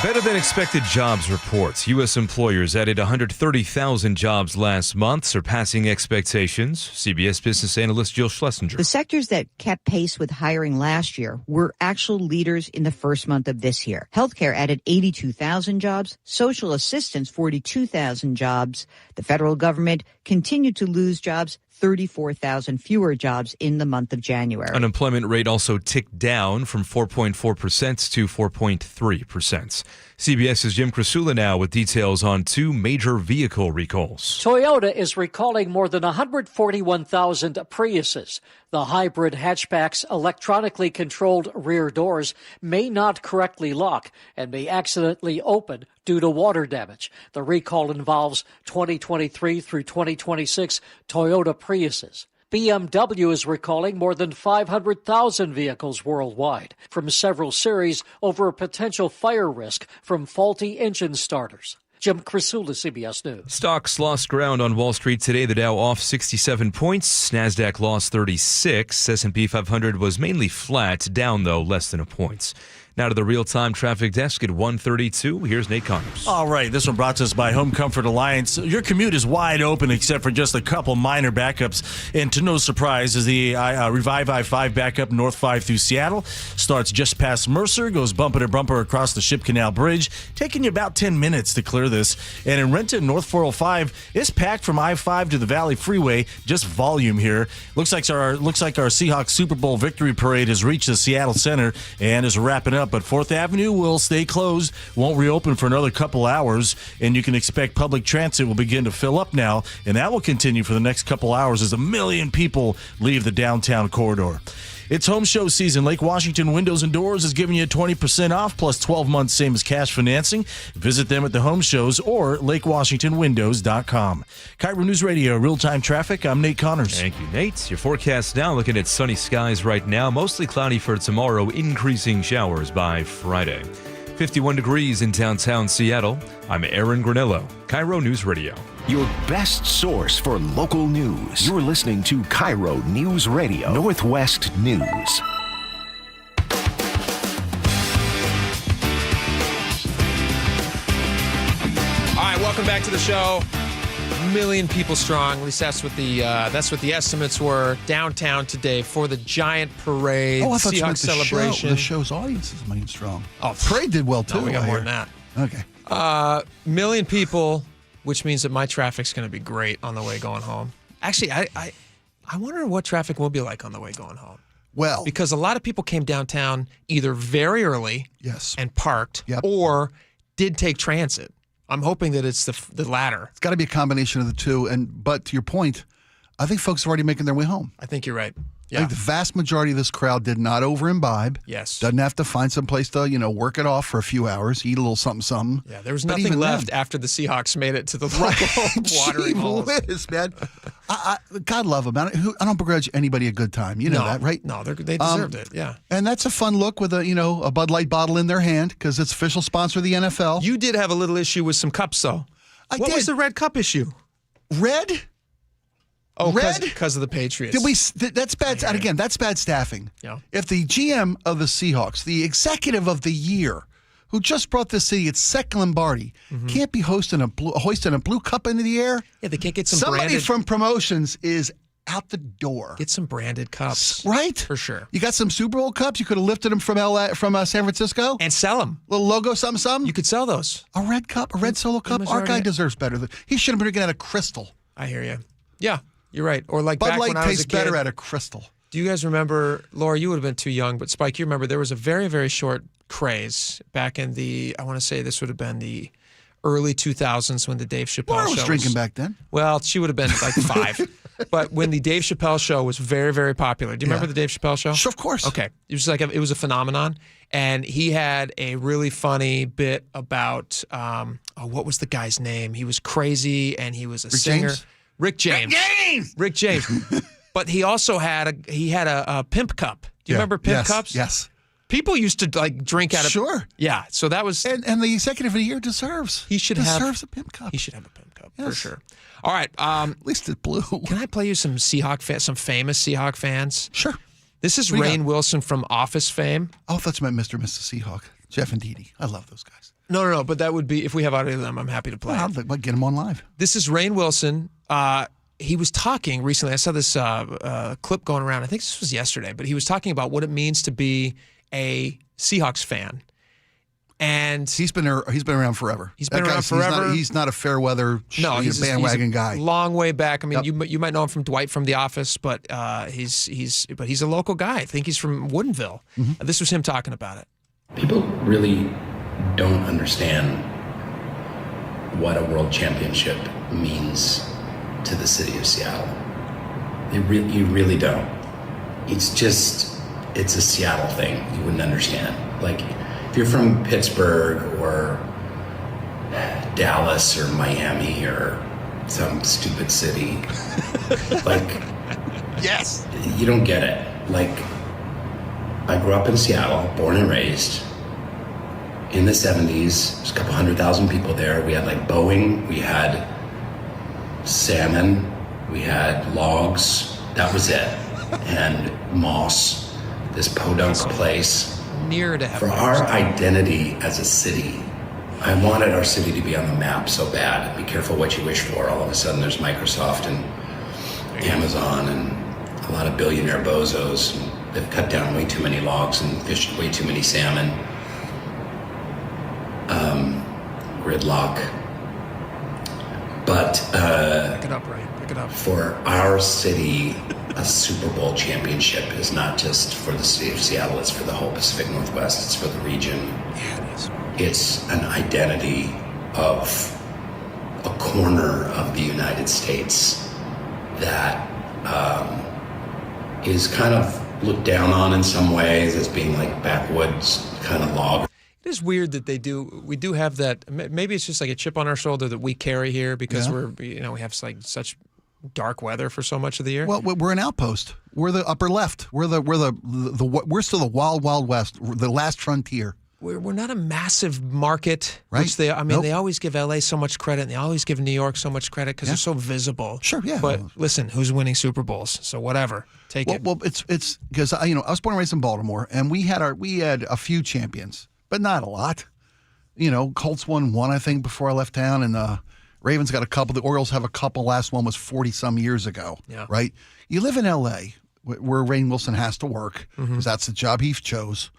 S3: Better than expected jobs reports. U.S. employers added 130,000 jobs last month, surpassing expectations. CBS business analyst Jill Schlesinger.
S8: The sectors that kept pace with hiring last year were actual leaders in the first month of this year. Healthcare added 82,000 jobs, social assistance 42,000 jobs. The federal government continued to lose jobs, 34,000 fewer jobs in the month of January.
S3: Unemployment rate also ticked down from 4.4% to 4.3%. CBS's Jim Krasula now with details on 2 major vehicle recalls.
S20: Toyota is recalling more than 141,000 Priuses. The hybrid hatchback's electronically controlled rear doors may not correctly lock and may accidentally open due to water damage. The recall involves 2023 through 2026 Toyota Priuses. BMW is recalling more than 500,000 vehicles worldwide from several series over a potential fire risk from faulty engine starters. Jim Krasula, CBS News.
S3: Stocks lost ground on Wall Street today. The Dow off 67 points. NASDAQ lost 36. S&P 500 was mainly flat, down, though, less than a point. Now to the real-time traffic desk at 1:32. Here's Nate Connors.
S27: All right, this one brought to us by Home Comfort Alliance. Your commute is wide open except for just a couple minor backups. And to no surprise, as the Revive I-5 backup north 5 through Seattle starts just past Mercer, goes bumper to bumper across the Ship Canal Bridge, taking you about 10 minutes to clear this. And in Renton, North 405, it's packed from I-5 to the Valley Freeway. Just volume here. Looks like our Seahawks Super Bowl victory parade has reached the Seattle Center and is wrapping up. But 4th Avenue will stay closed, won't reopen for another couple hours, and you can expect public transit will begin to fill up now, and that will continue for the next couple hours as 1 million people leave the downtown corridor. It's home show season. Lake Washington Windows and Doors is giving you 20% off plus 12 months same as cash financing. Visit them at the home shows or lakewashingtonwindows.com. KIRO News Radio, real-time traffic. I'm Nate Connors.
S3: Thank you, Nate. Your forecast now looking at sunny skies right now. Mostly cloudy for tomorrow, increasing showers by Friday. 51 degrees in downtown Seattle. I'm Aaron Granello, KIRO News Radio.
S2: Your best source for local news. You're listening to KIRO News Radio, Northwest News.
S6: All right, welcome back to the show. 1 million people strong. At least that's what the estimates were downtown today for the giant parade.
S9: Oh, I thought
S6: Seahawks celebration.
S9: The show's audience is 1 million strong.
S6: Oh,
S9: parade did well too.
S6: No, we got more than that.
S9: Okay.
S6: 1 million people, which means that my traffic's going to be great on the way going home. Actually, I wonder what traffic will be like on the way going home.
S9: Well,
S6: because a lot of people came downtown either very early,
S9: yes,
S6: and parked, or did take transit. I'm hoping that it's the latter.
S9: It's got to be a combination of the two. But to your point, I think folks are already making their way home.
S6: I think you're right.
S9: I
S6: Yeah.
S9: think the vast majority of this crowd did not over-imbibe.
S6: Yes.
S9: Doesn't have to find some place to, work it off for a few hours, eat a little something.
S6: Yeah, there was
S9: But
S6: nothing
S9: even
S6: left
S9: then-
S6: after the Seahawks made it to the local watering
S9: Gee
S6: holes.
S9: whiz, man. God love them. I don't begrudge anybody a good time. You know
S6: No,
S9: that, right?
S6: No, they deserved it. Yeah.
S9: And that's a fun look with a Bud Light bottle in their hand because it's official sponsor of the NFL.
S6: You did have a little issue with some cups, though. What was the red cup issue?
S9: Red?
S6: Oh,
S9: Red?
S6: because of the Patriots.
S9: That's bad. And again, that's bad staffing.
S6: Yeah.
S9: If the GM of the Seahawks, the executive of the year, who just brought this city its second Lombardi, can't be hoisting a blue cup into the air.
S6: Yeah, they can't get some
S9: Somebody
S6: branded.
S9: from promotions is out the door.
S6: Get some branded cups,
S9: right?
S6: For sure.
S9: You got some Super Bowl cups. You could have lifted them from San Francisco
S6: and sell them.
S9: Little logo, something.
S6: You could sell those.
S9: A red cup, a red Solo cup. Our guy deserves better. He should have been drinking out of crystal.
S6: I hear you. Yeah, you're right. Or like
S9: Bud
S6: back
S9: Light
S6: when I was
S9: tastes
S6: a kid,
S9: better out of crystal.
S6: Do you guys remember, Laura, you would have been too young, but Spike, you remember there was a very, very short craze back in I want to say this would have been the early 2000s when the Dave Chappelle
S9: Laura
S6: show
S9: was drinking back then.
S6: Well, she would have been like 5. But when the Dave Chappelle show was very, very popular. Do you remember the Dave Chappelle show?
S9: Sure, of course.
S6: Okay. It was it was a phenomenon. And he had a really funny bit about, what was the guy's name? He was crazy and he was a singer.
S9: James?
S6: Rick James. Rick James. But he also had a pimp cup. Do you remember pimp cups?
S9: Yes.
S6: People used to drink out of.
S9: Sure.
S6: Yeah. So that was.
S9: And the executive of the year deserves.
S6: He should
S9: deserves
S6: have
S9: a pimp cup.
S6: He should have a pimp cup for sure. All right.
S9: At least it's blue.
S6: Can I play you some some famous Seahawk fans?
S9: Sure.
S6: This is
S9: What do you
S6: Rainn
S9: got?
S6: Wilson from Office fame.
S9: Oh, that's my Mr. and Mrs. Seahawk. Jeff and Dee Dee. I love those guys.
S6: No. But that would be if we have audio of them. I'm happy to play.
S9: Well, I'll get them on live.
S6: This is Rainn Wilson. He was talking recently. I saw this clip going around. I think this was yesterday, but he was talking about what it means to be a Seahawks fan. And
S9: he's been around forever.
S6: He's been around forever.
S9: He's not a fair weather bandwagon guy.
S6: Long way back. I mean, you might know him from Dwight from The Office, but he's a local guy. I think he's from Woodinville. This was him talking about it.
S1: People really don't understand what a world championship means to the city of Seattle. You really don't. It's a Seattle thing. You wouldn't understand. Like, if you're from Pittsburgh or Dallas or Miami or some stupid city, like,
S9: yes,
S1: you don't get it. Like, I grew up in Seattle, born and raised. In the 70s, there's a couple 100,000 people there. We had like Boeing, we had salmon, we had logs. That was it. And Moss, this podunk place.
S6: Near to
S1: For our identity as a city, I wanted our city to be on the map so bad. Be careful what you wish for. All of a sudden there's Microsoft and Amazon and a lot of billionaire bozos. And they've cut down way too many logs and fished way too many salmon. Gridlock. But
S6: pick it up, Ray. Pick it up.
S1: For our city, a Super Bowl championship is not just for the city of Seattle, it's for the whole Pacific Northwest, it's for the region.
S6: Yeah, it is.
S1: It's an identity of a corner of the United States that is kind of looked down on in some ways as being like backwoods kind of log.
S6: It is weird that we do have that. Maybe it's just like a chip on our shoulder that we carry here because we have like such dark weather for so much of the year.
S9: Well, we're an outpost. We're the upper left. We're still the wild west, the last frontier.
S6: We're not a massive market,
S9: right?
S6: Which they always give LA so much credit, and they always give New York so much credit because they're so visible.
S9: Sure, yeah.
S6: But listen, who's winning Super Bowls? So whatever, take it.
S9: Well, it's because I was born and raised in Baltimore, and we had a few champions, but not a lot. Colts won one, I think, before I left town, and Ravens got a couple. The Orioles have a couple. Last one was 40-some years ago.
S6: Yeah.
S9: Right? You live in L.A., where Rainn Wilson has to work, because that's the job he chose.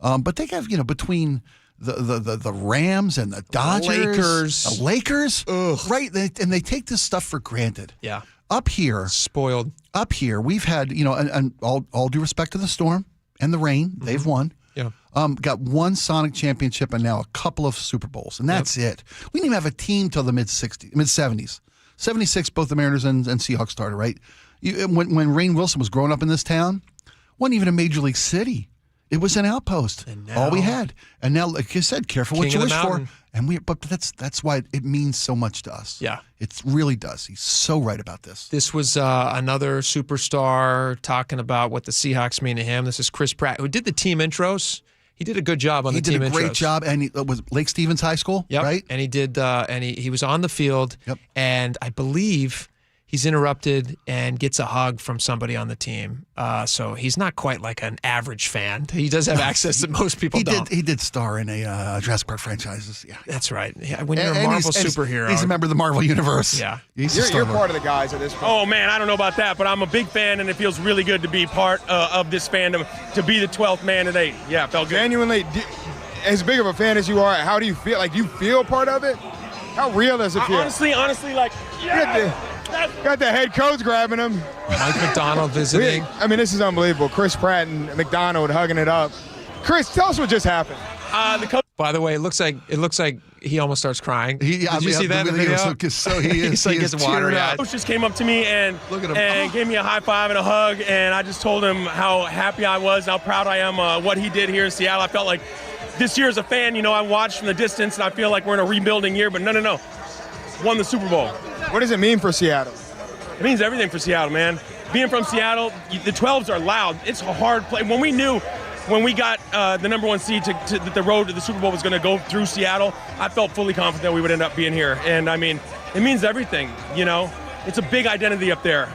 S9: But they have, between the Rams and the Dodgers, the Lakers, right? And they take this stuff for granted.
S6: Yeah.
S9: Up here,
S6: spoiled.
S9: Up here, we've had, and all due respect to the Storm and the Rain, they've won.
S6: Yeah.
S9: Got one Sonic championship and now a couple of Super Bowls, and that's it. We didn't even have a team till the mid-70s. '76, both the Mariners and Seahawks started, right? When Rainn Wilson was growing up in this town, wasn't even a major league city. It was an outpost. All we had. And now, like you said, careful what you wish for. But that's why it means so much to us.
S6: Yeah.
S9: It really does. He's so right about this.
S6: This was another superstar talking about what the Seahawks mean to him. This is Chris Pratt, who did the team intros. He did a good job on the team intros.
S9: He did a great job, and it was Lake Stevens High School, right?
S6: And he did, and he was on the field, and I believe he's interrupted and gets a hug from somebody on the team. So he's not quite like an average fan. He does have access that most people don't.
S9: He did star in a Jurassic Park franchises. Yeah,
S6: that's right. Yeah, when you're a Marvel superhero,
S9: he's a member of the Marvel universe.
S6: Yeah,
S11: you're part of the guys at this point.
S13: Oh man, I don't know about that, but I'm a big fan, and it feels really good to be part of this fandom, to be the 12th man today. Yeah, it felt good.
S11: Genuinely, as big of a fan as you are, how do you feel? Like, you feel part of it? How real does it feel?
S13: Honestly, like, yeah.
S11: Got the head coach grabbing him.
S6: Mike McDonald visiting.
S11: I mean, this is unbelievable. Chris Pratt and McDonald hugging it up. Chris, tell us what just happened.
S6: By the way, it looks like he almost starts crying. Did you see that in the video?
S9: So he is.
S6: He gets watery eyed.
S13: Coach just came up to me and gave me a high five and a hug, and I just told him how happy I was, how proud I am what he did here in Seattle. I felt like this year as a fan, I watched from the distance, and I feel like we're in a rebuilding year, but no. Won the Super Bowl.
S11: What does it mean for Seattle?
S13: It means everything for Seattle, man. Being from Seattle, the 12s are loud. It's a hard play. When we got the number one seed that the road to the Super Bowl was going to go through Seattle, I felt fully confident we would end up being here. And I mean, it means everything, It's a big identity up there.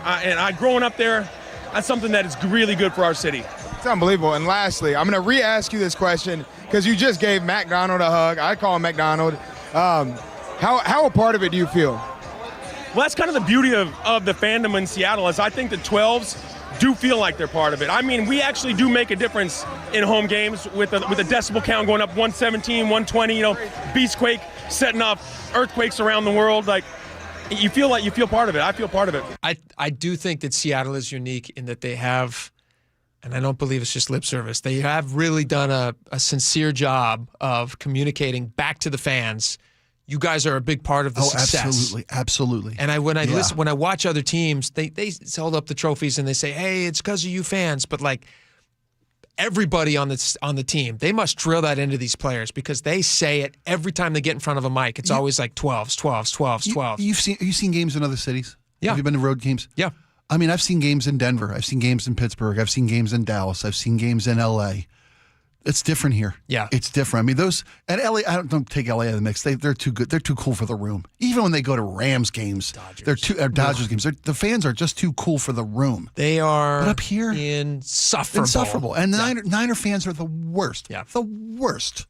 S13: Growing up there, that's something that is really good for our city.
S11: It's unbelievable. And lastly, I'm going to re-ask you this question because you just gave McDonald a hug. I call him McDonald. How a part of it do you feel?
S13: Well, that's kind of the beauty of the fandom in Seattle, is I think the 12s do feel like they're part of it. I mean, we actually do make a difference in home games with a decibel count going up 117, 120, Beastquake setting off earthquakes around the world. Like, you feel part of it. I feel part of it.
S6: I do think that Seattle is unique in that they have, and I don't believe it's just lip service, they have really done a sincere job of communicating back to the fans. You guys are a big part of the success.
S9: Absolutely.
S6: And when I watch other teams, they hold up the trophies and they say, "Hey, it's because of you fans." But like everybody on the team, they must drill that into these players because they say it every time they get in front of a mic. It's always like 12s, 12s, 12s, 12s.
S9: You've seen games in other cities?
S6: Yeah.
S9: Have you been to road games?
S6: Yeah.
S9: I mean, I've seen games in Denver. I've seen games in Pittsburgh. I've seen games in Dallas. I've seen games in L.A. It's different here.
S6: Yeah.
S9: It's different. I mean, those at LA, I don't take LA out of the mix. They're too good. They're too cool for the room. Even when they go to Rams games, Dodgers games, the fans are just too cool for the room.
S6: They are.
S9: But up here,
S6: insufferable.
S9: And the Niner fans are the worst.
S6: Yeah.
S9: The worst.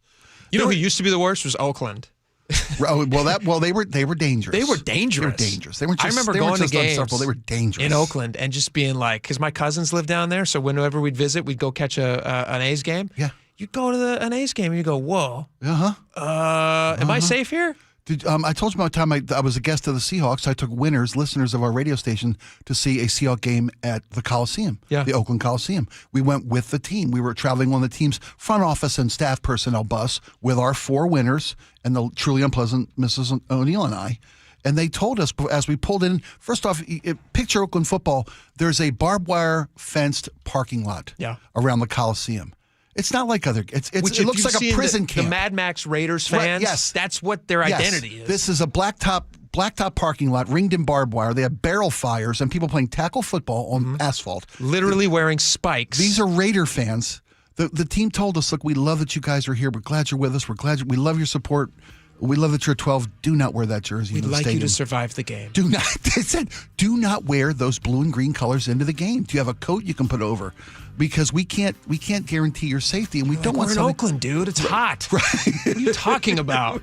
S6: Who used to be the worst was Oakland.
S9: They were dangerous.
S6: They were dangerous.
S9: They weren't just,
S6: I remember going to games
S9: they were dangerous
S6: in Oakland and just being like, because my cousins lived down there, so whenever we'd visit, we'd go catch an A's game.
S9: Yeah.
S6: You'd go to an A's game and you go, whoa. Am I safe here?
S9: I told you about the time I was a guest of the Seahawks. I took listeners of our radio station, to see a Seahawks game at the Coliseum, the Oakland Coliseum. We went with the team. We were traveling on the team's front office and staff personnel bus with our 4 winners and the truly unpleasant Mrs. O'Neill and I. And they told us as we pulled in, first off, picture Oakland football. There's a barbed wire fenced parking lot around the Coliseum. It's not like other. It looks like a prison camp.
S6: The Mad Max Raiders fans.
S9: Right, yes,
S6: that's what their identity is.
S9: This is a blacktop parking lot ringed in barbed wire. They have barrel fires and people playing tackle football on asphalt,
S6: literally wearing spikes.
S9: These are Raider fans. The team told us, "Look, we love that you guys are here. We're glad you're with us. We love your support. We love that you're 12. Do not wear that jersey.
S6: We'd
S9: into the
S6: like
S9: stadium.
S6: you to survive the game.
S9: Do not." They said, "Do not wear those blue and green colors into the game. Do you have a coat you can put over? Because we can't guarantee your safety, and we don't want."
S6: We're in Oakland, dude. It's hot.
S9: Right?
S6: What are you talking about?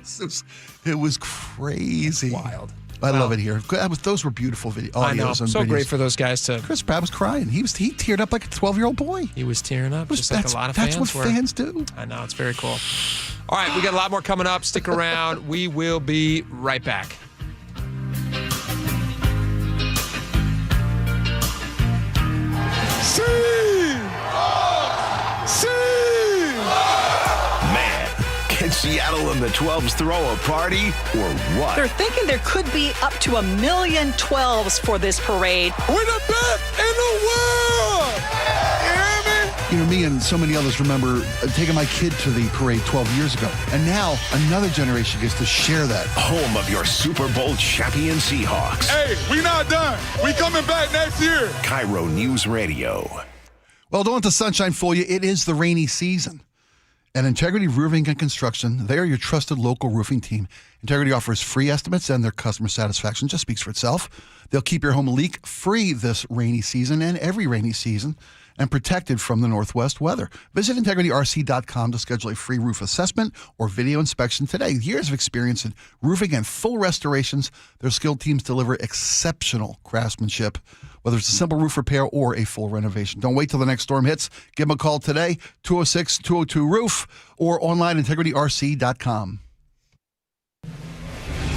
S9: It was crazy.
S6: Wild.
S9: I love it here. Those were beautiful audios.
S6: I know.
S9: And
S6: so
S9: videos.
S6: great for those guys to.
S9: Chris Pratt was crying. He teared up like a 12-year-old boy.
S6: He was tearing up, just like a lot of fans.
S9: That's what fans do.
S6: I know. It's very cool. All right, we got a lot more coming up. Stick around. We will be right back.
S2: Seattle and the 12s throw a party or what?
S14: They're thinking there could be up to 1 million 12s for this parade.
S11: We're the best in the world! You hear me?
S9: You know, me and so many others remember taking my kid to the parade 12 years ago. And now another generation gets to share that.
S2: Home of your Super Bowl champion Seahawks.
S11: Hey, we not done. We coming back next year.
S2: KIRO News Radio.
S9: Well, don't let the sunshine fool you. It is the rainy season. At Integrity Roofing and Construction, they are your trusted local roofing team. Integrity offers free estimates, and their customer satisfaction just speaks for itself. They'll keep your home leak-free this rainy season and every rainy season, and protected from the Northwest weather. Visit integrityrc.com to schedule a free roof assessment or video inspection today. Years of experience in roofing and full restorations, their skilled teams deliver exceptional craftsmanship, whether it's a simple roof repair or a full renovation. Don't wait till the next storm hits. Give them a call today, 206-202-ROOF, or online at integrityrc.com.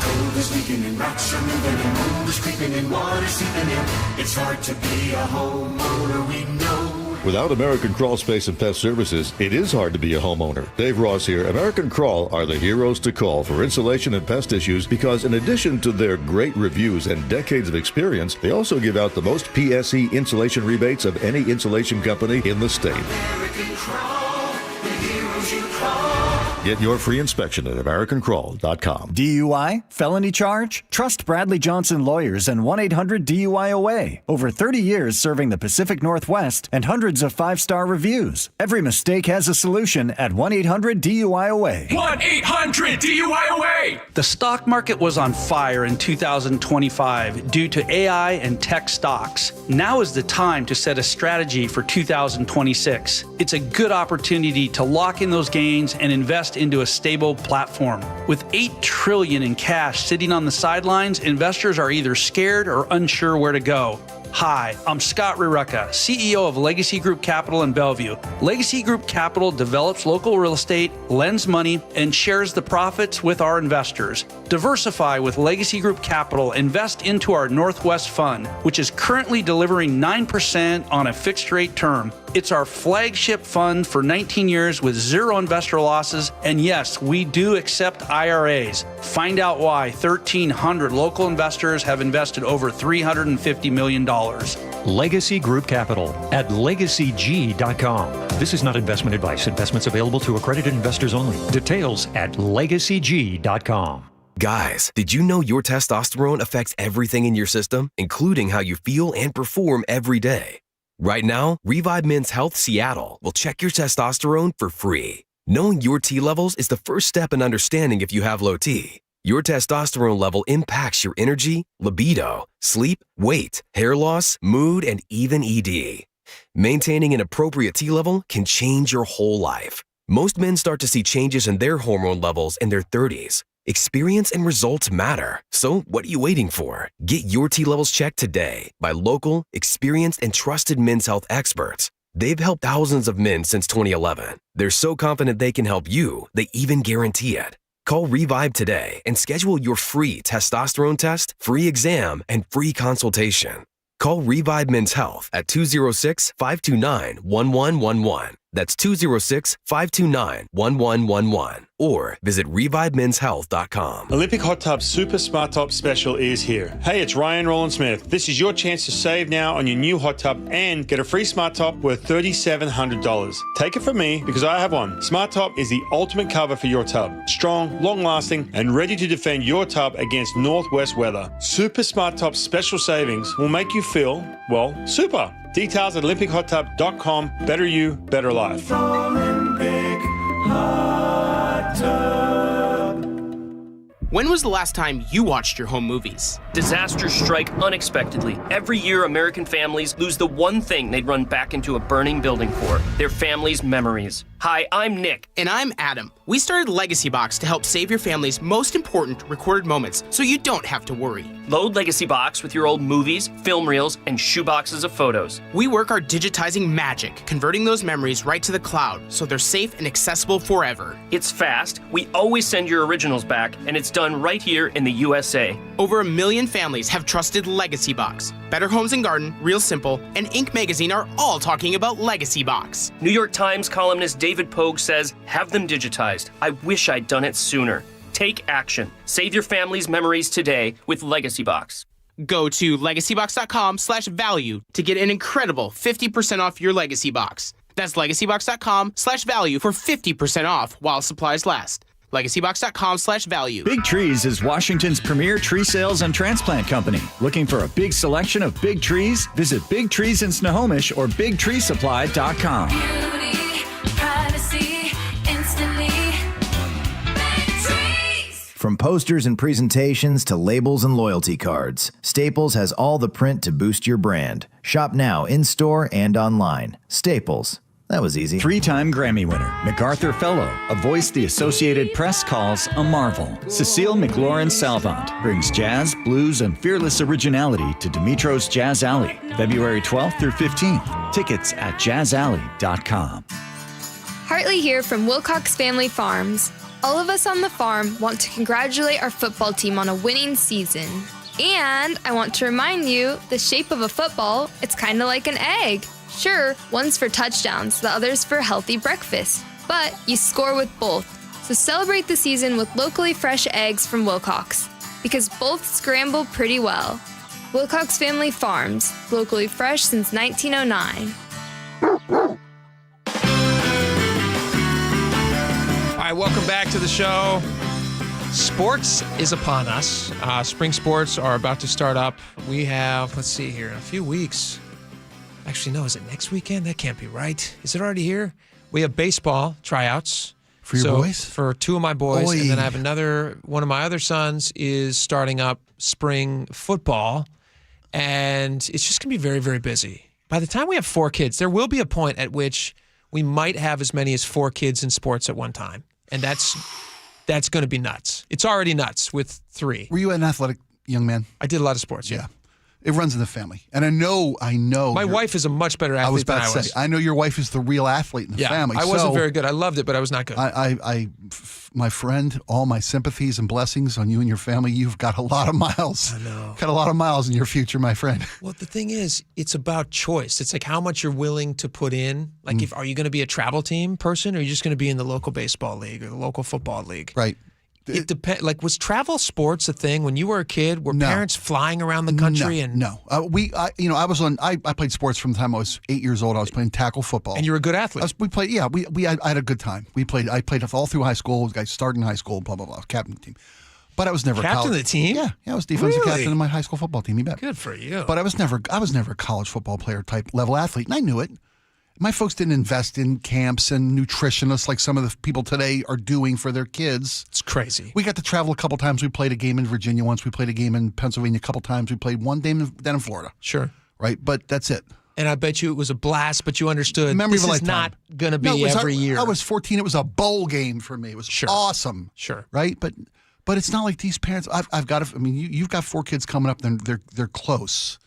S15: Cold is leaking and rocks are moving and mold is creeping and water seeping in. It's hard to be a homeowner, we know.
S16: Without American Crawl Space and Pest Services, it is hard to be a homeowner. Dave Ross here. American Crawl are the heroes to call for insulation and pest issues because in addition to their great reviews and decades of experience, they also give out the most PSE insulation rebates of any insulation company in the state.
S15: American Crawl, the heroes you call.
S16: Get your free inspection at AmericanCrawl.com.
S17: DUI? Felony charge? Trust Bradley Johnson Lawyers and 1-800-DUI-OA. Over 30 years serving the Pacific Northwest and hundreds of 5-star reviews. Every mistake has a solution at 1-800-DUI-OA.
S18: 1-800-DUI-OA!
S23: The stock market was on fire in 2025 due to AI and tech stocks. Now is the time to set a strategy for 2026. It's a good opportunity to lock in those gains and invest into a stable platform. With $8 trillion in cash sitting on the sidelines, investors are either scared or unsure where to go. Hi, I'm Scott Rurecka, CEO of Legacy Group Capital in Bellevue. Legacy Group Capital develops local real estate, lends money, and shares the profits with our investors. Diversify with Legacy Group Capital. Invest into our Northwest Fund, which is currently delivering 9% on a fixed rate term. It's our flagship fund for 19 years with zero investor losses. And yes, we do accept IRAs. Find out why 1,300 local investors have invested over $350 million.
S24: Legacy Group Capital at legacyg.com. This is not investment advice. Investments available to accredited investors only. Details at legacyg.com.
S25: Guys, did you know your testosterone affects everything in your system, including how you feel and perform every day? Right now, Revive Men's Health Seattle will check your testosterone for free. Knowing your T levels is the first step in understanding if you have low T. Your testosterone level impacts your energy, libido, sleep, weight, hair loss, mood, and even ED. Maintaining an appropriate T level can change your whole life. Most men start to see changes in their hormone levels in their 30s. Experience and results matter. So what are you waiting for? Get your T levels checked today by local, experienced, and trusted men's health experts. They've helped thousands of men since 2011. They're so confident they can help you, they even guarantee it. Call Revive today and schedule your free testosterone test, free exam, and free consultation. Call Revive Men's Health at 206-529-1111. That's 206-529-1111. Or visit ReviveMen'sHealth.com.
S26: Olympic Hot Tub Super Smart Top Special is here. Hey, it's Ryan Rowland-Smith. This is your chance to save now on your new hot tub and get a free Smart Top worth $3,700. Take it from me because I have one. Smart Top is the ultimate cover for your tub. Strong, long-lasting, and ready to defend your tub against northwest weather. Super Smart Top special savings will make you feel, well, super. Details at OlympicHotTub.com. Better you, better life.
S28: Olympic Hot Tub.
S31: When was the last time you watched your home movies?
S32: Disasters strike unexpectedly. Every year, American families lose the one thing they'd run back into a burning building for, their family's memories. Hi, I'm Nick.
S31: And I'm Adam. We started Legacy Box to help save your family's most important recorded moments so you don't have to worry.
S32: Load Legacy Box with your old movies, film reels, and shoeboxes of photos.
S31: WeWork are digitizing magic, converting those memories right to the cloud so they're safe and accessible forever.
S32: It's fast, we always send your originals back, and it's done right here in the USA.
S31: Over 1 million families have trusted Legacy Box. Better Homes and Garden, Real Simple, and Inc. magazine are all talking about Legacy Box.
S32: New York Times columnist David Pogue says, have them digitized. I wish I'd done it sooner. Take action. Save your family's memories today with Legacy Box.
S31: Go to legacybox.com/value to get an incredible 50% off your Legacy Box. That's legacybox.com/value for 50% off while supplies last. legacybox.com/value.
S17: Big Trees is Washington's premier tree sales and transplant company. Looking for a big selection of big trees? Visit Big Trees in Snohomish or BigTreeSupply.com.
S15: Beauty, privacy, instantly.
S4: From posters and presentations to labels and loyalty cards, Staples has all the print to boost your brand. Shop now in-store and online. Staples. That was easy.
S17: 3-time Grammy winner, MacArthur Fellow, a voice the Associated Press calls a marvel. Cecile McLaurin-Salvant brings jazz, blues, and fearless originality to Dimitro's Jazz Alley, February 12th through 15th. Tickets at jazzalley.com.
S5: Hartley here from Wilcox Family Farms. All of us on the farm want to congratulate our football team on a winning season. And I want to remind you, the shape of a football, it's kind of like an egg. Sure, one's for touchdowns, the other's for healthy breakfast. But you score with both. So celebrate the season with locally fresh eggs from Wilcox, because both scramble pretty well. Wilcox Family Farms, locally fresh since 1909.
S6: All right, welcome back to the show. Sports is upon us. Spring sports are about to start up. We have, let's see here, in a few weeks. Actually, no, is it next weekend? That can't be right. Is it already here? We have baseball tryouts.
S9: For your boys?
S6: For 2 of my boys.
S9: Oy.
S6: And then I have one of my other sons is starting up spring football. And it's just going to be very, very busy. By the time we have 4 kids, there will be a point at which we might have as many as 4 kids in sports at one time. And that's going to be nuts. It's already nuts with 3.
S9: Were you an athletic young man?
S6: I did a lot of sports, yeah.
S9: It runs in the family. And I know.
S6: My wife is a much better athlete than I was.
S9: I was about to say, I know your wife is the real athlete in the family.
S6: I wasn't very good. I loved it, but I was not good.
S9: My friend, all my sympathies and blessings on you and your family. You've got a lot of miles.
S6: I know.
S9: Got a lot of miles in your future, my friend.
S6: Well, the thing is, it's about choice. It's like how much you're willing to put in. Like, are you going to be a travel team person, or are you just going to be in the local baseball league or the local football league?
S9: Right.
S6: It depends. Like, was travel sports a thing when you were a kid? Were parents flying around the country?
S9: No. I played sports from the time I was 8 years old. I was playing tackle football.
S6: And you were a good athlete.
S9: I had a good time. I played all through high school. I started in high school, blah, blah, blah, captain of the team. But I was never
S6: captain of the team?
S9: Yeah, I was defensive captain in my high school football team, you bet.
S6: Good for you.
S9: But I was never a college football player type level athlete, and I knew it. My folks didn't invest in camps and nutritionists like some of the people today are doing for their kids.
S6: It's crazy.
S9: We got to travel a couple times. We played a game in Virginia once. We played a game in Pennsylvania a couple times. We played one game down in Florida.
S6: Sure.
S9: Right? But that's it.
S6: And I bet you it was a blast, but you understood this is not going to be every year.
S9: I was 14. It was a bowl game for me. It was awesome.
S6: Sure.
S9: Right? But it's not like these parents. You've got 4 kids coming up. They're close.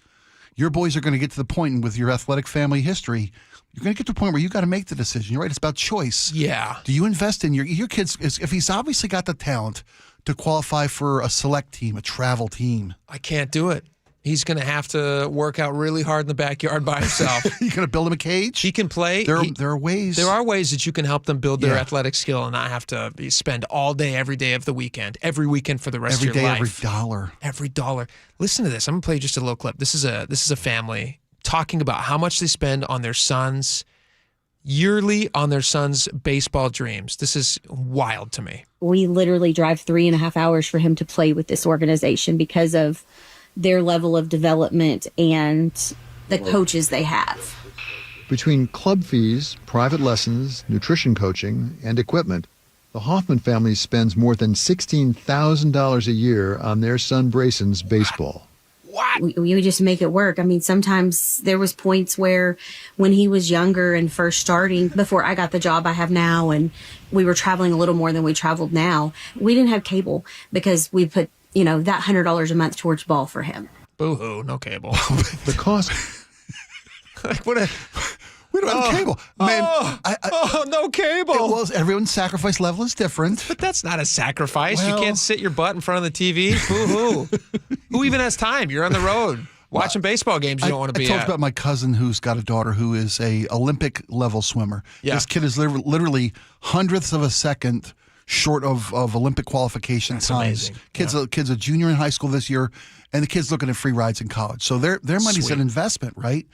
S9: Your boys are going to get to the point, and with your athletic family history, you're going to get to a point where you got to make the decision. You're right. It's about choice.
S6: Yeah.
S9: Do you invest in your kids? If he's obviously got the talent to qualify for a select team, a travel team.
S6: I can't do it. He's going to have to work out really hard in the backyard by himself.
S9: You're going to build him a cage?
S6: He can play.
S9: There are ways.
S6: There are ways that you can help them build their athletic skill and not have to spend all day, every day of the weekend, every weekend for the rest of your life.
S9: Every dollar.
S6: Listen to this. I'm going to play just a little clip. This is a family talking about how much they spend on their sons yearly on their sons' baseball dreams. This is wild to me.
S7: We literally drive 3.5 hours for him to play with this organization because of their level of development and the coaches they have.
S8: Between club fees, private lessons, nutrition coaching, and equipment, the Hoffman family spends more than $16,000 a year on their son Brayson's baseball.
S7: What? We just make it work. I mean, sometimes there was points where when he was younger and first starting, before I got the job I have now, and we were traveling a little more than we traveled now, we didn't have cable because we put that $100 a month towards ball for him.
S6: Boo-hoo, no cable.
S8: The cost.
S6: Like,
S9: we don't have cable. Man,
S6: no cable.
S9: Well, everyone's sacrifice level is different.
S6: But that's not a sacrifice.
S9: Well,
S6: you can't sit your butt in front of the TV. Boo-hoo. Who even has time? You're on the road watching baseball games you don't want to be
S9: I talked
S6: at.
S9: about my cousin who's got a daughter who is a Olympic level swimmer.
S6: Yeah.
S9: This kid is literally hundredths of a second short of Olympic qualification
S6: That's
S9: times.
S6: amazing.
S9: Kid's a junior in high school this year, and the kid's looking at free rides in college. So their money's
S6: Sweet.
S9: an investment, right?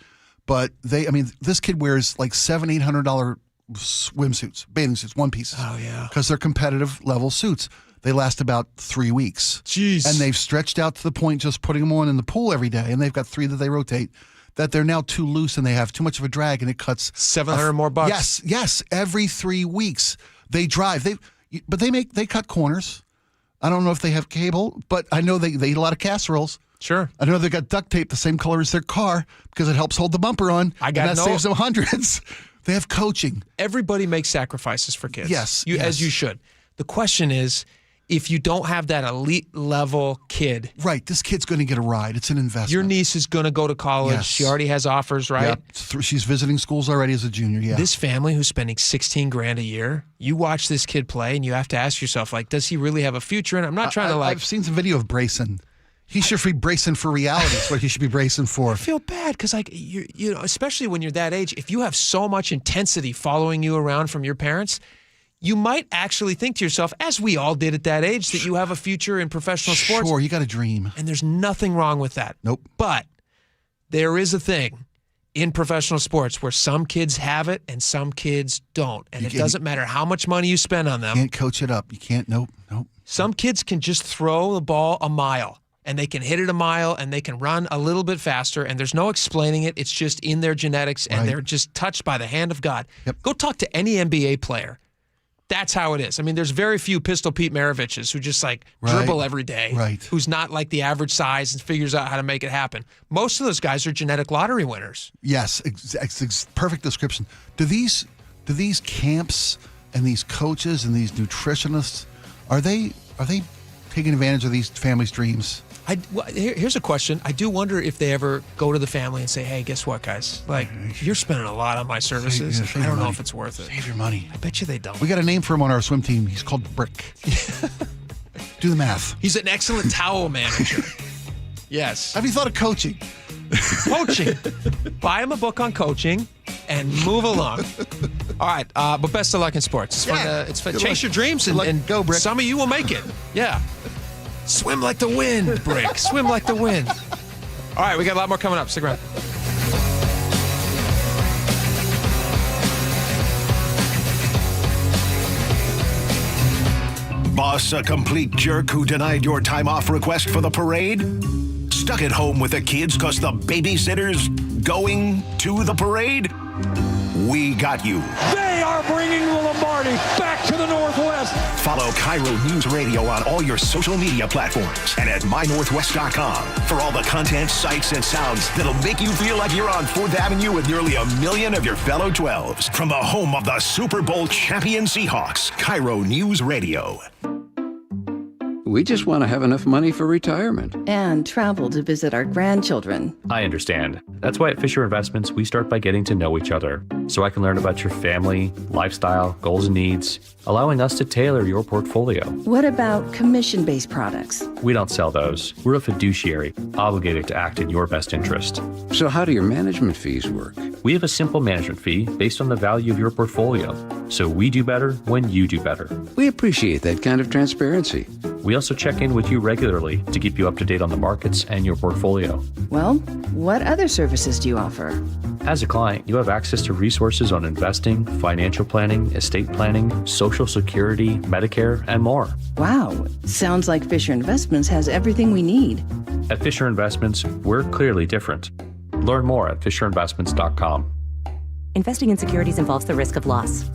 S9: But this kid wears like $700-800 swimsuits, bathing suits, one pieces.
S6: Oh yeah,
S9: because they're competitive level suits. They last about 3 weeks.
S6: Jeez.
S9: And they've stretched out to the point just putting them on in the pool every day, and they've got 3 that they rotate, that they're now too loose and they have too much of a drag, and it cuts
S6: $700 more bucks.
S9: Yes. Every 3 weeks they drive. They cut corners. I don't know if they have cable, but I know they eat a lot of casseroles.
S6: Sure.
S9: I know they got duct tape the same color as their car because it helps hold the bumper on. That saves them hundreds. They have coaching.
S6: Everybody makes sacrifices for kids.
S9: Yes.
S6: As you should. The question is, if you don't have that elite level kid.
S9: Right. This kid's going to get a ride. It's an investment.
S6: Your niece is going to go to college.
S9: Yes.
S6: She already has offers, right?
S9: Yep. She's visiting schools already as a junior, yeah.
S6: This family who's spending $16,000 a year, you watch this kid play and you have to ask yourself, like, does he really have a future? And I'm not trying to
S9: I've seen some video of Brayson. He should be bracing for reality. That's what he should be bracing for.
S6: I feel bad because, like, you know, especially when you're that age, if you have so much intensity following you around from your parents, you might actually think to yourself, as we all did at that age, that you have a future in professional sports.
S9: Sure, you got a dream.
S6: And there's nothing wrong with that.
S9: Nope.
S6: But there is a thing in professional sports where some kids have it and some kids don't. And it doesn't matter how much money you spend on them.
S9: You can't coach it up. You can't, nope.
S6: Some kids can just throw the ball a mile. And they can hit it a mile, and they can run a little bit faster, and there's no explaining it. It's just in their genetics, and they're just touched by the hand of God.
S9: Yep.
S6: Go talk to any NBA player. That's how it is. I mean, there's very few Pistol Pete Maraviches who just dribble every day, who's not like the average size and figures out how to make it happen. Most of those guys are genetic lottery winners.
S9: Yes, perfect description. Do these camps and these coaches and these nutritionists, are they taking advantage of these families' dreams?
S6: Here's a question. I do wonder if they ever go to the family and say, hey, guess what, guys? Like, you're spending a lot on my services.
S9: Save
S6: I don't
S9: your
S6: know
S9: money.
S6: if it's worth it.
S9: Save your money.
S6: I bet you they don't.
S9: We got a name for him on our swim team. He's called Brick. Do the math.
S6: He's an excellent towel manager. Yes.
S9: Have you thought of coaching?
S6: Coaching. Buy him a book on coaching and move along. All right, but best of luck in sports. It's fun. Chase your dreams and
S9: go, Brick.
S6: Some of you will make it. Yeah. Swim like the wind, Brick. Swim like the wind. All right, we got a lot more coming up. Stick around.
S2: Boss, a complete jerk who denied your time off request for the parade? Stuck at home with the kids because the babysitter's going to the parade? We got you.
S28: They are bringing the Lombardi back to the Northwest.
S2: Follow KIRO News Radio on all your social media platforms and at mynorthwest.com for all the content, sights, and sounds that'll make you feel like you're on 4th Avenue with nearly 1 million of your fellow 12s. From the home of the Super Bowl champion Seahawks, KIRO News Radio.
S1: We just want to have enough money for retirement.
S3: And travel to visit our grandchildren.
S10: I understand. That's why at Fisher Investments, we start by getting to know each other, so I can learn about your family, lifestyle, goals and needs, allowing us to tailor your portfolio.
S3: What about commission-based products?
S10: We don't sell those. We're a fiduciary, obligated to act in your best interest.
S1: So how do your management fees work?
S10: We have a simple management fee based on the value of your portfolio, so we do better when you do better.
S1: We appreciate that kind of transparency.
S10: We also check in with you regularly to keep you up to date on the markets and your portfolio.
S3: Well, what other services do you offer?
S10: As a client, you have access to resources on investing, financial planning, estate planning, Social Security, Medicare, and more.
S3: Wow, sounds like Fisher Investments has everything we need.
S10: At Fisher Investments, we're clearly different. Learn more at FisherInvestments.com.
S12: Investing in securities involves the risk of loss.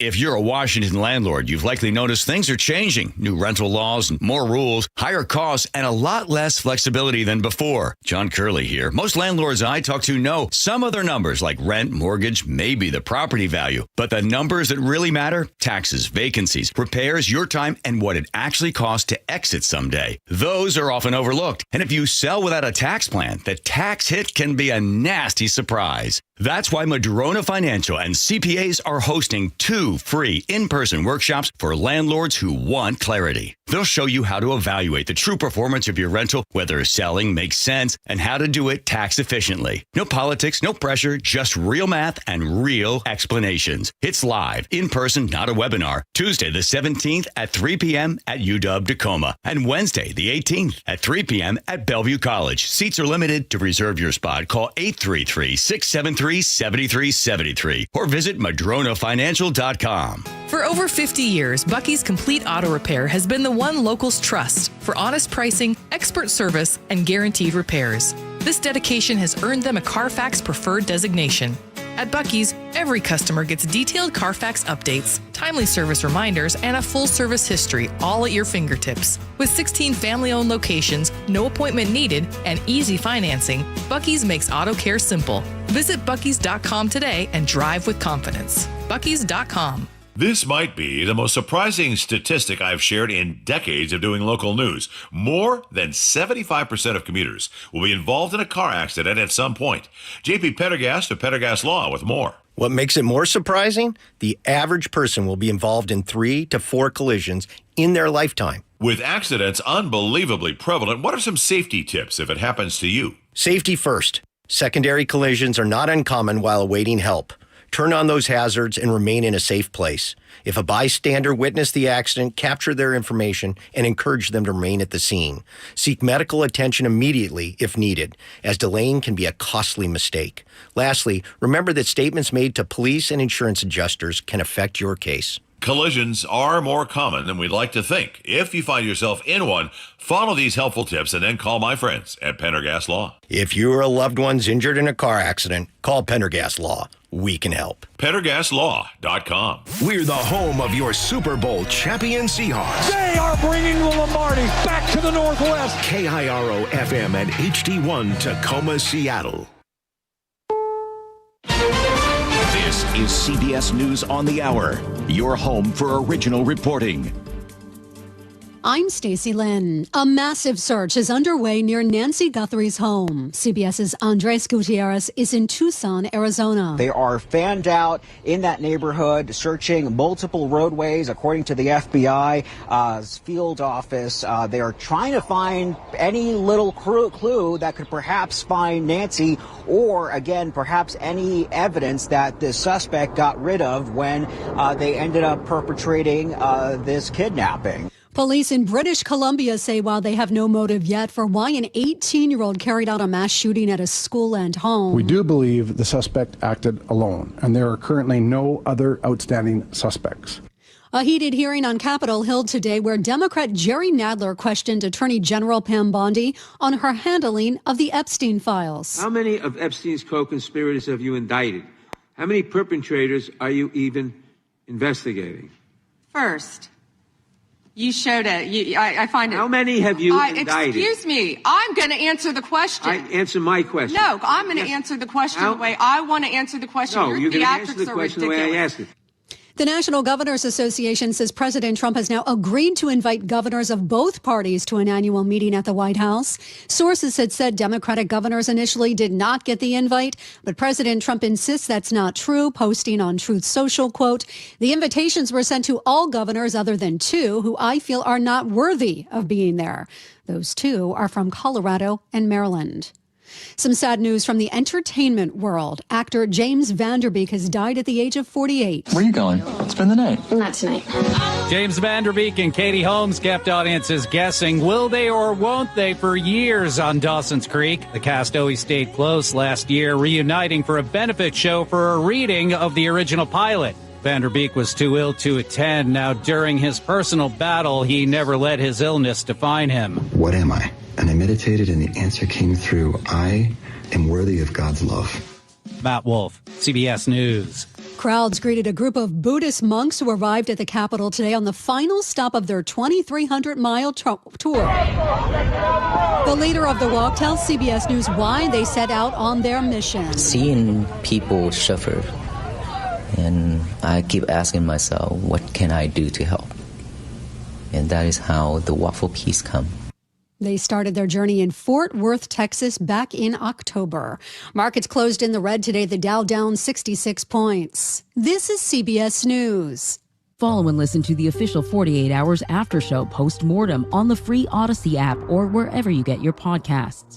S11: If you're a Washington landlord, you've likely noticed things are changing. New rental laws, more rules, higher costs, and a lot less flexibility than before. John Curley here. Most landlords I talk to know some of their numbers like rent, mortgage, maybe the property value. But the numbers that really matter, taxes, vacancies, repairs, your time, and what it actually costs to exit someday. Those are often overlooked. And if you sell without a tax plan, the tax hit can be a nasty surprise. That's why Madrona Financial and CPAs are hosting 2 free in-person workshops for landlords who want clarity. They'll show you how to evaluate the true performance of your rental, whether selling makes sense, and how to do it tax efficiently. No politics, no pressure, just real math and real explanations. It's live, in person, not a webinar. Tuesday the 17th at 3 p.m. at UW-Tacoma, and Wednesday the 18th at 3 p.m. at Bellevue College. Seats are limited. To reserve your spot, call 833-673-7373 or visit madronafinancial.com.
S12: For over 50 years, Bucky's Complete Auto Repair has been the one locals trust for honest pricing, expert service, and guaranteed repairs. This dedication has earned them a Carfax Preferred designation. At Bucky's, every customer gets detailed Carfax updates, timely service reminders, and a full service history, all at your fingertips. With 16 family-owned locations, no appointment needed, and easy financing, Bucky's makes auto care simple. Visit Bucky's.com today and drive with confidence. Bucky's.com.
S13: This might be the most surprising statistic I've shared in decades of doing local news. More than 75% of commuters will be involved in a car accident at some point. JP Pendergast of Pendergast Law with more.
S14: What makes it more surprising? The average person will be involved in 3 to 4 collisions in their lifetime.
S13: With accidents unbelievably prevalent, what are some safety tips if it happens to you?
S14: Safety first. Secondary collisions are not uncommon while awaiting help. Turn on those hazards and remain in a safe place. If a bystander witnessed the accident, capture their information and encourage them to remain at the scene. Seek medical attention immediately if needed, as delaying can be a costly mistake. Lastly, remember that statements made to police and insurance adjusters can affect your case.
S13: Collisions are more common than we'd like to think. If you find yourself in one, follow these helpful tips and then call my friends at Pendergast Law.
S14: If you or a loved one's injured in a car accident, call Pendergast Law. We can help.
S13: PendergastLaw.com.
S2: We're the home of your Super Bowl champion Seahawks.
S28: They are bringing the Lombardi back to the Northwest.
S2: KIRO FM and HD1 Tacoma, Seattle. This is CBS News on the Hour, your home for original reporting.
S18: I'm Stacey Lynn. A massive search is underway near Nancy Guthrie's home. CBS's Andres Gutierrez is in Tucson, Arizona.
S19: They are fanned out in that neighborhood, searching multiple roadways. According to the FBI field office, they are trying to find any little clue that could perhaps find Nancy, or again, perhaps any evidence that the suspect got rid of when they ended up perpetrating this kidnapping.
S18: Police in British Columbia say while they have no motive yet for why an 18-year-old carried out a mass shooting at a school and home.
S20: We do believe the suspect acted alone, and there are currently no other outstanding suspects.
S18: A heated hearing on Capitol Hill today where Democrat Jerry Nadler questioned Attorney General Pam Bondi on her handling of the Epstein files.
S31: How many of Epstein's co-conspirators have you indicted? How many perpetrators are you even investigating?
S32: First, you showed it. I find it.
S31: How many have you indicted?
S32: Excuse me. I'm going to answer the question.
S31: Answer my question.
S32: No, I'm going to answer the question the way I want to answer the question.
S31: No, you're going to answer the question the way I asked it.
S18: The National Governors Association says President Trump has now agreed to invite governors of both parties to an annual meeting at the White House. Sources had said Democratic governors initially did not get the invite, but President Trump insists that's not true, posting on Truth Social, quote, "The invitations were sent to all governors other than 2 who I feel are not worthy of being there. Those 2 are from Colorado and Maryland." Some sad news from the entertainment world. Actor James Vanderbeek has died at the age of 48.
S21: Where are you going? Spend the night.
S32: Not tonight.
S22: James Vanderbeek and Katie Holmes kept audiences guessing, will they or won't they, for years on Dawson's Creek. The cast always stayed close last year, reuniting for a benefit show for a reading of the original pilot. Vanderbeek was too ill to attend. Now, during his personal battle, he never let his illness define him.
S27: What am I? And I meditated and the answer came through. I am worthy of God's love.
S22: Matt Wolf, CBS News.
S18: Crowds greeted a group of Buddhist monks who arrived at the Capitol today on the final stop of their 2,300-mile tour. The leader of the walk tells CBS News why they set out on their mission.
S4: Seeing people suffer, and I keep asking myself, what can I do to help? And that is how the Walk for Peace comes.
S18: They started their journey in Fort Worth, Texas, back in October. Markets closed in the red today, the Dow down 66 points. This is CBS News.
S5: Follow and listen to the official 48 Hours After Show post-mortem on the free Odyssey app or wherever you get your podcasts.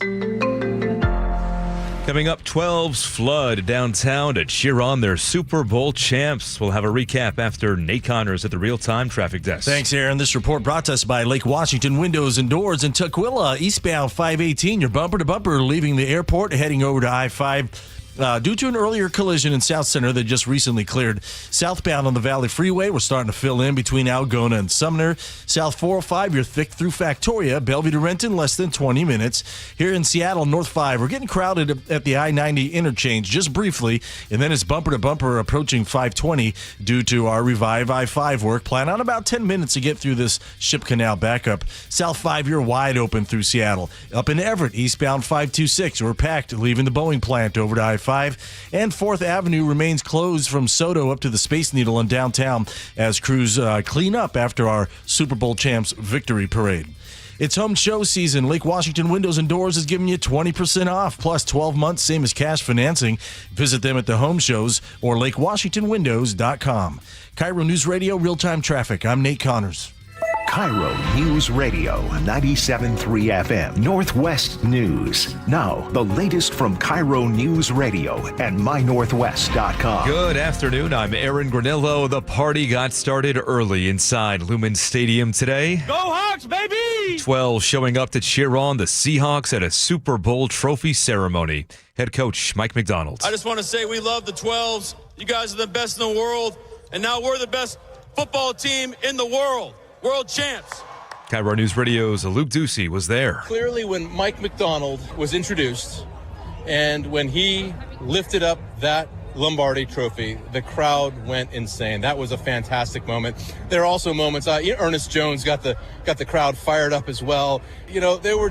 S15: Coming up, 12's flood downtown to cheer on their Super Bowl champs. We'll have a recap after Nate Connors at the real-time traffic desk.
S16: Thanks, Aaron. This report brought to us by Lake Washington Windows and Doors in Tukwila, eastbound 518. You're bumper-to-bumper leaving the airport, heading over to I-5. Due to an earlier collision in South Center that just recently cleared. Southbound on the Valley Freeway, we're starting to fill in between Algona and Sumner. South 405, you're thick through Factoria. Bellevue to Renton, less than 20 minutes. Here in Seattle, North 5, we're getting crowded at the I-90 interchange just briefly, and then it's bumper-to-bumper approaching 520 due to our Revive I-5 work. Plan on about 10 minutes to get through this Ship Canal backup. South 5, you're wide open through Seattle. Up in Everett, eastbound 526, we're packed, leaving the Boeing plant over to I-5. And 4th Avenue remains closed from Soto up to the Space Needle in downtown as crews clean up after our Super Bowl champs victory parade. It's home show season. Lake Washington Windows and Doors is giving you 20% off, plus 12 months, same as cash financing. Visit them at the home shows or lakewashingtonwindows.com. KIRO News Radio, real-time traffic. I'm Nate Connors.
S2: KIRO News Radio, 97.3 FM, Northwest News. Now, the latest from KIRO News Radio and mynorthwest.com.
S15: Good afternoon. I'm Aaron Granillo. The party got started early inside Lumen Stadium today.
S28: Go Hawks, baby!
S15: 12 showing up to cheer on the Seahawks at a Super Bowl trophy ceremony. Head coach Mike McDonald.
S17: I just want to say we love the 12s. You guys are the best in the world, and now we're the best football team in the world. World champs.
S15: KIRO News Radio's Luke Ducey was there.
S17: Clearly, when Mike McDonald was introduced and when he lifted up that Lombardi trophy, the crowd went insane. That was a fantastic moment. There are also moments, Ernest Jones got the crowd fired up as well. You know, there were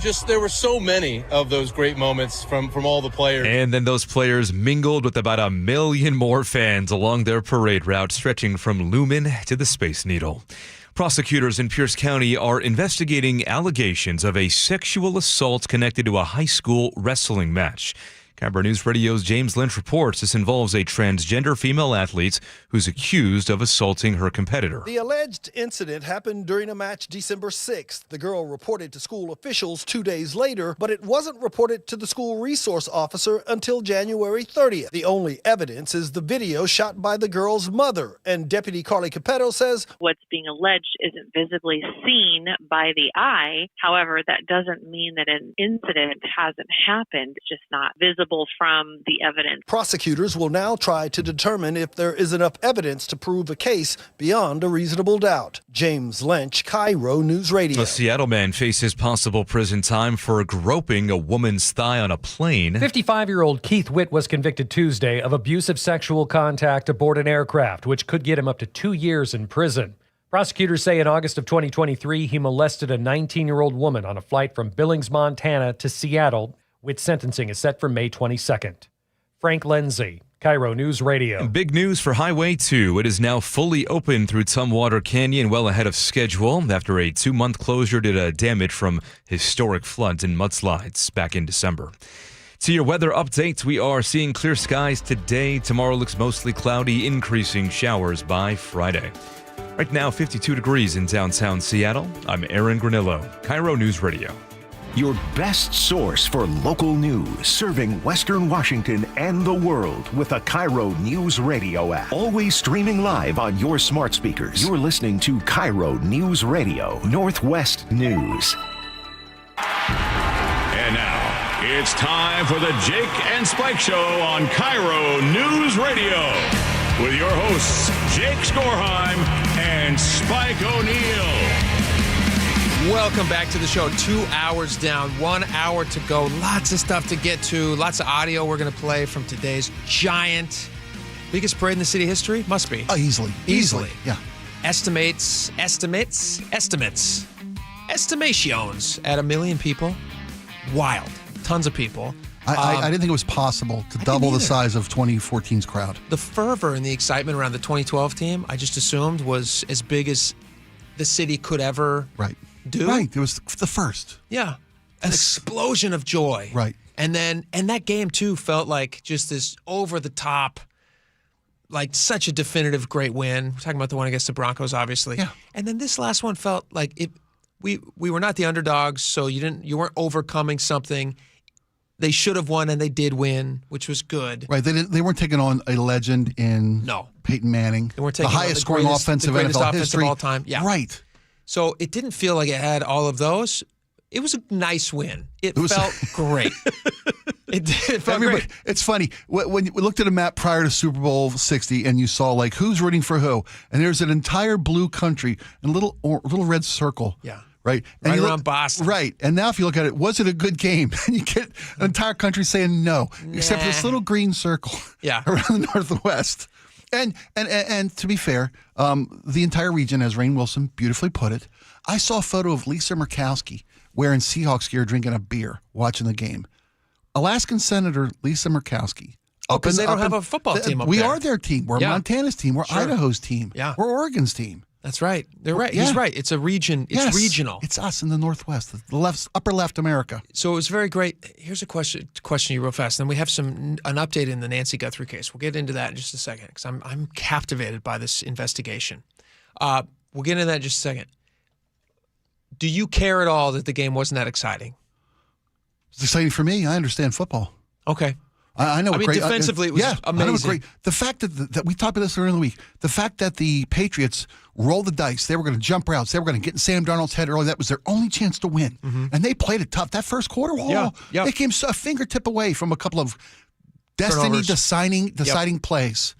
S17: so many of those great moments from all the players.
S15: And then those players mingled with about 1 million more fans along their parade route stretching from Lumen to the Space Needle. Prosecutors in Pierce County are investigating allegations of a sexual assault connected to a high school wrestling match. KIRO News Radio's James Lynch reports this involves a transgender female athlete who's accused of assaulting her competitor.
S21: The alleged incident happened during a match December 6th. The girl reported to school officials 2 days later, but it wasn't reported to the school resource officer until January 30th. The only evidence is the video shot by the girl's mother, and Deputy Carly Capetto says
S23: what's being alleged isn't visibly seen by the eye. However, that doesn't mean that an incident hasn't happened. It's just not visible from the evidence.
S21: Prosecutors will now try to determine if there is enough evidence to prove a case beyond a reasonable doubt. James Lynch, KIRO News Radio.
S15: A Seattle man faces possible prison time for groping a woman's thigh on a plane.
S24: 55-year-old Keith Witt was convicted Tuesday of abusive sexual contact aboard an aircraft, which could get him up to 2 years in prison. Prosecutors say in August of 2023, he molested a 19-year-old woman on a flight from Billings, Montana to Seattle. Witt's sentencing is set for May 22nd. Frank Lindsay, KIRO News Radio.
S15: Big news for Highway 2. It is now fully open through Tumwater Canyon, well ahead of schedule, after a 2-month closure due to damage from historic floods and mudslides back in December. To your weather update, we are seeing clear skies today. Tomorrow looks mostly cloudy, increasing showers by Friday. Right now, 52 degrees in downtown Seattle. I'm Aaron Granillo, KIRO News Radio.
S2: Your best source for local news, serving Western Washington and the world with a KIRO News Radio app. Always streaming live on your smart speakers. You're listening to KIRO News Radio, Northwest News.
S13: And now, it's time for the Jake and Spike Show on KIRO News Radio. With your hosts, Jake Skorheim and Spike O'Neill.
S6: Welcome back to the show. 2 hours down, 1 hour to go. Lots of stuff to get to. Lots of audio we're going to play from today's giant Biggest parade in the city history? Must be.
S1: Easily. Yeah.
S6: Estimations at 1 million people. Wild. Tons of people.
S1: I didn't think it was possible to double the size of 2014's crowd.
S6: The fervor and the excitement around the 2012 team, I just assumed was as big as the city could ever do.
S1: Right. It was the first.
S6: Yeah. An explosion of joy.
S1: Right.
S6: And that game, too, felt like just this over-the-top, like such a definitive great win. We're talking about the one against the Broncos, obviously.
S1: Yeah.
S6: And then this last one felt like we were not the underdogs, so you weren't overcoming something. They should have won, and they did win, which was good.
S1: Right. They weren't taking on a legend in Peyton Manning.
S6: They weren't
S1: the
S6: taking
S1: highest scoring offensive
S6: the greatest
S1: NFL
S6: offense
S1: history
S6: of all time. Yeah.
S1: Right.
S6: So it didn't feel like it had all of those. It was a nice win. It felt great. It felt great.
S1: It's funny. When we looked at a map prior to Super Bowl 60 and you saw like who's rooting for who, and there's an entire blue country and a little red circle.
S6: Yeah.
S1: Right.
S6: And around Boston.
S1: Right. And now if you look at it, was it a good game? And you get an entire country saying no, except for this little green circle around the Northwest. And to be fair, the entire region, as Rainn Wilson beautifully put it, I saw a photo of Lisa Murkowski wearing Seahawks gear, drinking a beer, watching the game. Alaskan Senator Lisa Murkowski.
S6: Because they don't have a football team up there.
S1: We are their team. We're Montana's team. We're Idaho's team.
S6: Yeah.
S1: We're Oregon's team.
S6: That's right. They're right.
S1: Yeah.
S6: He's right. It's a region. It's regional.
S1: It's us in the Northwest, the upper left America.
S6: So it was very great. Here's a question you real fast. Then we have an update in the Nancy Guthrie case. We'll get into that in just a second because I'm captivated by this investigation. We'll get into that in just a second. Do you care at all that the game wasn't that exciting?
S1: It's exciting for me. I understand football.
S6: Okay.
S1: I know.
S6: Defensively, it was amazing.
S1: I know it was great. The fact that we talked about this earlier in the week, the fact that the Patriots rolled the dice, they were going to jump routes, they were going to get in Sam Darnold's head early. That was their only chance to win, and they played it tough. That first quarter, they came a fingertip away from a couple of deciding plays.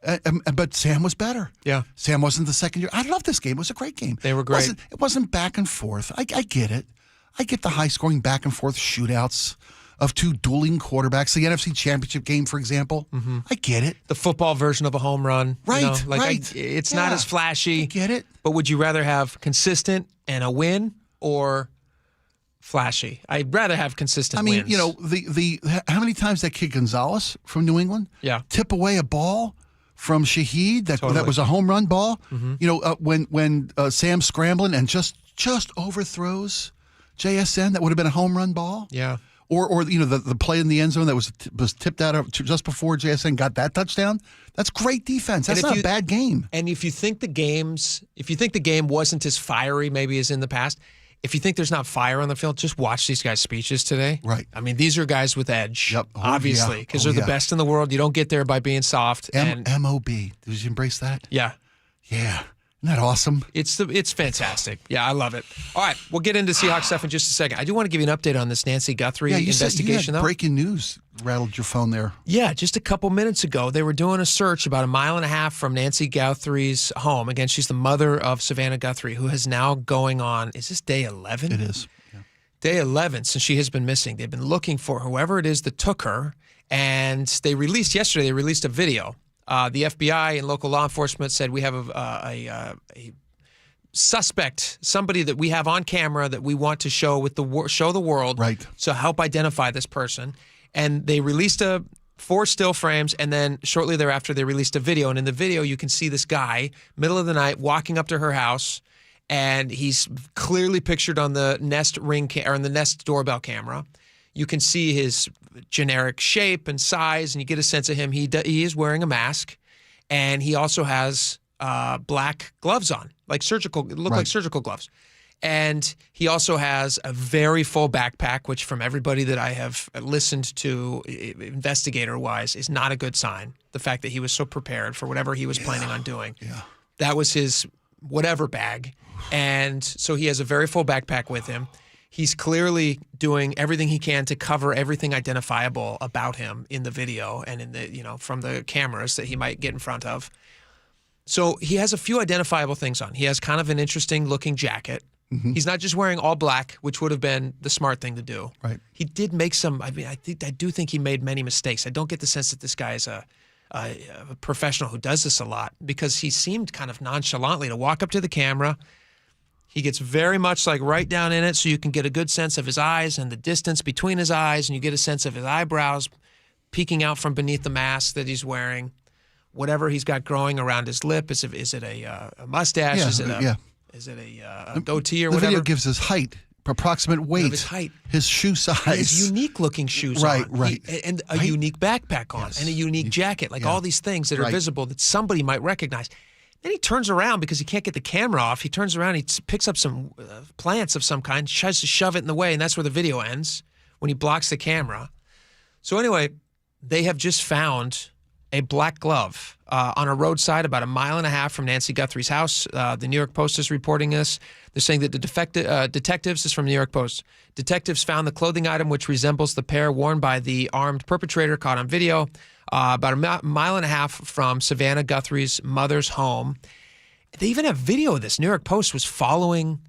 S1: But Sam was better.
S6: Yeah.
S1: Sam wasn't the second year. I love this game. It was a great game.
S6: They were great.
S1: It wasn't back and forth. I get it. I get the high-scoring back and forth shootouts of two dueling quarterbacks. The NFC Championship game, for example. Mm-hmm. I get it.
S6: The football version of a home run.
S1: Right,
S6: right. It's not as flashy.
S1: I get it.
S6: But would you rather have consistent and a win or flashy? I'd rather have consistent wins.
S1: The how many times that kid Gonzalez from New England tip away a ball from Shaheed that was a home run ball? Mm-hmm. When Sam's scrambling and just overthrows JSN, that would have been a home run ball.
S6: Yeah.
S1: Or the play in the end zone that was tipped out just before JSN got that touchdown. That's great defense. That's not a bad game.
S6: And if you think the game wasn't as fiery maybe as in the past, if you think there's not fire on the field, just watch these guys' speeches today.
S1: Right.
S6: I mean, these are guys with edge.
S1: Yep.
S6: Obviously, because they're the best in the world. You don't get there by being soft.
S1: MOB. Did you embrace that?
S6: Yeah.
S1: Yeah. Isn't that awesome?
S6: It's fantastic. Yeah, I love it. All right, we'll get into Seahawks stuff in just a second. I do want to give you an update on this Nancy Guthrie investigation, though.
S1: Breaking news rattled your phone there.
S6: Yeah, just a couple minutes ago, they were doing a search about 1.5 miles from Nancy Guthrie's home. Again, she's the mother of Savannah Guthrie, who is now going on, is this day 11?
S1: It is. Yeah.
S6: Day 11 since she has been missing. They've been looking for whoever it is that took her, and yesterday they released a video. The FBI and local law enforcement said we have a suspect, somebody that we have on camera that we want to show the world,
S1: right?
S6: So help identify this person. And they released 4 still frames, and then shortly thereafter they released a video. And in the video, you can see this guy, middle of the night, walking up to her house, and he's clearly pictured on the Nest the Nest doorbell camera. You can see his generic shape and size, and you get a sense of him. He is wearing a mask, and he also has black gloves on, like surgical gloves. And he also has a very full backpack, which from everybody that I have listened to, investigator-wise, is not a good sign. The fact that he was so prepared for whatever he was planning on doing.
S1: Yeah.
S6: That was his whatever bag. And so he has a very full backpack with him. He's clearly doing everything he can to cover everything identifiable about him in the video and in the, from the cameras that he might get in front of. So he has a few identifiable things on. He has kind of an interesting looking jacket. Mm-hmm. He's not just wearing all black, which would have been the smart thing to do.
S1: Right.
S6: He did make I do think he made many mistakes. I don't get the sense that this guy is a a professional who does this a lot, because he seemed kind of nonchalantly to walk up to the camera. He gets very much like right down in it, so you can get a good sense of his eyes and the distance between his eyes, and you get a sense of his eyebrows peeking out from beneath the mask that he's wearing. Whatever he's got growing around his lip, is it a mustache?
S1: Yeah,
S6: Is it a goatee or
S1: the
S6: whatever?
S1: video gives his height, approximate weight,
S6: his height,
S1: his shoe size,
S6: his unique-looking shoes on, and a unique backpack on, and a unique jacket, like all these things that are visible that somebody might recognize. Then he turns around because he can't get the camera off. He turns around, he picks up some plants of some kind, tries to shove it in the way, and that's where the video ends, when he blocks the camera. So anyway, they have just found a black glove on a roadside about 1.5 miles from Nancy Guthrie's house. The New York Post is reporting this. They're saying that the detectives, this is from the New York Post, detectives found the clothing item which resembles the pair worn by the armed perpetrator caught on video about 1.5 miles from Savannah Guthrie's mother's home. They even have video of this. New York Post was following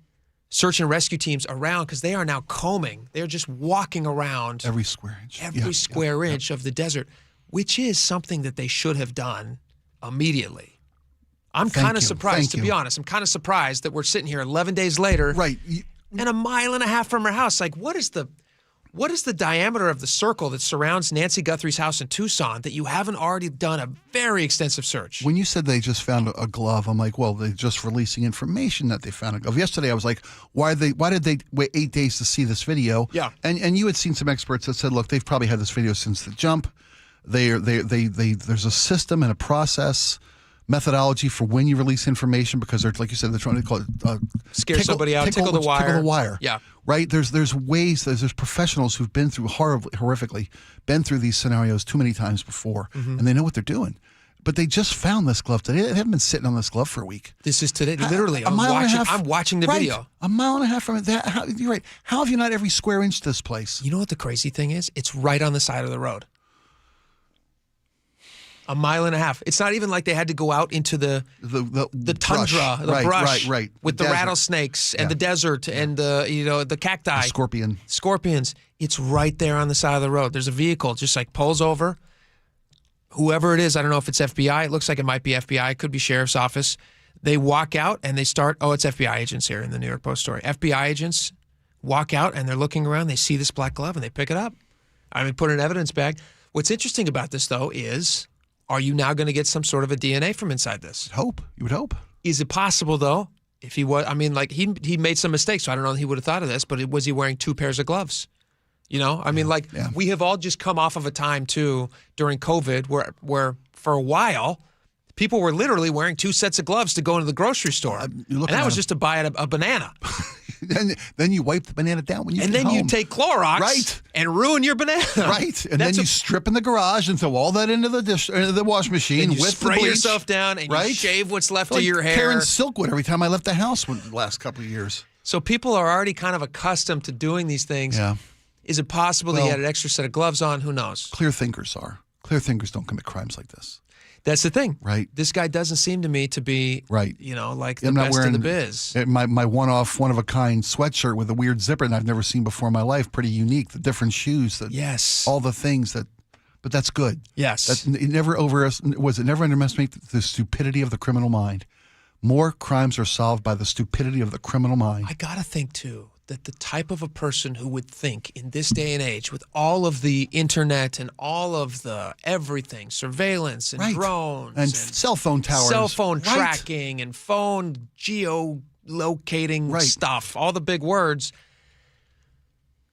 S6: search and rescue teams around because they are now combing. They're just walking around
S1: every square inch,
S6: of the desert, which is something that they should have done immediately. I'm kind of surprised, to be honest. I'm kind of surprised that we're sitting here 11 days later,
S1: right,
S6: and 1.5 miles from her house. Like, what is the diameter of the circle that surrounds Nancy Guthrie's house in Tucson that you haven't already done a very extensive search?
S1: When you said they just found a glove, I'm like, well, they're just releasing information that they found a glove. Yesterday, I was like, why did they wait 8 days to see this video?
S6: Yeah.
S1: And you had seen some experts that said, look, they've probably had this video since the jump. There's a system and a process, methodology for when you release information, because they're, like you said, they're trying to call it
S6: scare somebody out, tickle the wire.
S1: Yeah, right. There's ways. There's professionals who've been through horrifically been through these scenarios too many times before, and they know what they're doing. But they just found this glove today. They haven't been sitting on this glove for a week.
S6: This is today, literally.
S1: I'm
S6: watching the video.
S1: 1.5 miles from it. You're right. How have you not every square inch this place?
S6: You know what the crazy thing is? It's right on the side of the road. 1.5 miles. It's not even like they had to go out into the tundra, brush,
S1: right,
S6: with the rattlesnakes and the desert and the cacti,
S1: the
S6: scorpions. It's right there on the side of the road. There's a vehicle just like pulls over. Whoever it is, I don't know if it's FBI. It looks like it might be FBI. It could be sheriff's office. They walk out and they start. Oh, it's FBI agents here in the New York Post story. FBI agents walk out and they're looking around. They see this black glove and they pick it up. Put it in an evidence bag. What's interesting about this though is, are you now going to get some sort of a DNA from inside this?
S1: You would hope.
S6: Is it possible, though, if he was, he made some mistakes, so I don't know if he would have thought of this, but was he wearing 2 pairs of gloves? We have all just come off of a time, too, during COVID, where for a while, people were literally wearing 2 sets of gloves to go into the grocery store. And that was just to buy a banana.
S1: Then you wipe the banana down when you get home.
S6: And then you take Clorox and ruin your banana.
S1: Right. And then you strip in the garage and throw all that into the wash machine
S6: with
S1: spray
S6: the bleach. Yourself down and you shave what's left of your hair.
S1: Karen Silkwood every time I left the house the last couple of years.
S6: So people are already kind of accustomed to doing these things.
S1: Yeah.
S6: Is it possible that he had an extra set of gloves on? Who knows?
S1: Clear thinkers are. Clear thinkers don't commit crimes like this.
S6: That's the thing.
S1: Right.
S6: This guy doesn't seem to me to be,
S1: right.
S6: Like the best in the biz.
S1: My one-of-a-kind sweatshirt with a weird zipper that I've never seen before in my life. Pretty unique. The different shoes. All the things that, but that's good.
S6: Yes.
S1: It never underestimate the stupidity of the criminal mind. More crimes are solved by the stupidity of the criminal mind.
S6: I got to think, too, that the type of a person who would think in this day and age, with all of the internet and all of the everything, surveillance and drones
S1: and cell phone towers,
S6: cell phone tracking and phone geolocating stuff, all the big words,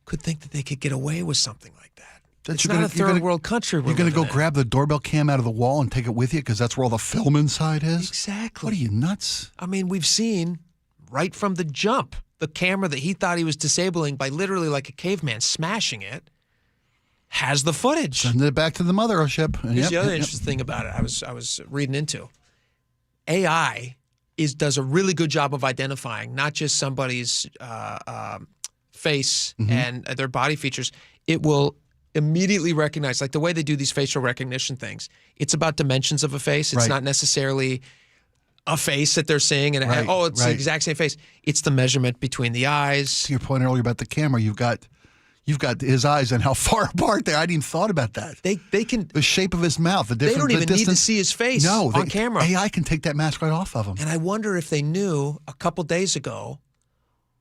S6: could think that they could get away with something like that. It's not a third world country.
S1: You're going to go grab the doorbell cam out of the wall and take it with you because that's where all the film inside is?
S6: Exactly.
S1: What are you, nuts?
S6: We've seen right from the jump, the camera that he thought he was disabling by literally like a caveman smashing it has the footage.
S1: Send it back to the mothership.
S6: Here's the other interesting thing about it. I was reading into AI does a really good job of identifying not just somebody's face and their body features. It will immediately recognize, like the way they do these facial recognition things. It's about dimensions of a face. It's not necessarily a face that they're seeing and it's the exact same face. It's the measurement between the eyes.
S1: To your point earlier about the camera, you've got You've got his eyes and how far apart they are. I hadn't even thought about that.
S6: They can
S1: the shape of his mouth.
S6: They don't even need to see his face on camera.
S1: AI can take that mask right off of him.
S6: And I wonder if they knew a couple days ago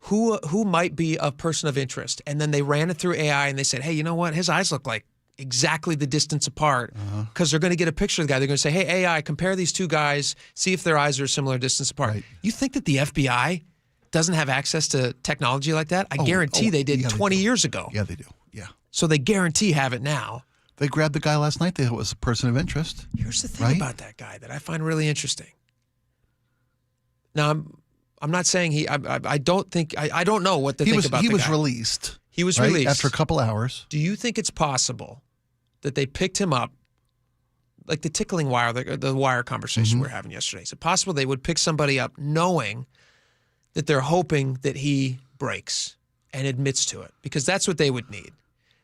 S6: who might be a person of interest, and then they ran it through AI and they said, hey, you know what? His eyes look like exactly the distance apart, because they're going to get a picture of the guy. They're going to say, hey, AI, compare these two guys, see if their eyes are a similar distance apart. Right. You think that the FBI doesn't have access to technology like that? I guarantee they did 20 years ago.
S1: Yeah, they do. Yeah.
S6: So they guarantee have it now.
S1: They grabbed the guy last night. They thought it was a person of interest.
S6: Here's the thing about that guy that I find really interesting. Now, I'm not saying I don't think I don't know what to think about the guy.
S1: He was released.
S6: He was released
S1: after a couple hours.
S6: Do you think it's possible that they picked him up, like the tickling wire, the wire conversation we were having yesterday? Is it possible they would pick somebody up knowing that they're hoping that he breaks and admits to it? Because that's what they would need,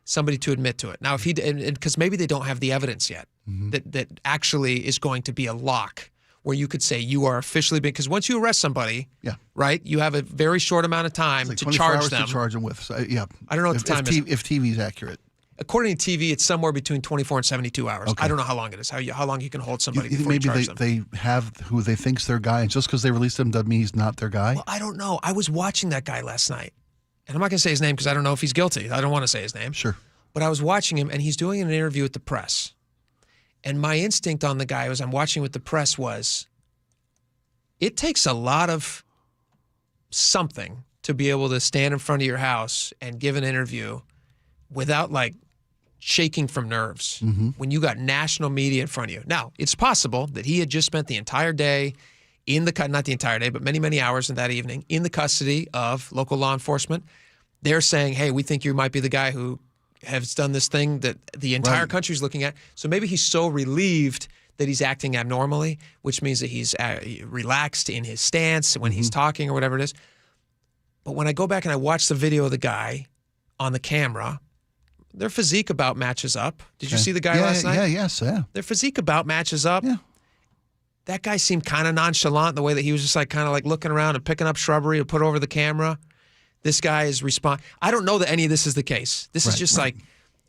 S6: somebody to admit to it. Now, if he, because maybe they don't have the evidence yet that actually is going to be a lock where you could say you are officially being, because once you arrest somebody, right, you have a very short amount of time to charge them.
S1: To charge them with. So,
S6: I don't know what the time is.
S1: If TV is accurate.
S6: According to TV, it's somewhere between 24 and 72 hours. Okay. I don't know how long it is, how long you can hold somebody before you charge them.
S1: Maybe they have who they think's their guy, and just because they released him doesn't mean he's not their guy?
S6: Well, I don't know. I was watching that guy last night, and I'm not going to say his name because I don't know if he's guilty. I don't want to say his name.
S1: Sure.
S6: But I was watching him, and he's doing an interview with the press. And my instinct on the guy as I'm watching with the press was, it takes a lot of something to be able to stand in front of your house and give an interview without like shaking from nerves when you got national media in front of you. Now, it's possible that he had just spent the entire day in the, not the entire day, but many, many hours in that evening in the custody of local law enforcement. They're saying, hey, we think you might be the guy who has done this thing that the entire country's looking at. So maybe he's so relieved that he's acting abnormally, which means that he's relaxed in his stance when he's talking or whatever it is. But when I go back and I watch the video of the guy on the camera, their physique about matches up. Did you see the guy last night?
S1: Yeah.
S6: Their physique about matches up.
S1: Yeah.
S6: That guy seemed kind of nonchalant in the way that he was just like kind of like looking around and picking up shrubbery to put over the camera. This guy is I don't know that any of this is the case. This is just like,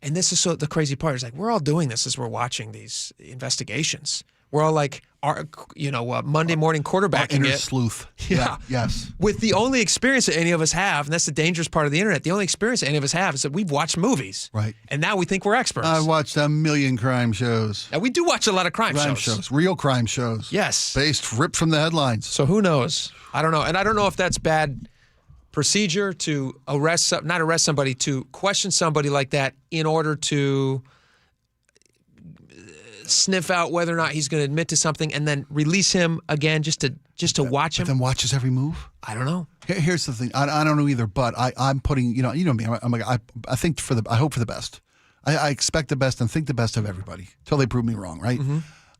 S6: and this is so the crazy part is like we're all doing this as we're watching these investigations. We're all like, Monday morning quarterbacking
S1: inner
S6: it.
S1: sleuth.
S6: Yeah.
S1: Yes.
S6: With the only experience that any of us have, and that's the dangerous part of the internet, the only experience that any of us have is that we've watched movies.
S1: Right.
S6: And now we think we're experts.
S1: I watched a million crime shows.
S6: Now we do watch a lot of crime shows.
S1: Real crime shows.
S6: Yes.
S1: Ripped from the headlines.
S6: So who knows? I don't know. And I don't know if that's bad procedure to not arrest somebody, to question somebody like that in order to sniff out whether or not he's going to admit to something and then release him again just to watch him.
S1: But then watch his every move?
S6: I don't know.
S1: Here's the thing. I don't know either, but I'm putting, you know me, I think I hope for the best. I expect the best and think the best of everybody until they prove me wrong, right?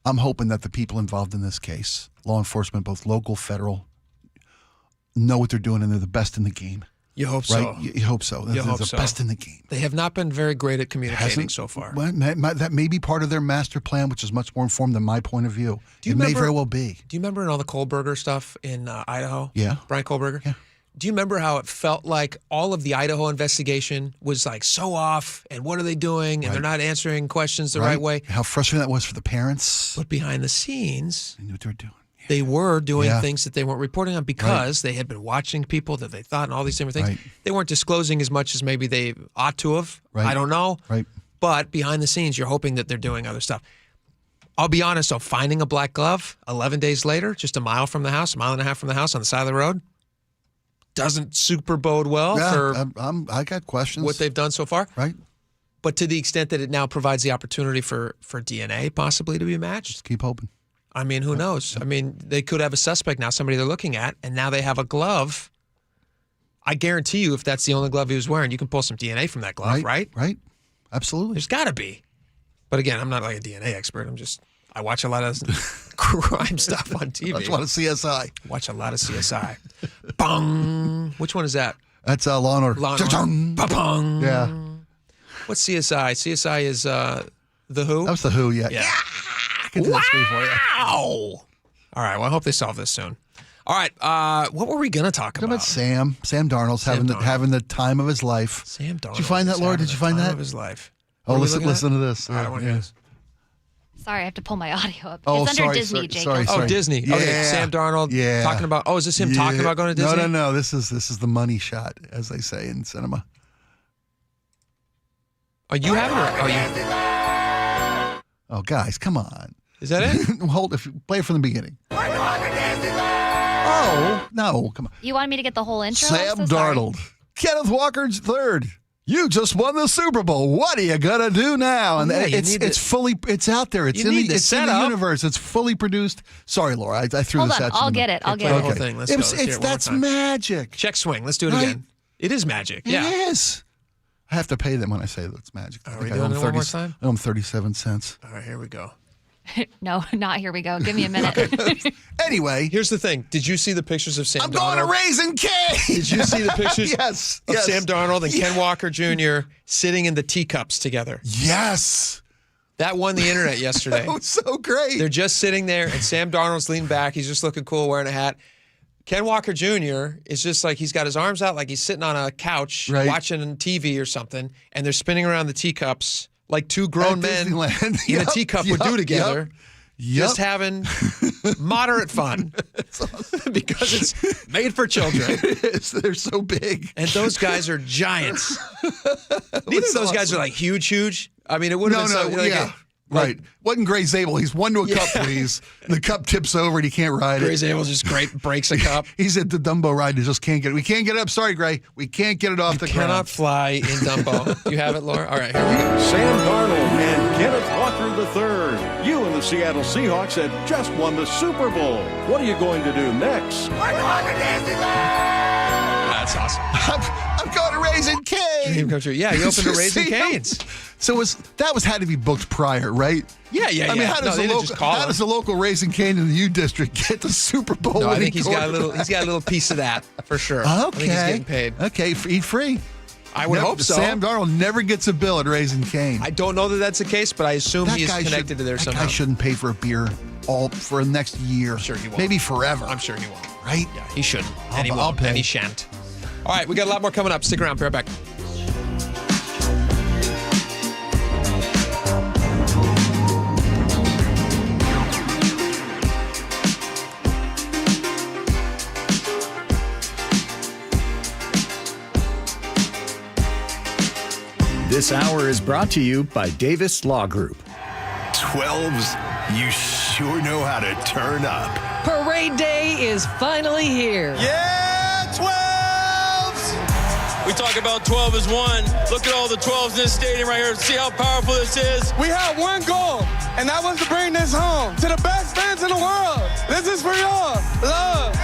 S1: I'm hoping that the people involved in this case, law enforcement, both local, federal, know what they're doing and they're the best in the game.
S6: You hope so.
S1: Right? You hope so. They're the best in the game.
S6: They have not been very great at communicating so far.
S1: Well, that may be part of their master plan, which is much more informed than my point of view. May very well be.
S6: Do you remember in all the Kohlberger stuff in Idaho?
S1: Yeah.
S6: Brian Kohlberger?
S1: Yeah.
S6: Do you remember how it felt like all of the Idaho investigation was like so off and what are they doing and they're not answering questions the right way?
S1: How frustrating that was for the parents.
S6: But behind the scenes,
S1: they knew what they were doing.
S6: They were doing things that they weren't reporting on because they had been watching people that they thought and all these different things.
S1: Right.
S6: They weren't disclosing as much as maybe they ought to have.
S1: Right.
S6: I don't know.
S1: Right.
S6: But behind the scenes, you're hoping that they're doing other stuff. I'll be honest, though, finding a black glove 11 days later, just a mile and a half from the house on the side of the road, doesn't super bode well for
S1: I got questions.
S6: What they've done so far.
S1: Right.
S6: But to the extent that it now provides the opportunity for DNA possibly to be matched.
S1: Just keep hoping.
S6: I mean, who knows? I mean, they could have a suspect now, somebody they're looking at, and now they have a glove. I guarantee you if that's the only glove he was wearing, you can pull some DNA from that glove, right?
S1: Right. Absolutely.
S6: There's got to be. But again, I'm not like a DNA expert. I watch a lot of crime stuff on TV.
S1: Watch a lot of CSI.
S6: Watch a lot of CSI. Bong. Which one is that?
S1: That's Law and Order.
S6: Law and Order. Ba-bong.
S1: Yeah.
S6: What's CSI? CSI is The Who?
S1: That was The Who, yeah.
S6: Wow! All right, well, I hope they solve this soon. All right. What were we going to talk about?
S1: Sam Darnold's having the time of his life.
S6: Sam Darnold.
S1: Did you find that, Laura? Did you find that?
S6: Of his life.
S1: Oh, listen to this.
S6: I want to hear this.
S3: Sorry, I have to pull my audio up.
S1: Oh,
S3: it's under Disney, Jacob.
S1: Sorry.
S6: Oh, Disney.
S1: Yeah.
S6: Okay, Sam Darnold talking about, is this him talking about going to Disney?
S1: No. This is the money shot, as they say in cinema.
S6: Oh, you have it?
S1: Oh, guys, come on.
S6: Is that it?
S1: Play it from the beginning. Oh, no, come on.
S3: You wanted me to get the whole intro?
S1: Sam Darnold. Kenneth Walker's third. You just won the Super Bowl. What are you gonna do now? And it's out there. It's in the universe. It's fully produced. Sorry, Laura, I threw
S3: Hold
S1: this
S3: on,
S1: at you.
S3: I'll get it.
S6: The whole thing. Let's go.
S1: That's magic.
S6: Check swing. Let's do it again. It is magic. Yeah.
S1: It is. I have to pay them when I say that it's magic.
S6: Are we doing it one more time?
S1: I owe them 37 cents.
S6: All right, here we go.
S3: No, not here we go. Give me a minute.
S1: Anyway.
S6: Here's the thing. Did you see the pictures of Sam Darnold?
S1: I'm going to Raising Cane!
S6: Did you see the pictures
S1: yes.
S6: of Sam Darnold and Ken Walker Jr. sitting in the teacups together?
S1: Yes.
S6: That won the internet yesterday.
S1: That was so great.
S6: They're just sitting there, and Sam Darnold's leaned back. He's just looking cool, wearing a hat. Ken Walker Jr. is just like he's got his arms out like he's sitting on a couch watching TV or something, and they're spinning around the teacups like two grown men in a teacup would do together, just having moderate fun because it's made for children.
S1: It is. They're so big.
S6: And those guys are giants. Neither of those guys are like huge. I mean, it would have been
S1: Right. Wasn't Gray Zabel. He's one to a cup, please. The cup tips over and he can't ride it.
S6: Gray Zabel just breaks a cup.
S1: He's at the Dumbo ride and just can't get it. We can't get it up. Sorry, Gray. We can't get it off the ground.
S6: Cannot fly in Dumbo. You have it, Laura? All right, here we go.
S7: Sam Darnold and Kenneth Walker III. You and the Seattle Seahawks had just won the Super Bowl. What are you going to do next?
S6: That's awesome.
S1: I'm going to Raising Cane.
S6: Dream come true. Yeah, you opened a Raising Cane's.
S1: So that had to be booked prior, right?
S6: Yeah.
S1: I mean, how does the local Raising Cane in the U District get the Super Bowl?
S6: No, I think he's got a little piece of that for sure.
S1: Okay.
S6: I think he's getting paid.
S1: Okay, eat free.
S6: I would hope so.
S1: Sam Darnold never gets a bill at Raising Cane.
S6: I don't know that that's the case, but I assume he is connected to there somehow.
S1: That guy shouldn't pay for a beer for the next year.
S6: I'm sure he won't.
S1: Maybe forever.
S6: I'm sure he won't.
S1: Right?
S6: Yeah, he shouldn't. And he won't. And he shan't. All right, we got a lot more coming up. Stick around. Be right back.
S8: This hour is brought to you by Davis Law Group.
S2: 12s, you sure know how to turn up.
S9: Parade day is finally here.
S10: Yeah, 12s! We talk about 12 as one. Look at all the 12s in this stadium right here. See how powerful this is?
S11: We have one goal, and that was to bring this home to the best fans in the world. This is for y'all. Love.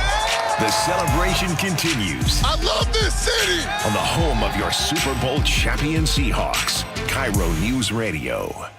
S2: The celebration continues.
S11: I love this city.
S2: On the home of your Super Bowl champion Seahawks, KIRO Newsradio.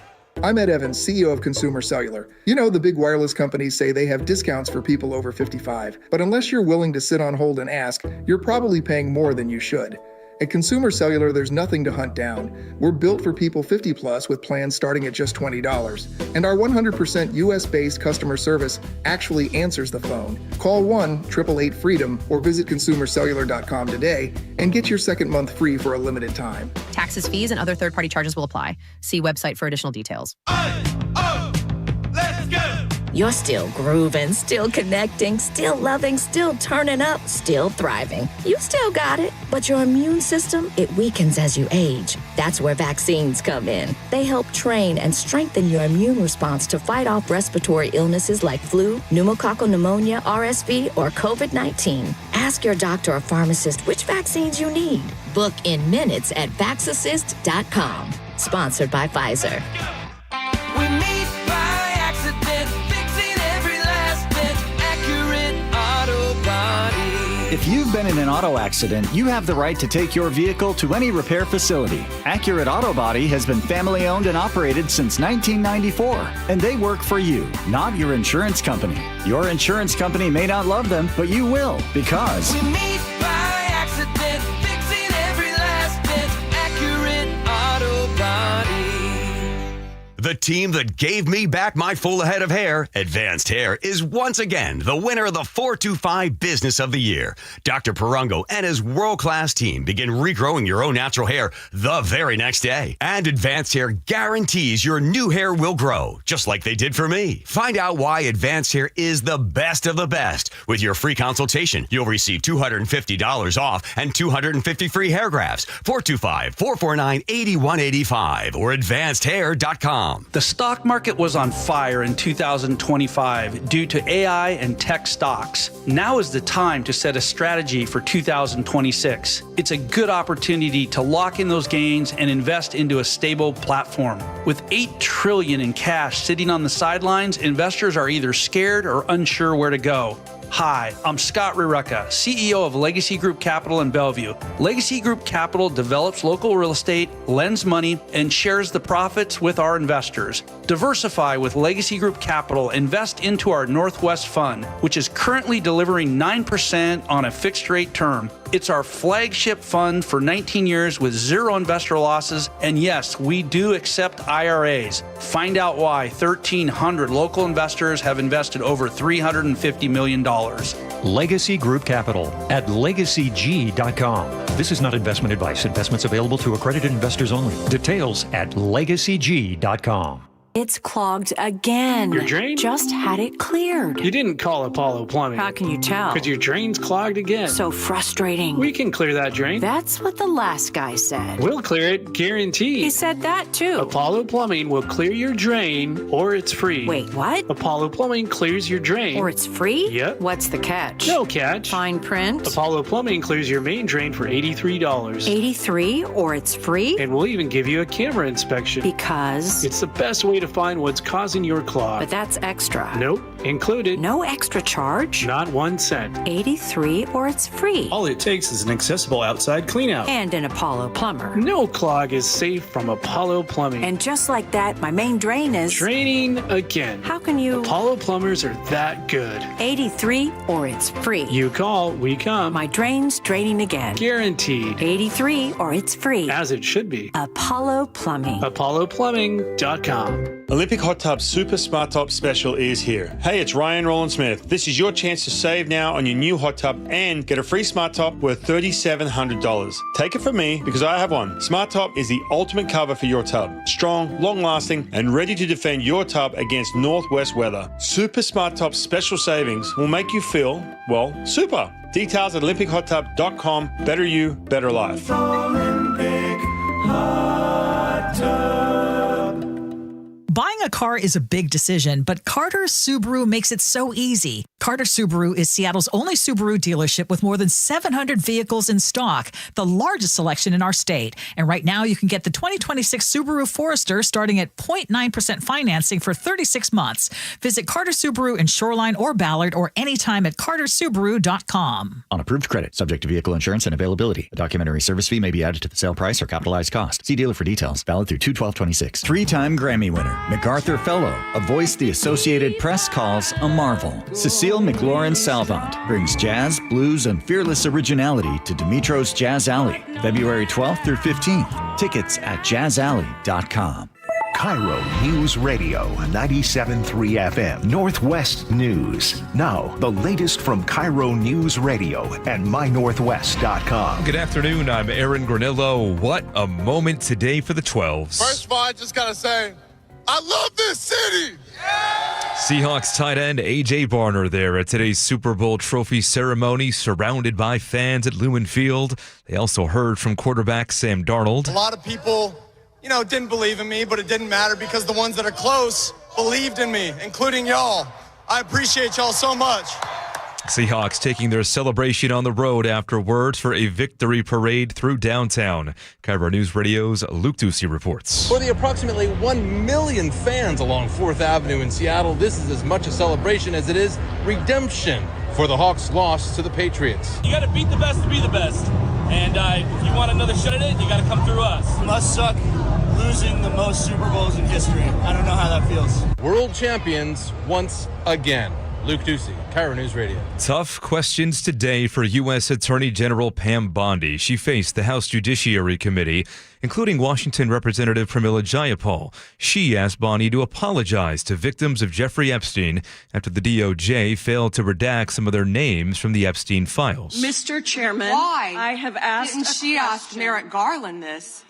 S12: I'm Ed Evans, CEO of Consumer Cellular. You know, the big wireless companies say they have discounts for people over 55. But unless you're willing to sit on hold and ask, you're probably paying more than you should. At Consumer Cellular, there's nothing to hunt down. We're built for people 50 plus with plans starting at just $20. And our 100% US-based customer service actually answers the phone. Call 1-888-FREEDOM or visit consumercellular.com today and get your second month free for a limited time.
S14: Taxes, fees, and other third-party charges will apply. See website for additional details.
S10: Let's go!
S25: You're still grooving, still connecting, still loving, still turning up, still thriving. You still got it, but your immune system, it weakens as you age. That's where vaccines come in. They help train and strengthen your immune response to fight off respiratory illnesses like flu, pneumococcal pneumonia, RSV, or COVID-19. Ask your doctor or pharmacist which vaccines you need. Book in minutes at vaxassist.com. Sponsored by Pfizer.
S10: We meet by accident, fixing every last bit, Accurate Auto Body.
S8: If you've been in an auto accident, you have the right to take your vehicle to any repair facility. Accurate Auto Body has been family owned and operated since 1994, and they work for you, not your insurance company. Your insurance company may not love them, but you will, because
S10: We meet by accident, fixing every last bit, Accurate Auto Body.
S4: The team that gave me back my full head of hair, Advanced Hair, is once again the winner of the 425 Business of the Year. Dr. Perungo and his world-class team begin regrowing your own natural hair the very next day. And Advanced Hair guarantees your new hair will grow, just like they did for me. Find out why Advanced Hair is the best of the best. With your free consultation, you'll receive $250 off and 250 free hair grafts. 425-449-8185 or advancedhair.com.
S5: The stock market was on fire in 2025 due to AI and tech stocks. Now is the time to set a strategy for 2026. It's a good opportunity to lock in those gains and invest into a stable platform. With $8 trillion in cash sitting on the sidelines, investors are either scared or unsure where to go. Hi, I'm Scott Rurecka, CEO of Legacy Group Capital in Bellevue. Legacy Group Capital develops local real estate, lends money, and shares the profits with our investors. Diversify with Legacy Group Capital. Invest into our Northwest Fund, which is currently delivering 9% on a fixed rate term. It's our flagship fund for 19 years with zero investor losses. And yes, we do accept IRAs. Find out why 1,300 local investors have invested over $350 million.
S18: Legacy Group Capital at legacyg.com. This is not investment advice. Investments available to accredited investors only. Details at legacyg.com.
S19: It's clogged again.
S28: Your drain?
S19: Just had it cleared.
S28: You didn't call Apollo Plumbing.
S19: How can you tell?
S28: Because your drain's clogged again.
S19: So frustrating.
S28: We can clear that drain.
S19: That's what the last guy said.
S28: We'll clear it, guaranteed.
S19: He said that too.
S28: Apollo Plumbing will clear your drain or it's free.
S19: Wait, what?
S28: Apollo Plumbing clears your drain.
S19: Or it's free?
S28: Yep.
S19: What's the catch?
S28: No catch.
S19: Fine print?
S28: Apollo Plumbing clears your main drain for $83.
S19: $83 or it's free?
S28: And we'll even give you a camera inspection.
S19: Because?
S28: It's the best way to find what's causing your clog.
S19: But that's extra.
S28: Nope. Included.
S19: No extra charge?
S28: Not 1 cent.
S19: $83 or it's free.
S28: All it takes is an accessible outside cleanout.
S19: And an Apollo plumber.
S28: No clog is safe from Apollo Plumbing.
S19: And just like that, my main drain is...
S28: draining again.
S19: How can you...
S28: Apollo plumbers are that good.
S19: $83 or it's free.
S28: You call, we come.
S19: My drain's draining again.
S28: Guaranteed.
S19: $83 or it's free.
S28: As it should be.
S19: Apollo Plumbing.
S28: ApolloPlumbing.com.
S20: Olympic Hot Tub Super Smart Top Special is here. Hey, it's Ryan Roland Smith. This is your chance to save now on your new hot tub and get a free smart top worth $3,700. Take it from me because I have one. Smart Top is the ultimate cover for your tub. Strong, long-lasting, and ready to defend your tub against northwest weather. Super Smart Top special savings will make you feel, well, super. Details at OlympicHotTub.com. Better you, better life.
S22: Olympic Hot Tub.
S26: Buying a car is a big decision, but Carter Subaru makes it so easy. Carter Subaru is Seattle's only Subaru dealership with more than 700 vehicles in stock, the largest selection in our state. And right now, you can get the 2026 Subaru Forester starting at 0.9% financing for 36 months. Visit Carter Subaru in Shoreline or Ballard or anytime at cartersubaru.com.
S8: On approved credit, subject to vehicle insurance and availability. A documentary service fee may be added to the sale price or capitalized cost. See dealer for details. Valid through 2/12/26. Three-time Grammy winner, MacArthur Fellow, a voice the Associated Press calls a marvel. Cecile McLaurin Salvant brings jazz, blues, and fearless originality to Dimitro's Jazz Alley, February 12th through 15th. Tickets at jazzalley.com.
S2: KIRO Newsradio 97.3 FM, Northwest News. Now, the latest from KIRO Newsradio and mynorthwest.com.
S15: Good afternoon, I'm Aaron Granillo. What a moment today for the 12s.
S11: First of all, I just got to say, I love this city!
S15: Seahawks tight end A.J. Barner there at today's Super Bowl trophy ceremony, surrounded by fans at Lumen Field. They also heard from quarterback Sam Darnold.
S11: A lot of people, didn't believe in me, but it didn't matter because the ones that are close believed in me, including y'all. I appreciate y'all so much.
S15: Seahawks taking their celebration on the road afterwards for a victory parade through downtown. KIRO News Radio's Luke Ducey reports.
S27: For the approximately 1 million fans along 4th Avenue in Seattle, this is as much a celebration as it is redemption for the Hawks' loss to the Patriots.
S10: You got to beat the best to be the best. And if you want another shot at it, you got to come through us.
S29: Must suck losing the most Super Bowls in history. I don't know how that feels.
S27: World champions once again. Luke Ducey, KIRO News Radio.
S15: Tough questions today for U.S. Attorney General Pam Bondi. She faced the House Judiciary Committee, including Washington Representative Pramila Jayapal. She asked Bondi to apologize to victims of Jeffrey Epstein after the DOJ failed to redact some of their names from the Epstein files.
S1: Mr. Chairman,
S3: why
S1: I have asked.
S3: Didn't she ask Merrick Garland this?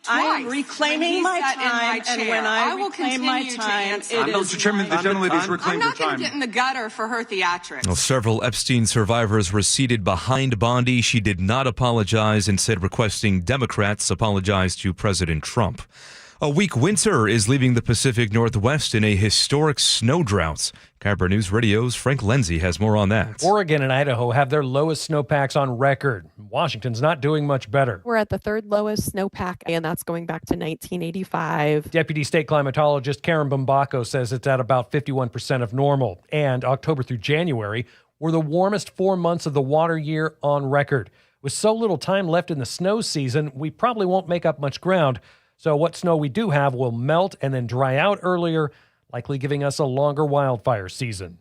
S1: I am reclaiming my time, and when I
S3: will
S1: reclaim my
S3: continue to
S1: time,
S3: answer.
S1: it is
S3: Mr.
S1: Chairman,
S3: the
S1: gentlelady
S3: I'm not going to get in the gutter for her theatrics.
S15: Well, several Epstein survivors were seated behind Bondi. She did not apologize, instead requesting Democrats apologize to President Trump. A weak winter is leaving the Pacific Northwest in a historic snow drought. KIRO News Radio's Frank Lenzi has more on that.
S7: Oregon and Idaho have their lowest snowpacks on record. Washington's not doing much better.
S13: We're at the third lowest snowpack, and that's going back to 1985.
S7: Deputy State Climatologist Karen Bumbacco says it's at about 51% of normal. And October through January were the warmest 4 months of the water year on record. With so little time left in the snow season, we probably won't make up much ground. So what snow we do have will melt and then dry out earlier, likely giving us a longer wildfire season.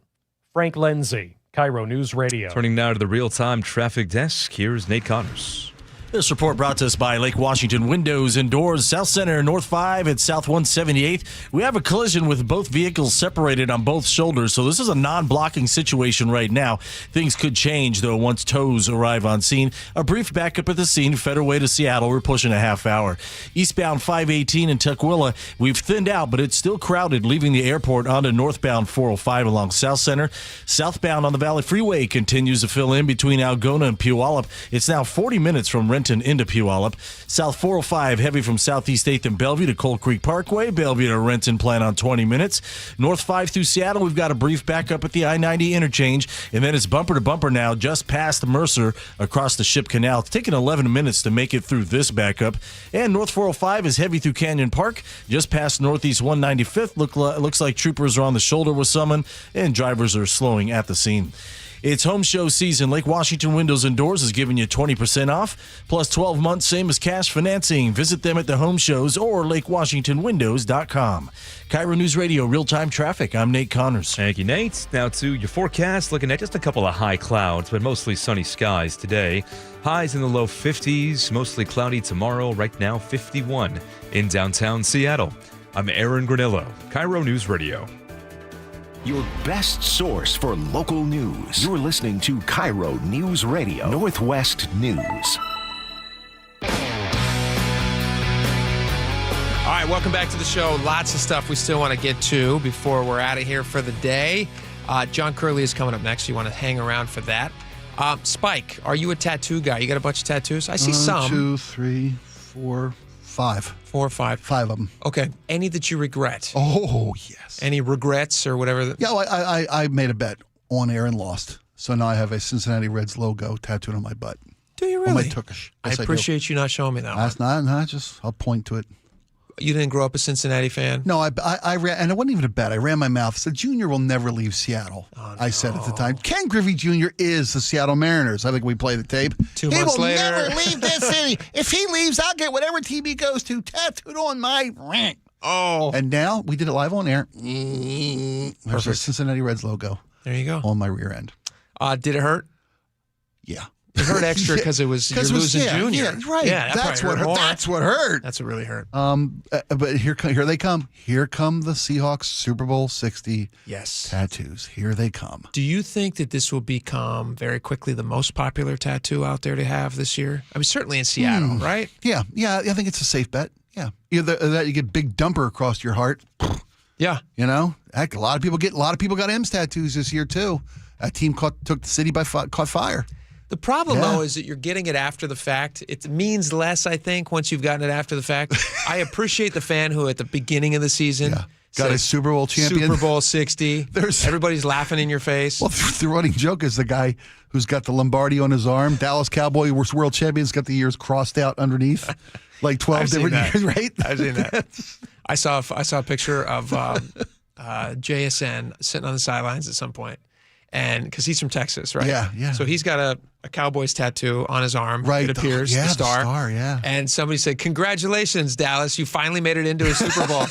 S7: Frank Lenzi, KIRO News Radio.
S15: Turning now to the real-time traffic desk, here's Nate Connors.
S16: This report brought to us by Lake Washington Windows and Doors, South Center, North 5 at South 178th. We have a collision with both vehicles separated on both shoulders, so this is a non-blocking situation right now. Things could change, though, once tows arrive on scene. A brief backup at the scene, Federal Way to Seattle. We're pushing a half hour. Eastbound 518 in Tukwila, we've thinned out, but it's still crowded, leaving the airport onto northbound 405 along South Center. Southbound on the Valley Freeway continues to fill in between Algona and Puyallup. It's now 40 minutes from Renton into Puyallup. South 405 heavy from Southeast 8th and Bellevue to Coal Creek Parkway. Bellevue to Renton plan on 20 minutes. North 5 through Seattle, we've got a brief backup at the I-90 interchange, and then it's bumper to bumper now just past Mercer across the Ship Canal. It's taken 11 minutes to make it through this backup. And North 405 is heavy through Canyon Park, just past Northeast 195th. Looks like troopers are on the shoulder with someone, and drivers are slowing at the scene. It's home show season. Lake Washington Windows and Doors is giving you 20% off, plus 12 months, same as cash financing. Visit them at the home shows or lakewashingtonwindows.com. KIRO News Radio, real-time traffic. I'm Nate Connors.
S15: Thank you, Nate. Now to your forecast, looking at just a couple of high clouds, but mostly sunny skies today. Highs in the low 50s, mostly cloudy tomorrow. Right now, 51 in downtown Seattle. I'm Aaron Granillo, KIRO News Radio.
S2: Your best source for local news. You're listening to KIRO News Radio, Northwest News.
S6: All right, welcome back to the show. Lots of stuff we still want to get to before we're out of here for the day. John Curley is coming up next. You want to hang around for that. Spike, are you a tattoo guy? You got a bunch of tattoos? I see some.
S17: 1, 2, 3, 4, 5.
S6: 4 or 5?
S17: 5 of them.
S6: Okay. Any that you regret?
S17: Oh, yes.
S6: Any regrets or whatever?
S17: Yeah, well, I made a bet on air and lost. So now I have a Cincinnati Reds logo tattooed on my butt.
S6: Do you really?
S17: On my tukish. Yes,
S6: I appreciate you not showing me that one.
S17: That's not, just, I'll point to it.
S6: You didn't grow up a Cincinnati fan?
S17: No, I ran, and it wasn't even a bet. I ran my mouth. I said, Junior will never leave Seattle. Oh, no. I said at the time. Ken Griffey Jr. is the Seattle Mariners. I think we play the tape.
S6: 2 months later.
S17: He will never leave this city. If he leaves, I'll get whatever team he goes to tattooed on my ring.
S6: Oh.
S17: And now we did it live on air. There's a Cincinnati Reds logo.
S6: There you go.
S17: On my rear end.
S6: Did it hurt?
S17: Yeah.
S6: It hurt extra because you're losing Junior.
S17: Yeah, right.
S6: Yeah,
S17: that's what hurt. That's what hurt.
S6: That's what really hurt.
S17: But here they come. Here come the Seahawks Super Bowl 60 tattoos. Here they come.
S6: Do you think that this will become very quickly the most popular tattoo out there to have this year? I mean, certainly in Seattle, right?
S17: Yeah. I think it's a safe bet. Yeah. Either that you get big dumper across your heart.
S6: Yeah.
S17: You know, heck, a lot of people got M's tattoos this year too. That team took the city caught fire.
S6: The problem, though, is that you're getting it after the fact. It means less, I think, once you've gotten it after the fact. I appreciate the fan who, at the beginning of the season,
S17: got a Super Bowl champion.
S6: Super Bowl 60. Everybody's laughing in your face.
S17: Well, the running joke is the guy who's got the Lombardi on his arm. Dallas Cowboy world champions got the years crossed out underneath, like 12 different years, right?
S6: I've seen that. I saw a picture of JSN sitting on the sidelines at some point. And because he's from Texas, right?
S17: Yeah.
S6: So he's got a Cowboys tattoo on his arm.
S17: Right.
S6: It appears,
S17: the
S6: star.
S17: Yeah.
S6: And somebody said, "Congratulations, Dallas. You finally made it into a Super Bowl."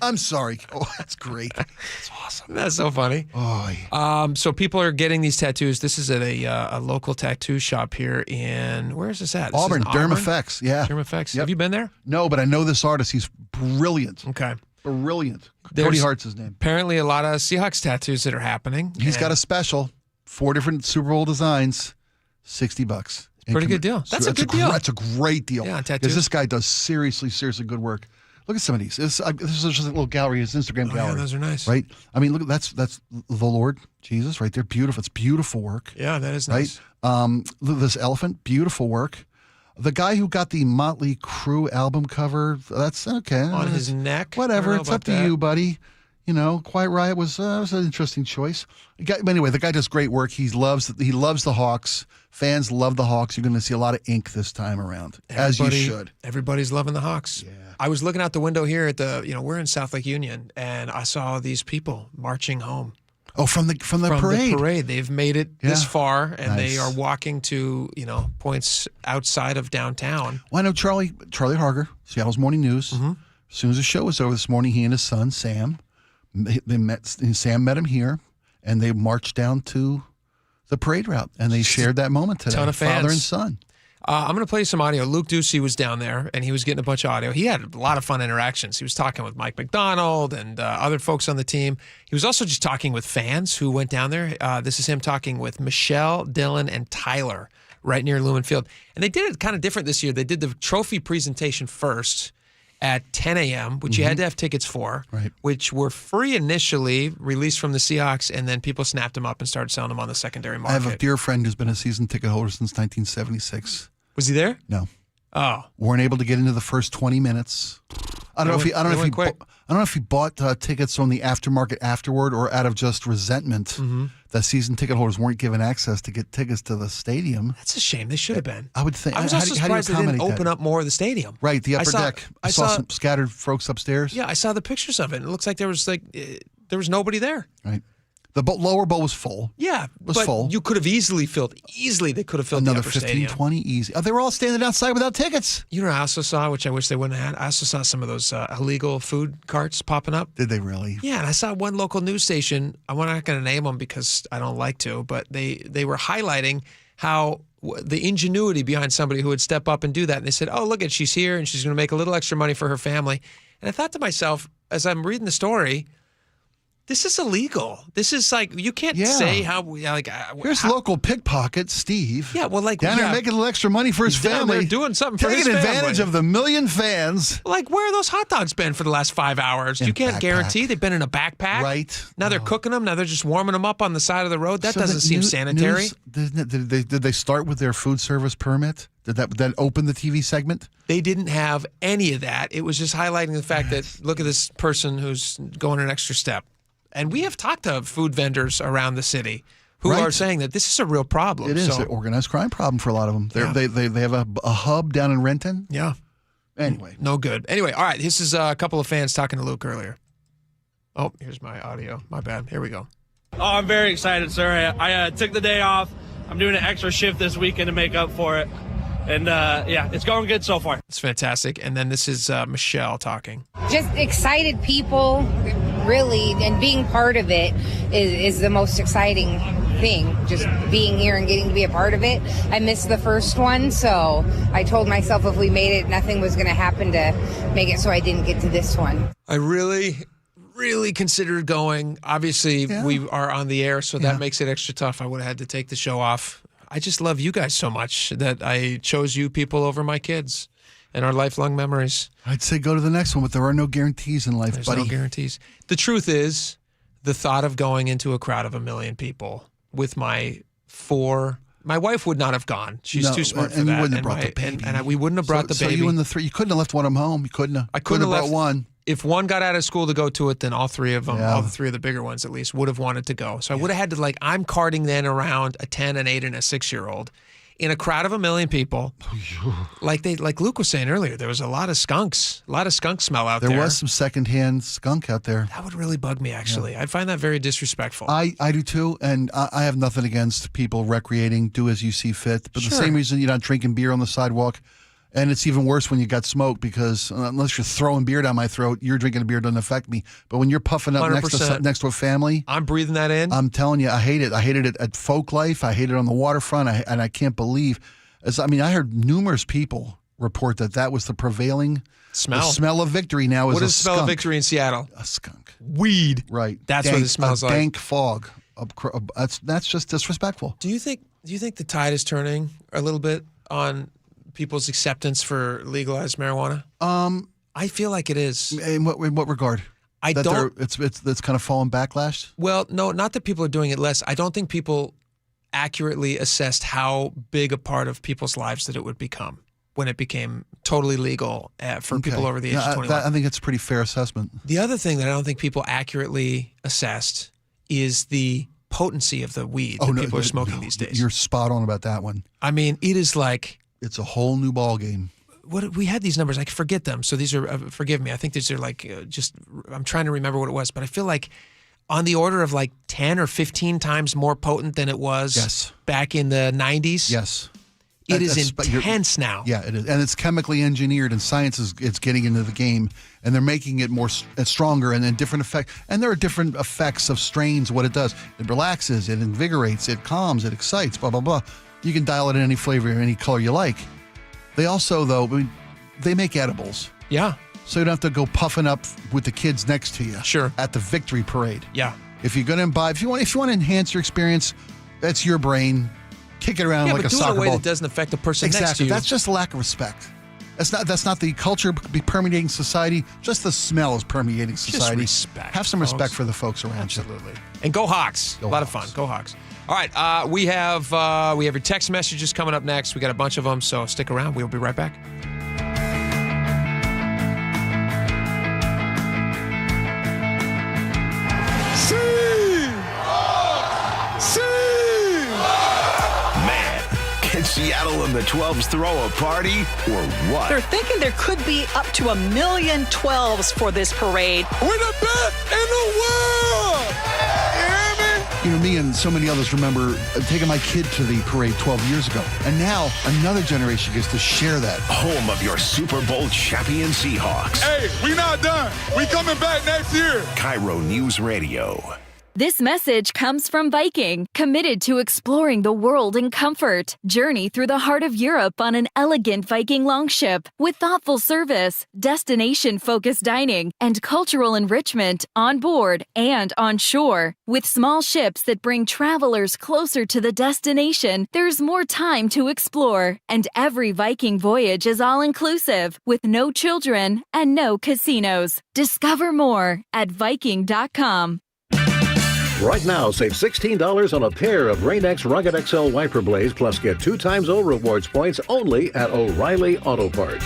S17: I'm sorry. Oh, that's great. That's awesome.
S6: That's so funny.
S17: Oh.
S6: So people are getting these tattoos. This is at a local tattoo shop here in, where is this at? This
S17: Auburn,
S6: is in
S17: Derm Effects. Yeah.
S6: Derm Effects.
S17: Yep.
S6: Have you been there?
S17: No, but I know this artist. He's brilliant.
S6: Okay.
S17: Brilliant.
S6: There's
S17: Cody Hart's his name.
S6: Apparently a lot of Seahawks tattoos that are happening.
S17: He's got a special, 4 different Super Bowl designs, $60.
S6: Pretty good deal. That's a good deal.
S17: That's a great deal.
S6: Yeah, on tattoos.
S17: Because this guy does seriously good work. Look at some of these. This is just a little gallery, his Instagram gallery.
S6: Yeah, those are nice.
S17: Right? I mean, look, that's the Lord Jesus right there. Beautiful. It's beautiful work.
S6: Yeah, that is
S17: right?
S6: nice.
S17: Look, this elephant, beautiful work. The guy who got the Motley Crue album cover, that's okay.
S6: On his neck.
S17: Whatever. It's up to you, buddy. You know, Quiet Riot was an interesting choice. Anyway, the guy does great work. He loves the Hawks. Fans love the Hawks. You're going to see a lot of ink this time around, as you should.
S6: Everybody's loving the Hawks. Yeah. I was looking out the window here at we're in South Lake Union, and I saw these people marching home.
S17: Oh, from the parade.
S6: The parade. They've made it this far, and
S17: Nice.
S6: they are walking to points outside of downtown.
S17: Well, I know Charlie Harger, Seattle's Morning News.
S6: Mm-hmm.
S17: As soon as the show was over this morning, he and his son Sam, Sam met him here, and they marched down to the parade route, and they shared that moment today.
S6: Ton of fans.
S17: Father and son.
S6: I'm going to play you some audio. Luke Ducey was down there, and he was getting a bunch of audio. He had a lot of fun interactions. He was talking with Mike McDonald and other folks on the team. He was also just talking with fans who went down there. This is him talking with Michelle, Dylan, and Tyler right near Lumen Field. And they did it kind of different this year. They did the trophy presentation first at 10 a.m., which you had to have tickets for, which were free initially, released from the Seahawks, and then people snapped them up and started selling them on the secondary market.
S17: I have a dear friend who's been a season ticket holder since 1976.
S6: Was he there?
S17: No.
S6: Oh.
S17: Weren't able to get into the first 20 minutes. I don't know if he bought tickets from the aftermarket afterward or out of just resentment that season ticket holders weren't given access to get tickets to the stadium.
S6: That's a shame. They should have been.
S17: I would think.
S6: I was also surprised they didn't open up more of the stadium.
S17: Right, the upper deck. I saw some scattered folks upstairs.
S6: Yeah, I saw the pictures of it. It looks like there was nobody there.
S17: Right. The lower bowl was full.
S6: Yeah,
S17: it was full.
S6: You could have easily they could have filled
S17: another
S6: the upper
S17: 15,
S6: stadium.
S17: 20 easy. They were all standing outside without tickets.
S6: You know, I also saw, which I wish they wouldn't have had. I also saw some of those illegal food carts popping up.
S17: Did they really?
S6: Yeah, and I saw one local news station. I'm not going to name them because I don't like to, but they were highlighting how the ingenuity behind somebody who would step up and do that. And they said, "Oh, look she's here, and she's going to make a little extra money for her family." And I thought to myself, as I'm reading the story, this is illegal. This is you can't say how
S17: here's local pickpocket Steve.
S6: Yeah, well,
S17: down there making a little extra money for his family,
S6: doing something for his
S17: taking
S6: family.
S17: advantage of the million fans.
S6: Where are those hot dogs been for the last 5 hours? You can't guarantee they've been in a backpack.
S17: Right.
S6: Now they're cooking them. Now they're just warming them up on the side of the road. That doesn't seem sanitary.
S17: Did they start with their food service permit? Did that open the TV segment?
S6: They didn't have any of that. It was just highlighting the fact that look at this person who's going an extra step. And we have talked to food vendors around the city who are saying that this is a real problem.
S17: It is an organized crime problem for a lot of them. They have a hub down in Renton.
S6: Yeah.
S17: Anyway.
S6: No good. Anyway, all right. This is a couple of fans talking to Luke earlier. Oh, here's my audio. My bad. Here we go.
S4: Oh, I'm very excited, sir. I took the day off. I'm doing an extra shift this weekend to make up for it. And, it's going good so far.
S6: It's fantastic. And then this is Michelle talking.
S5: Just excited people, really, and being part of it is the most exciting thing. Just being here and getting to be a part of it. I missed the first one, so I told myself if we made it, nothing was going to happen to make it so I didn't get to this one.
S6: I really considered going. Obviously, we are on the air, so that makes it extra tough. I would have had to take the show off. I just love you guys so much that I chose you people over my kids and our lifelong memories.
S17: I'd say go to the next one, but there are no guarantees in life,
S6: There's
S17: buddy.
S6: no guarantees. The truth is, the thought of going into a crowd of 1 million people with my wife would not have gone. She's too smart for that.
S17: And you wouldn't have brought the baby.
S6: And we wouldn't have brought the baby.
S17: So you and the three, you couldn't have left one of them home. You couldn't have.
S6: I couldn't have
S17: brought one.
S6: If one got out of school to go to it, then all three of them, all the three of the bigger ones at least, would have wanted to go. So I would have had to I'm carting then around a 10, an 8, and a 6-year-old in a crowd of 1 million people. Like Luke was saying earlier, there was a lot of skunk smell out there.
S17: There was some secondhand skunk out there.
S6: That would really bug me, actually. Yeah. I'd find that very disrespectful.
S17: I do too, and I have nothing against people recreating, do as you see fit. But the same reason you're not drinking beer on the sidewalk, And it's even worse when you got smoke because unless you're throwing beer down my throat, you're drinking a beer doesn't affect me. But when you're puffing up next to a family,
S6: I'm breathing that in.
S17: I'm telling you, I hate it. I hated it at Folk Life. I hate it on the waterfront. And I can't believe. I heard numerous people report that was the prevailing
S6: smell.
S17: The smell of victory now is
S6: what
S17: a
S6: is the smell of victory in Seattle?
S17: A skunk.
S6: Weed.
S17: Right.
S6: That's what it smells like.
S17: Dank fog. That's just disrespectful.
S6: Do you think the tide is turning a little bit on people's acceptance for legalized marijuana? I feel like it is.
S17: In what regard? It's kind of fallen backlash?
S6: Well, no, not that people are doing it less. I don't think people accurately assessed how big a part of people's lives that it would become when it became totally legal for people over the age of 21.
S17: I think it's a pretty fair assessment.
S6: The other thing that I don't think people accurately assessed is the potency of the weed that people are smoking these days.
S17: You're spot on about that one.
S6: I mean, it is like...
S17: It's a whole new ball game.
S6: We had these numbers. I forget them. So these are, forgive me, I think these are like I'm trying to remember what it was, but I feel like on the order of like 10 or 15 times more potent than it was back in the 90s.
S17: Yes.
S6: It is intense now.
S17: Yeah, it is. And it's chemically engineered, and science it's getting into the game, and they're making it more stronger and then different effects. And there are different effects of strains, what it does. It relaxes, it invigorates, it calms, it excites, blah, blah, blah. You can dial it in any flavor or any color you like. They also, though, they make edibles.
S6: Yeah.
S17: So you don't have to go puffing up with the kids next to you.
S6: Sure.
S17: At the victory parade.
S6: Yeah.
S17: If you're going to imbibe, if you want to enhance your experience, that's your brain. Kick it around like a soccer ball.
S6: Yeah, but do it in a way that doesn't affect the person next to you.
S17: That's just a lack of respect. That's not the culture permeating society. Just the smell is permeating society.
S6: Just respect.
S17: Have some respect for the folks around you.
S6: Absolutely. And go Hawks. A lot of fun. Go Hawks. All right. We have your text messages coming up next. We got a bunch of them, so stick around. We'll be right back.
S2: Can Seattle and the 12s throw a party or what?
S9: They're thinking there could be up to 1 million 12s for this parade.
S28: We're the best in the world! You hear me?
S17: You know, me and so many others remember taking my kid to the parade 12 years ago. And now another generation gets to share that.
S2: Home of your Super Bowl champion Seahawks.
S28: Hey, we not done. We coming back next year.
S2: KIRO News Radio.
S12: This message comes from Viking, committed to exploring the world in comfort. Journey through the heart of Europe on an elegant Viking longship with thoughtful service, destination-focused dining, and cultural enrichment on board and on shore. With small ships that bring travelers closer to the destination, there's more time to explore. And every Viking voyage is all-inclusive, with no children and no casinos. Discover more at Viking.com.
S14: Right now, save $16 on a pair of Rain-X Rugged XL wiper blades, plus get 2 times O rewards points only at O'Reilly Auto Parts.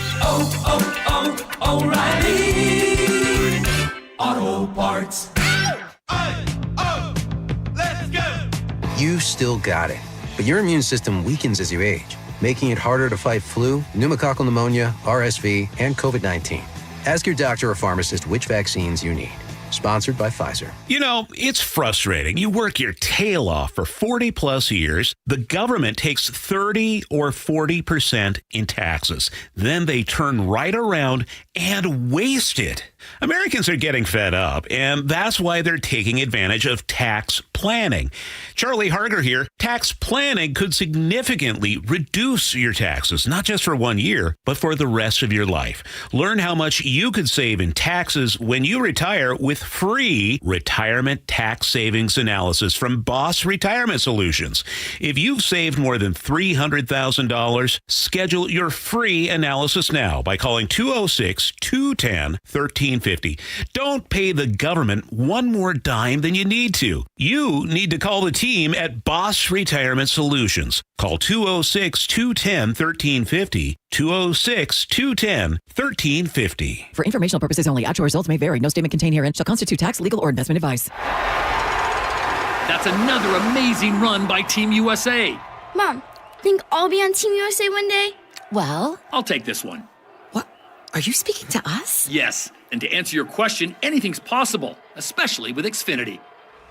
S22: O'Reilly Auto Parts.
S18: Let's go! You still got it, but your immune system weakens as you age, making it harder to fight flu, pneumococcal pneumonia, RSV, and COVID-19. Ask your doctor or pharmacist which vaccines you need. Sponsored by Pfizer.
S19: You know, it's frustrating. You work your tail off for 40 plus years. The government takes 30 or 40% in taxes. Then they turn right around and waste it. Americans are getting fed up, and that's why they're taking advantage of tax planning. Charlie Harger here. Tax planning could significantly reduce your taxes, not just for 1 year, but for the rest of your life. Learn how much you could save in taxes when you retire with free retirement tax savings analysis from Boss Retirement Solutions. If you've saved more than $300,000, schedule your free analysis now by calling 206-210-1350. Don't pay the government one more dime than you need to. You need to call the team at Boss Retirement Solutions. Call 206-210-1350. 206-210-1350.
S21: For informational purposes only, actual results may vary. No statement contained herein shall constitute tax, legal, or investment advice.
S23: That's another amazing run by Team USA.
S24: Mom, think I'll be on Team USA one day?
S23: Well, I'll take this one.
S21: What? Are you speaking to us?
S23: Yes. And to answer your question, anything's possible, especially with Xfinity.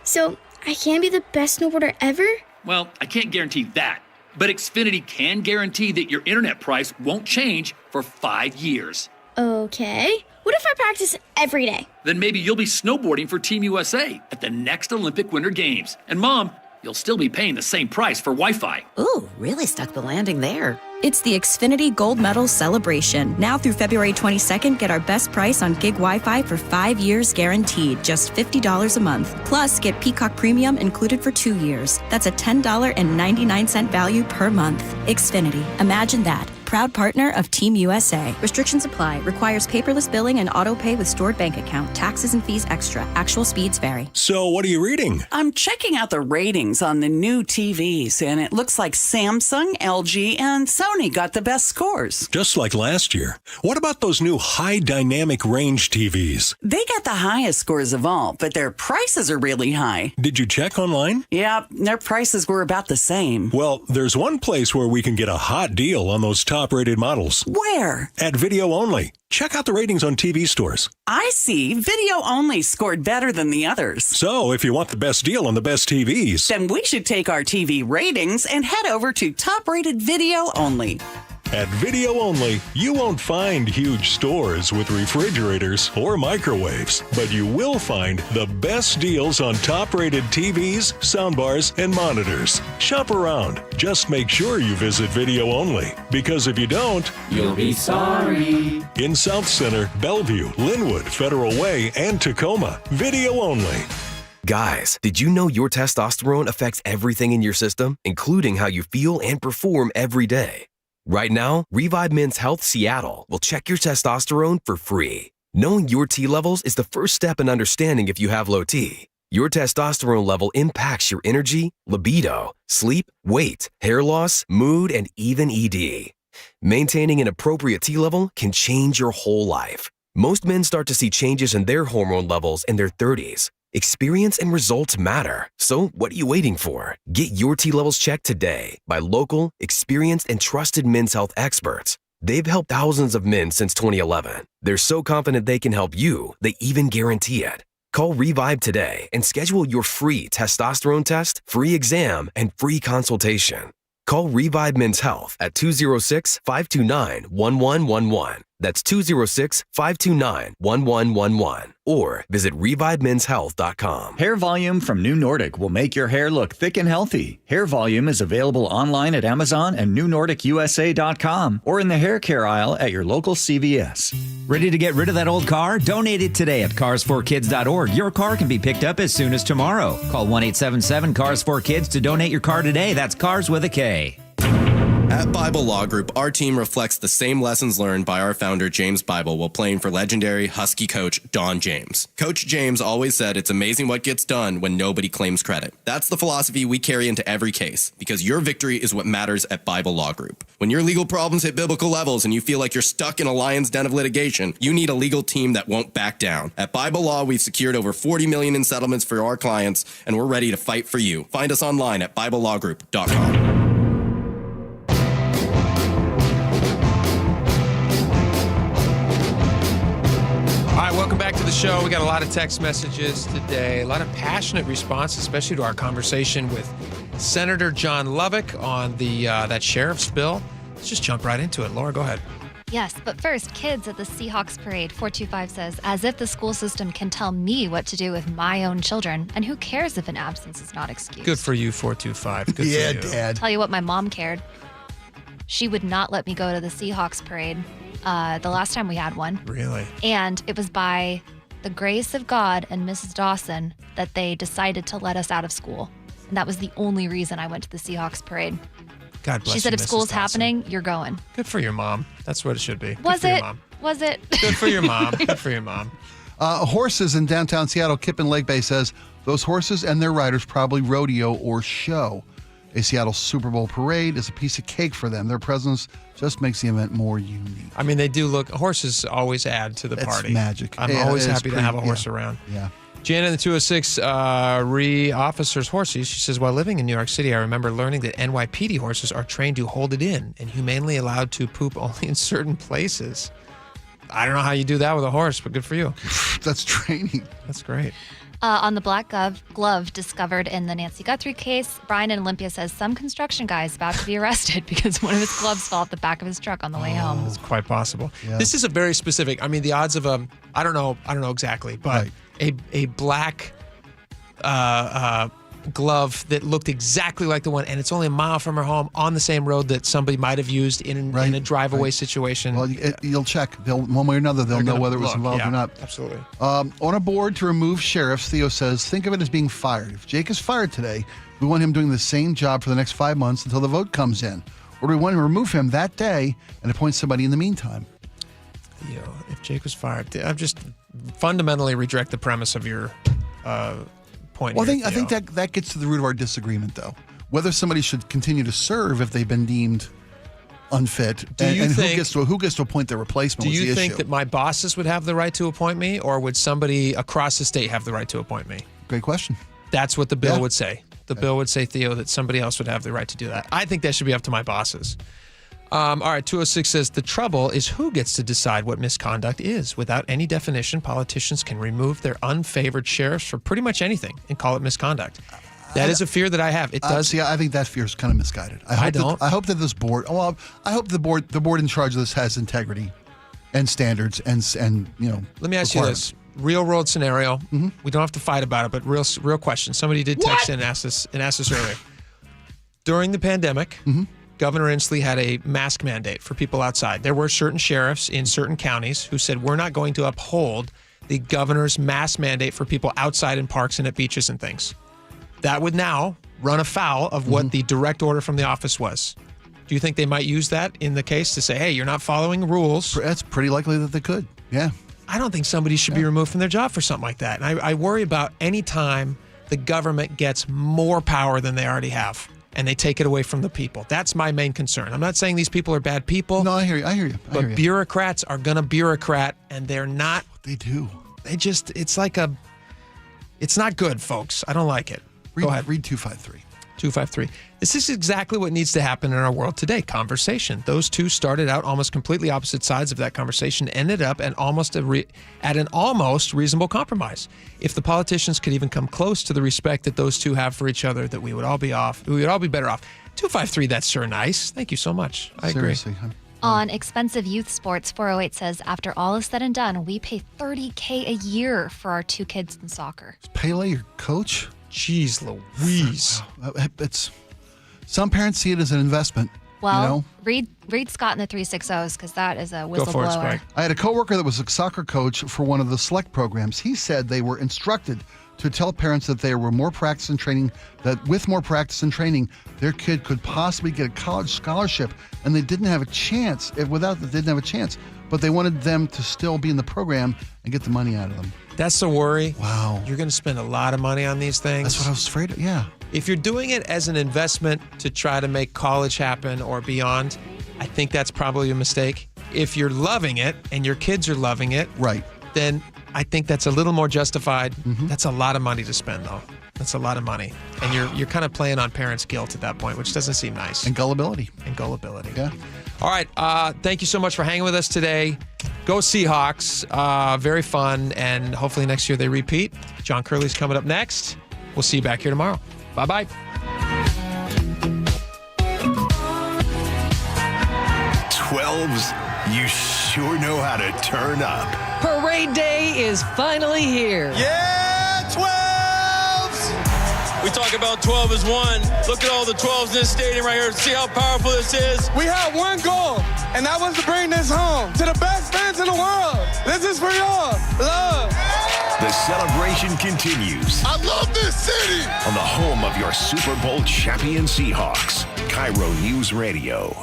S24: So, I can be the best snowboarder ever?
S23: Well, I can't guarantee that. But Xfinity can guarantee that your internet price won't change for 5 years.
S24: Okay. What if I practice every day?
S23: Then maybe you'll be snowboarding for Team USA at the next Olympic Winter Games. And Mom, you'll still be paying the same price for Wi-Fi.
S21: Ooh, really stuck the landing there.
S1: It's the Xfinity Gold Medal Celebration. Now through February 22nd, get our best price on gig Wi-Fi for 5 years guaranteed, just $50 a month. Plus, get Peacock Premium included for 2 years. That's a $10.99 value per month. Xfinity. Imagine that. Proud partner of Team USA. Restrictions apply. Requires paperless billing and auto pay with stored bank account. Taxes and fees extra. Actual speeds vary.
S8: So what are you reading?
S10: I'm checking out the ratings on the new TVs, and it looks like Samsung, LG, and Sony got the best scores.
S8: Just like last year. What about those new high dynamic range TVs?
S10: They got the highest scores of all, but their prices are really high.
S8: Did you check online?
S10: Yeah, their prices were about the same.
S8: Well, there's one place where we can get a hot deal on those top-rated models.
S10: Where?
S8: At Video Only. Check out the ratings on TV stores.
S10: I see. Video Only scored better than the others.
S8: So, if you want the best deal on the best TVs,
S10: then we should take our TV ratings and head over to top-rated Video Only.
S8: At Video Only, you won't find huge stores with refrigerators or microwaves, but you will find the best deals on top-rated TVs, soundbars, and monitors. Shop around. Just make sure you visit Video Only, because if you don't,
S22: you'll be sorry.
S8: In South Center, Bellevue, Linwood, Federal Way, and Tacoma, Video Only.
S11: Guys, did you know your testosterone affects everything in your system, including how you feel and perform every day? Right now, Revive Men's Health Seattle will check your testosterone for free. Knowing your T levels is the first step in understanding if you have low T. Your testosterone level impacts your energy, libido, sleep, weight, hair loss, mood, and even ED. Maintaining an appropriate T level can change your whole life. Most men start to see changes in their hormone levels in their 30s. Experience and results matter. So what are you waiting for? Get your T levels checked today by local, experienced, and trusted men's health experts. They've helped thousands of men since 2011. They're so confident they can help you, they even guarantee it. Call Revive today and schedule your free testosterone test, free exam, and free consultation. Call Revive Men's Health at 206-529-1111. That's 206-529-1111. Or visit ReviveMen'sHealth.com.
S20: Hair Volume from New Nordic will make your hair look thick and healthy. Hair Volume is available online at Amazon and NewNordicUSA.com or in the hair care aisle at your local CVS.
S25: Ready to get rid of that old car? Donate it today at carsforkids.org. Your car can be picked up as soon as tomorrow. Call 1-877-CARS4KIDS to donate your car today. That's Cars with a K.
S26: At Bible Law Group, our team reflects the same lessons learned by our founder, James Bible, while playing for legendary Husky coach Don James. Coach James always said it's amazing what gets done when nobody claims credit. That's the philosophy we carry into every case, because your victory is what matters at Bible Law Group. When your legal problems hit biblical levels and you feel like you're stuck in a lion's den of litigation, you need a legal team that won't back down. At Bible Law, we've secured over $40 million in settlements for our clients, and we're ready to fight for you. Find us online at BibleLawGroup.com.
S6: All right, welcome back to the show. We got a lot of text messages today, a lot of passionate response, especially to our conversation with Senator John Loveik on the that sheriff's bill. Let's just jump right into it. Laura, go ahead.
S27: Yes, but first, kids at the Seahawks parade, 425 says, as if the school system can tell me what to do with my own children, and who cares if an absence is not excused?
S6: Good for you, 425. Good for
S17: Yeah,
S6: you.
S17: Dad.
S27: Tell you what, my mom cared. She would not let me go to the Seahawks parade the last time we had one.
S6: Really?
S27: And it was by the grace of God and Mrs. Dawson that they decided to let us out of school. And that was the only reason I went to the Seahawks parade.
S6: God bless
S27: She said,
S6: you,
S27: if
S6: Mrs.
S27: school's
S6: Dawson.
S27: happening, you're going.
S6: Good for your mom. That's what it should be.
S27: Was
S6: Good for your
S27: it?
S6: mom.
S27: Was it?
S6: Good for your mom. Good for your mom.
S17: Horses in downtown Seattle, Kip and Lake Bay says, those horses and their riders probably rodeo or show. A Seattle Super Bowl parade is a piece of cake for them. Their presence just makes the event more unique.
S6: I mean, they do look, horses always add to the
S17: It's
S6: party.
S17: magic.
S6: I'm
S17: Yeah,
S6: always
S17: it's
S6: happy to
S17: pretty-
S6: have a horse
S17: yeah.
S6: around.
S17: Yeah.
S6: Jan in the 206 re-officers horses. She says, while living in New York City, I remember learning that NYPD horses are trained to hold it in and humanely allowed to poop only in certain places. I don't know how you do that with a horse, but good for you.
S17: That's training.
S6: That's great.
S27: On the black glove discovered in the Nancy Guthrie case, Brian in Olympia says some construction guy is about to be arrested because one of his gloves fell off the back of his truck on the way home.
S6: It's quite possible.
S17: Yeah.
S6: This is a very specific. I mean, the odds of I don't know exactly, but a black glove that looked exactly like the one, and it's only a mile from her home on the same road that somebody might have used in a drive-away situation.
S17: Well, you'll check. One way or another, they'll know whether it was involved or not.
S6: Absolutely.
S17: On a board to remove sheriffs, Theo says, think of it as being fired. If Jake is fired today, we want him doing the same job for the next 5 months until the vote comes in. Or do we want to remove him that day and appoint somebody in the meantime?
S6: Theo, if Jake was fired, I'm just fundamentally reject the premise of your point.
S17: Well,
S6: here,
S17: I think that gets to the root of our disagreement, though. Whether somebody should continue to serve if they've been deemed unfit, and who gets to appoint their replacement.
S6: Do you think that my bosses would have the right to appoint me, or would somebody across the state have the right to appoint me?
S17: Great question.
S6: That's what the bill would say. The bill would say, Theo, that somebody else would have the right to do that. I think that should be up to my bosses. All right, 206 says, the trouble is who gets to decide what misconduct is. Without any definition, politicians can remove their unfavored sheriffs for pretty much anything and call it misconduct. That is a fear that I have. It does.
S17: See, I think that fear is kind of misguided. I hope that this board. Well, I hope the board in charge of this has integrity and standards and
S6: Let me ask you this: real world scenario. Mm-hmm. We don't have to fight about it, but real question. Somebody did text in and ask us earlier. During the pandemic, Governor Inslee had a mask mandate for people outside. There were certain sheriffs in certain counties who said, we're not going to uphold the governor's mask mandate for people outside in parks and at beaches and things. That would now run afoul of what the direct order from the office was. Do you think they might use that in the case to say, hey, you're not following rules?
S17: That's pretty likely that they could, yeah.
S6: I don't think somebody should be removed from their job for something like that. And I worry about any time the government gets more power than they already have and they take it away from the people. That's my main concern. I'm not saying these people are bad people.
S17: No, I hear you.
S6: But bureaucrats are going to bureaucrat, and they're not.
S17: They do.
S6: It's not good, folks. I don't like it. Go ahead.
S17: Read 253.
S6: 253. This is exactly what needs to happen in our world today. Conversation. Those two started out almost completely opposite sides of that conversation, ended up at an almost reasonable compromise. If the politicians could even come close to the respect that those two have for each other, that we would all be better off. 253, that's sure nice. Thank you so much. I agree.
S17: Seriously.
S27: On expensive youth sports, 408 says, after all is said and done, we pay $30K a year for our two kids in soccer.
S17: Is Pele your coach?
S6: Jeez Louise.
S17: Some parents see it as an investment.
S27: Well, read Scott in the 360s, because that is a whistleblower.
S6: Go for it, Spike.
S17: I had a coworker that was a soccer coach for one of the select programs. He said they were instructed to tell parents that they were more practice and training, that with more practice and training, their kid could possibly get a college scholarship, and they didn't have a chance. But they wanted them to still be in the program and get the money out of them.
S6: That's the worry.
S17: Wow.
S6: You're going to spend a lot of money on these things.
S17: That's what I was afraid of, yeah.
S6: If you're doing it as an investment to try to make college happen or beyond, I think that's probably a mistake. If you're loving it and your kids are loving it,
S17: right,
S6: then I think that's a little more justified. That's a lot of money to spend, though. That's a lot of money. And you're kind of playing on parents' guilt at that point, which doesn't seem nice.
S17: And gullibility.
S6: Yeah. All right. Thank you so much for hanging with us today. Go Seahawks. Very fun. And hopefully next year they repeat. John Curley's coming up next. We'll see you back here tomorrow. Bye-bye.
S2: 12s, you sure know how to turn up.
S3: Parade day is finally here.
S4: Yeah, 12s! We talk about 12 as one. Look at all the 12s in this stadium right here. See how powerful this is?
S5: We have one goal, and that was to bring this home to the best fans in the world. This is for y'all. Love.
S2: The celebration continues.
S5: I love this city.
S2: On the home of your Super Bowl champion Seahawks, KIRO News Radio.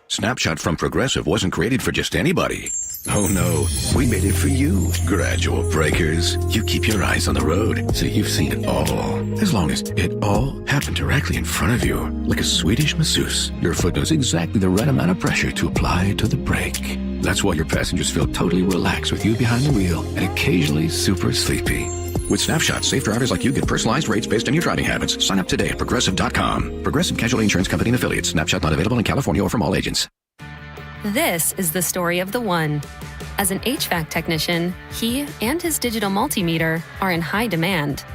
S7: Snapshot from Progressive wasn't created for just anybody. Oh no, we made it for you, gradual breakers. You keep your eyes on the road, so you've seen it all. As long as it all happened directly in front of you, like a Swedish masseuse, your foot knows exactly the right amount of pressure to apply to the brake. That's why your passengers feel totally relaxed with you behind the wheel and occasionally super sleepy. With Snapshot, safe drivers like you get personalized rates based on your driving habits. Sign up today at Progressive.com. Progressive Casualty Insurance Company and Affiliates. Snapshot not available in California or from all agents.
S9: This is the story of the one. As an HVAC technician, he and his digital multimeter are in high demand.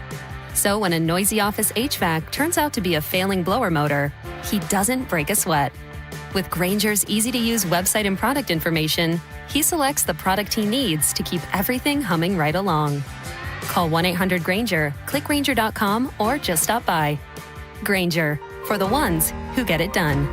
S9: So when a noisy office HVAC turns out to be a failing blower motor, he doesn't break a sweat. With Grainger's easy-to-use website and product information, he selects the product he needs to keep everything humming right along. Call 1-800-GRAINGER, click Grainger.com, or just stop by. Grainger, for the ones who get it done.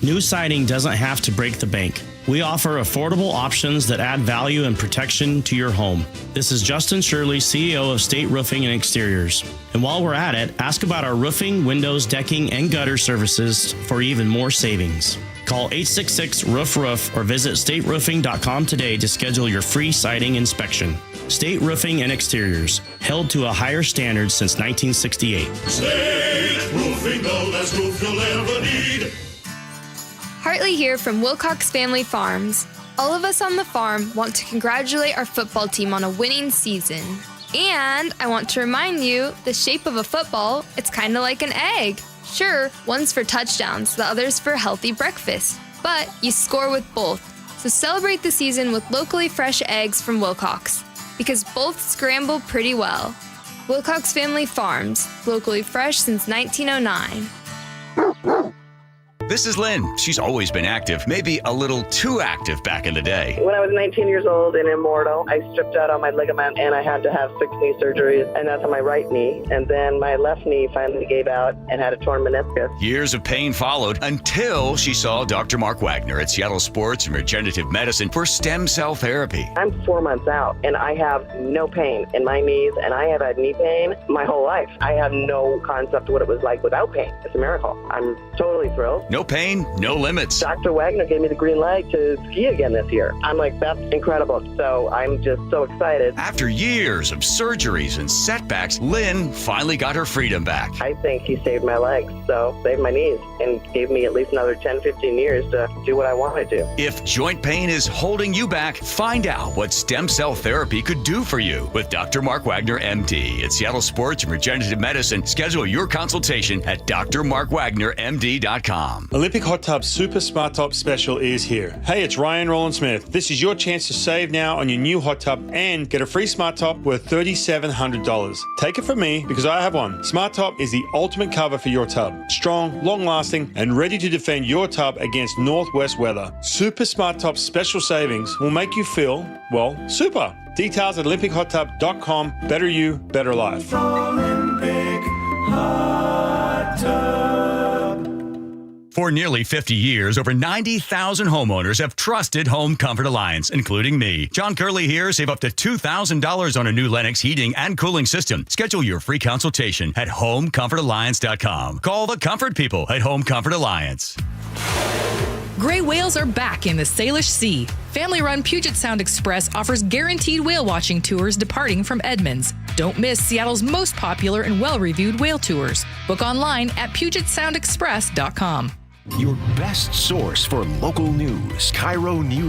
S12: New siding doesn't have to break the bank. We offer affordable options that add value and protection to your home. This is Justin Shirley, CEO of State Roofing and Exteriors. And while we're at it, ask about our roofing, windows, decking, and gutter services for even more savings. Call 866-ROOF-ROOF or visit stateroofing.com today to schedule your free siding inspection. State Roofing and Exteriors, held to a higher standard since 1968.
S13: State Roofing, the last roof you'll ever need.
S14: Hartley here from Wilcox Family Farms. All of us on the farm want to congratulate our football team on a winning season. And I want to remind you, the shape of a football, it's kind of like an egg. Sure, one's for touchdowns, the other's for healthy breakfast. But you score with both. So celebrate the season with locally fresh eggs from Wilcox, because both scramble pretty well. Wilcox Family Farms, locally fresh since 1909.
S15: This is Lynn. She's always been active, maybe a little too active back in the day.
S16: When I was 19 years old in Immortal, I stripped out all my ligament and I had to have 6 knee surgeries, and that's on my right knee. And then my left knee finally gave out and had a torn meniscus.
S15: Years of pain followed until she saw Dr. Mark Wagner at Seattle Sports and Regenerative Medicine for stem cell therapy.
S16: I'm 4 months out and I have no pain in my knees, and I have had knee pain my whole life. I have no concept of what it was like without pain. It's a miracle. I'm totally thrilled.
S15: No pain, no limits.
S16: Dr. Wagner gave me the green light to ski again this year. I'm like, that's incredible. So I'm just so excited.
S15: After years of surgeries and setbacks, Lynn finally got her freedom back.
S16: I think he saved my legs, so saved my knees, and gave me at least another 10, 15 years to do what I want to do.
S15: If joint pain is holding you back, find out what stem cell therapy could do for you with Dr. Mark Wagner, MD, at Seattle Sports and Regenerative Medicine. Schedule your consultation at drmarkwagnermd.com.
S18: Olympic Hot Tub Super Smart Top Special is here. Hey, it's Ryan Roland Smith. This is your chance to save now on your new hot tub and get a free Smart Top worth $3,700. Take it from me because I have one. Smart Top is the ultimate cover for your tub. Strong, long-lasting, and ready to defend your tub against northwest weather. Super Smart Top special savings will make you feel, well, super. Details at olympichottub.com. Better you, better life.
S15: Olympic Hot Tub. For nearly 50 years, over 90,000 homeowners have trusted Home Comfort Alliance, including me. John Curley here. Save up to $2,000 on a new Lennox heating and cooling system. Schedule your free consultation at homecomfortalliance.com. Call the comfort people at Home Comfort Alliance.
S28: Gray whales are back in the Salish Sea. Family-run Puget Sound Express offers guaranteed whale watching tours departing from Edmonds. Don't miss Seattle's most popular and well-reviewed whale tours. Book online at PugetSoundExpress.com.
S2: Your best source for local news, KIRO News.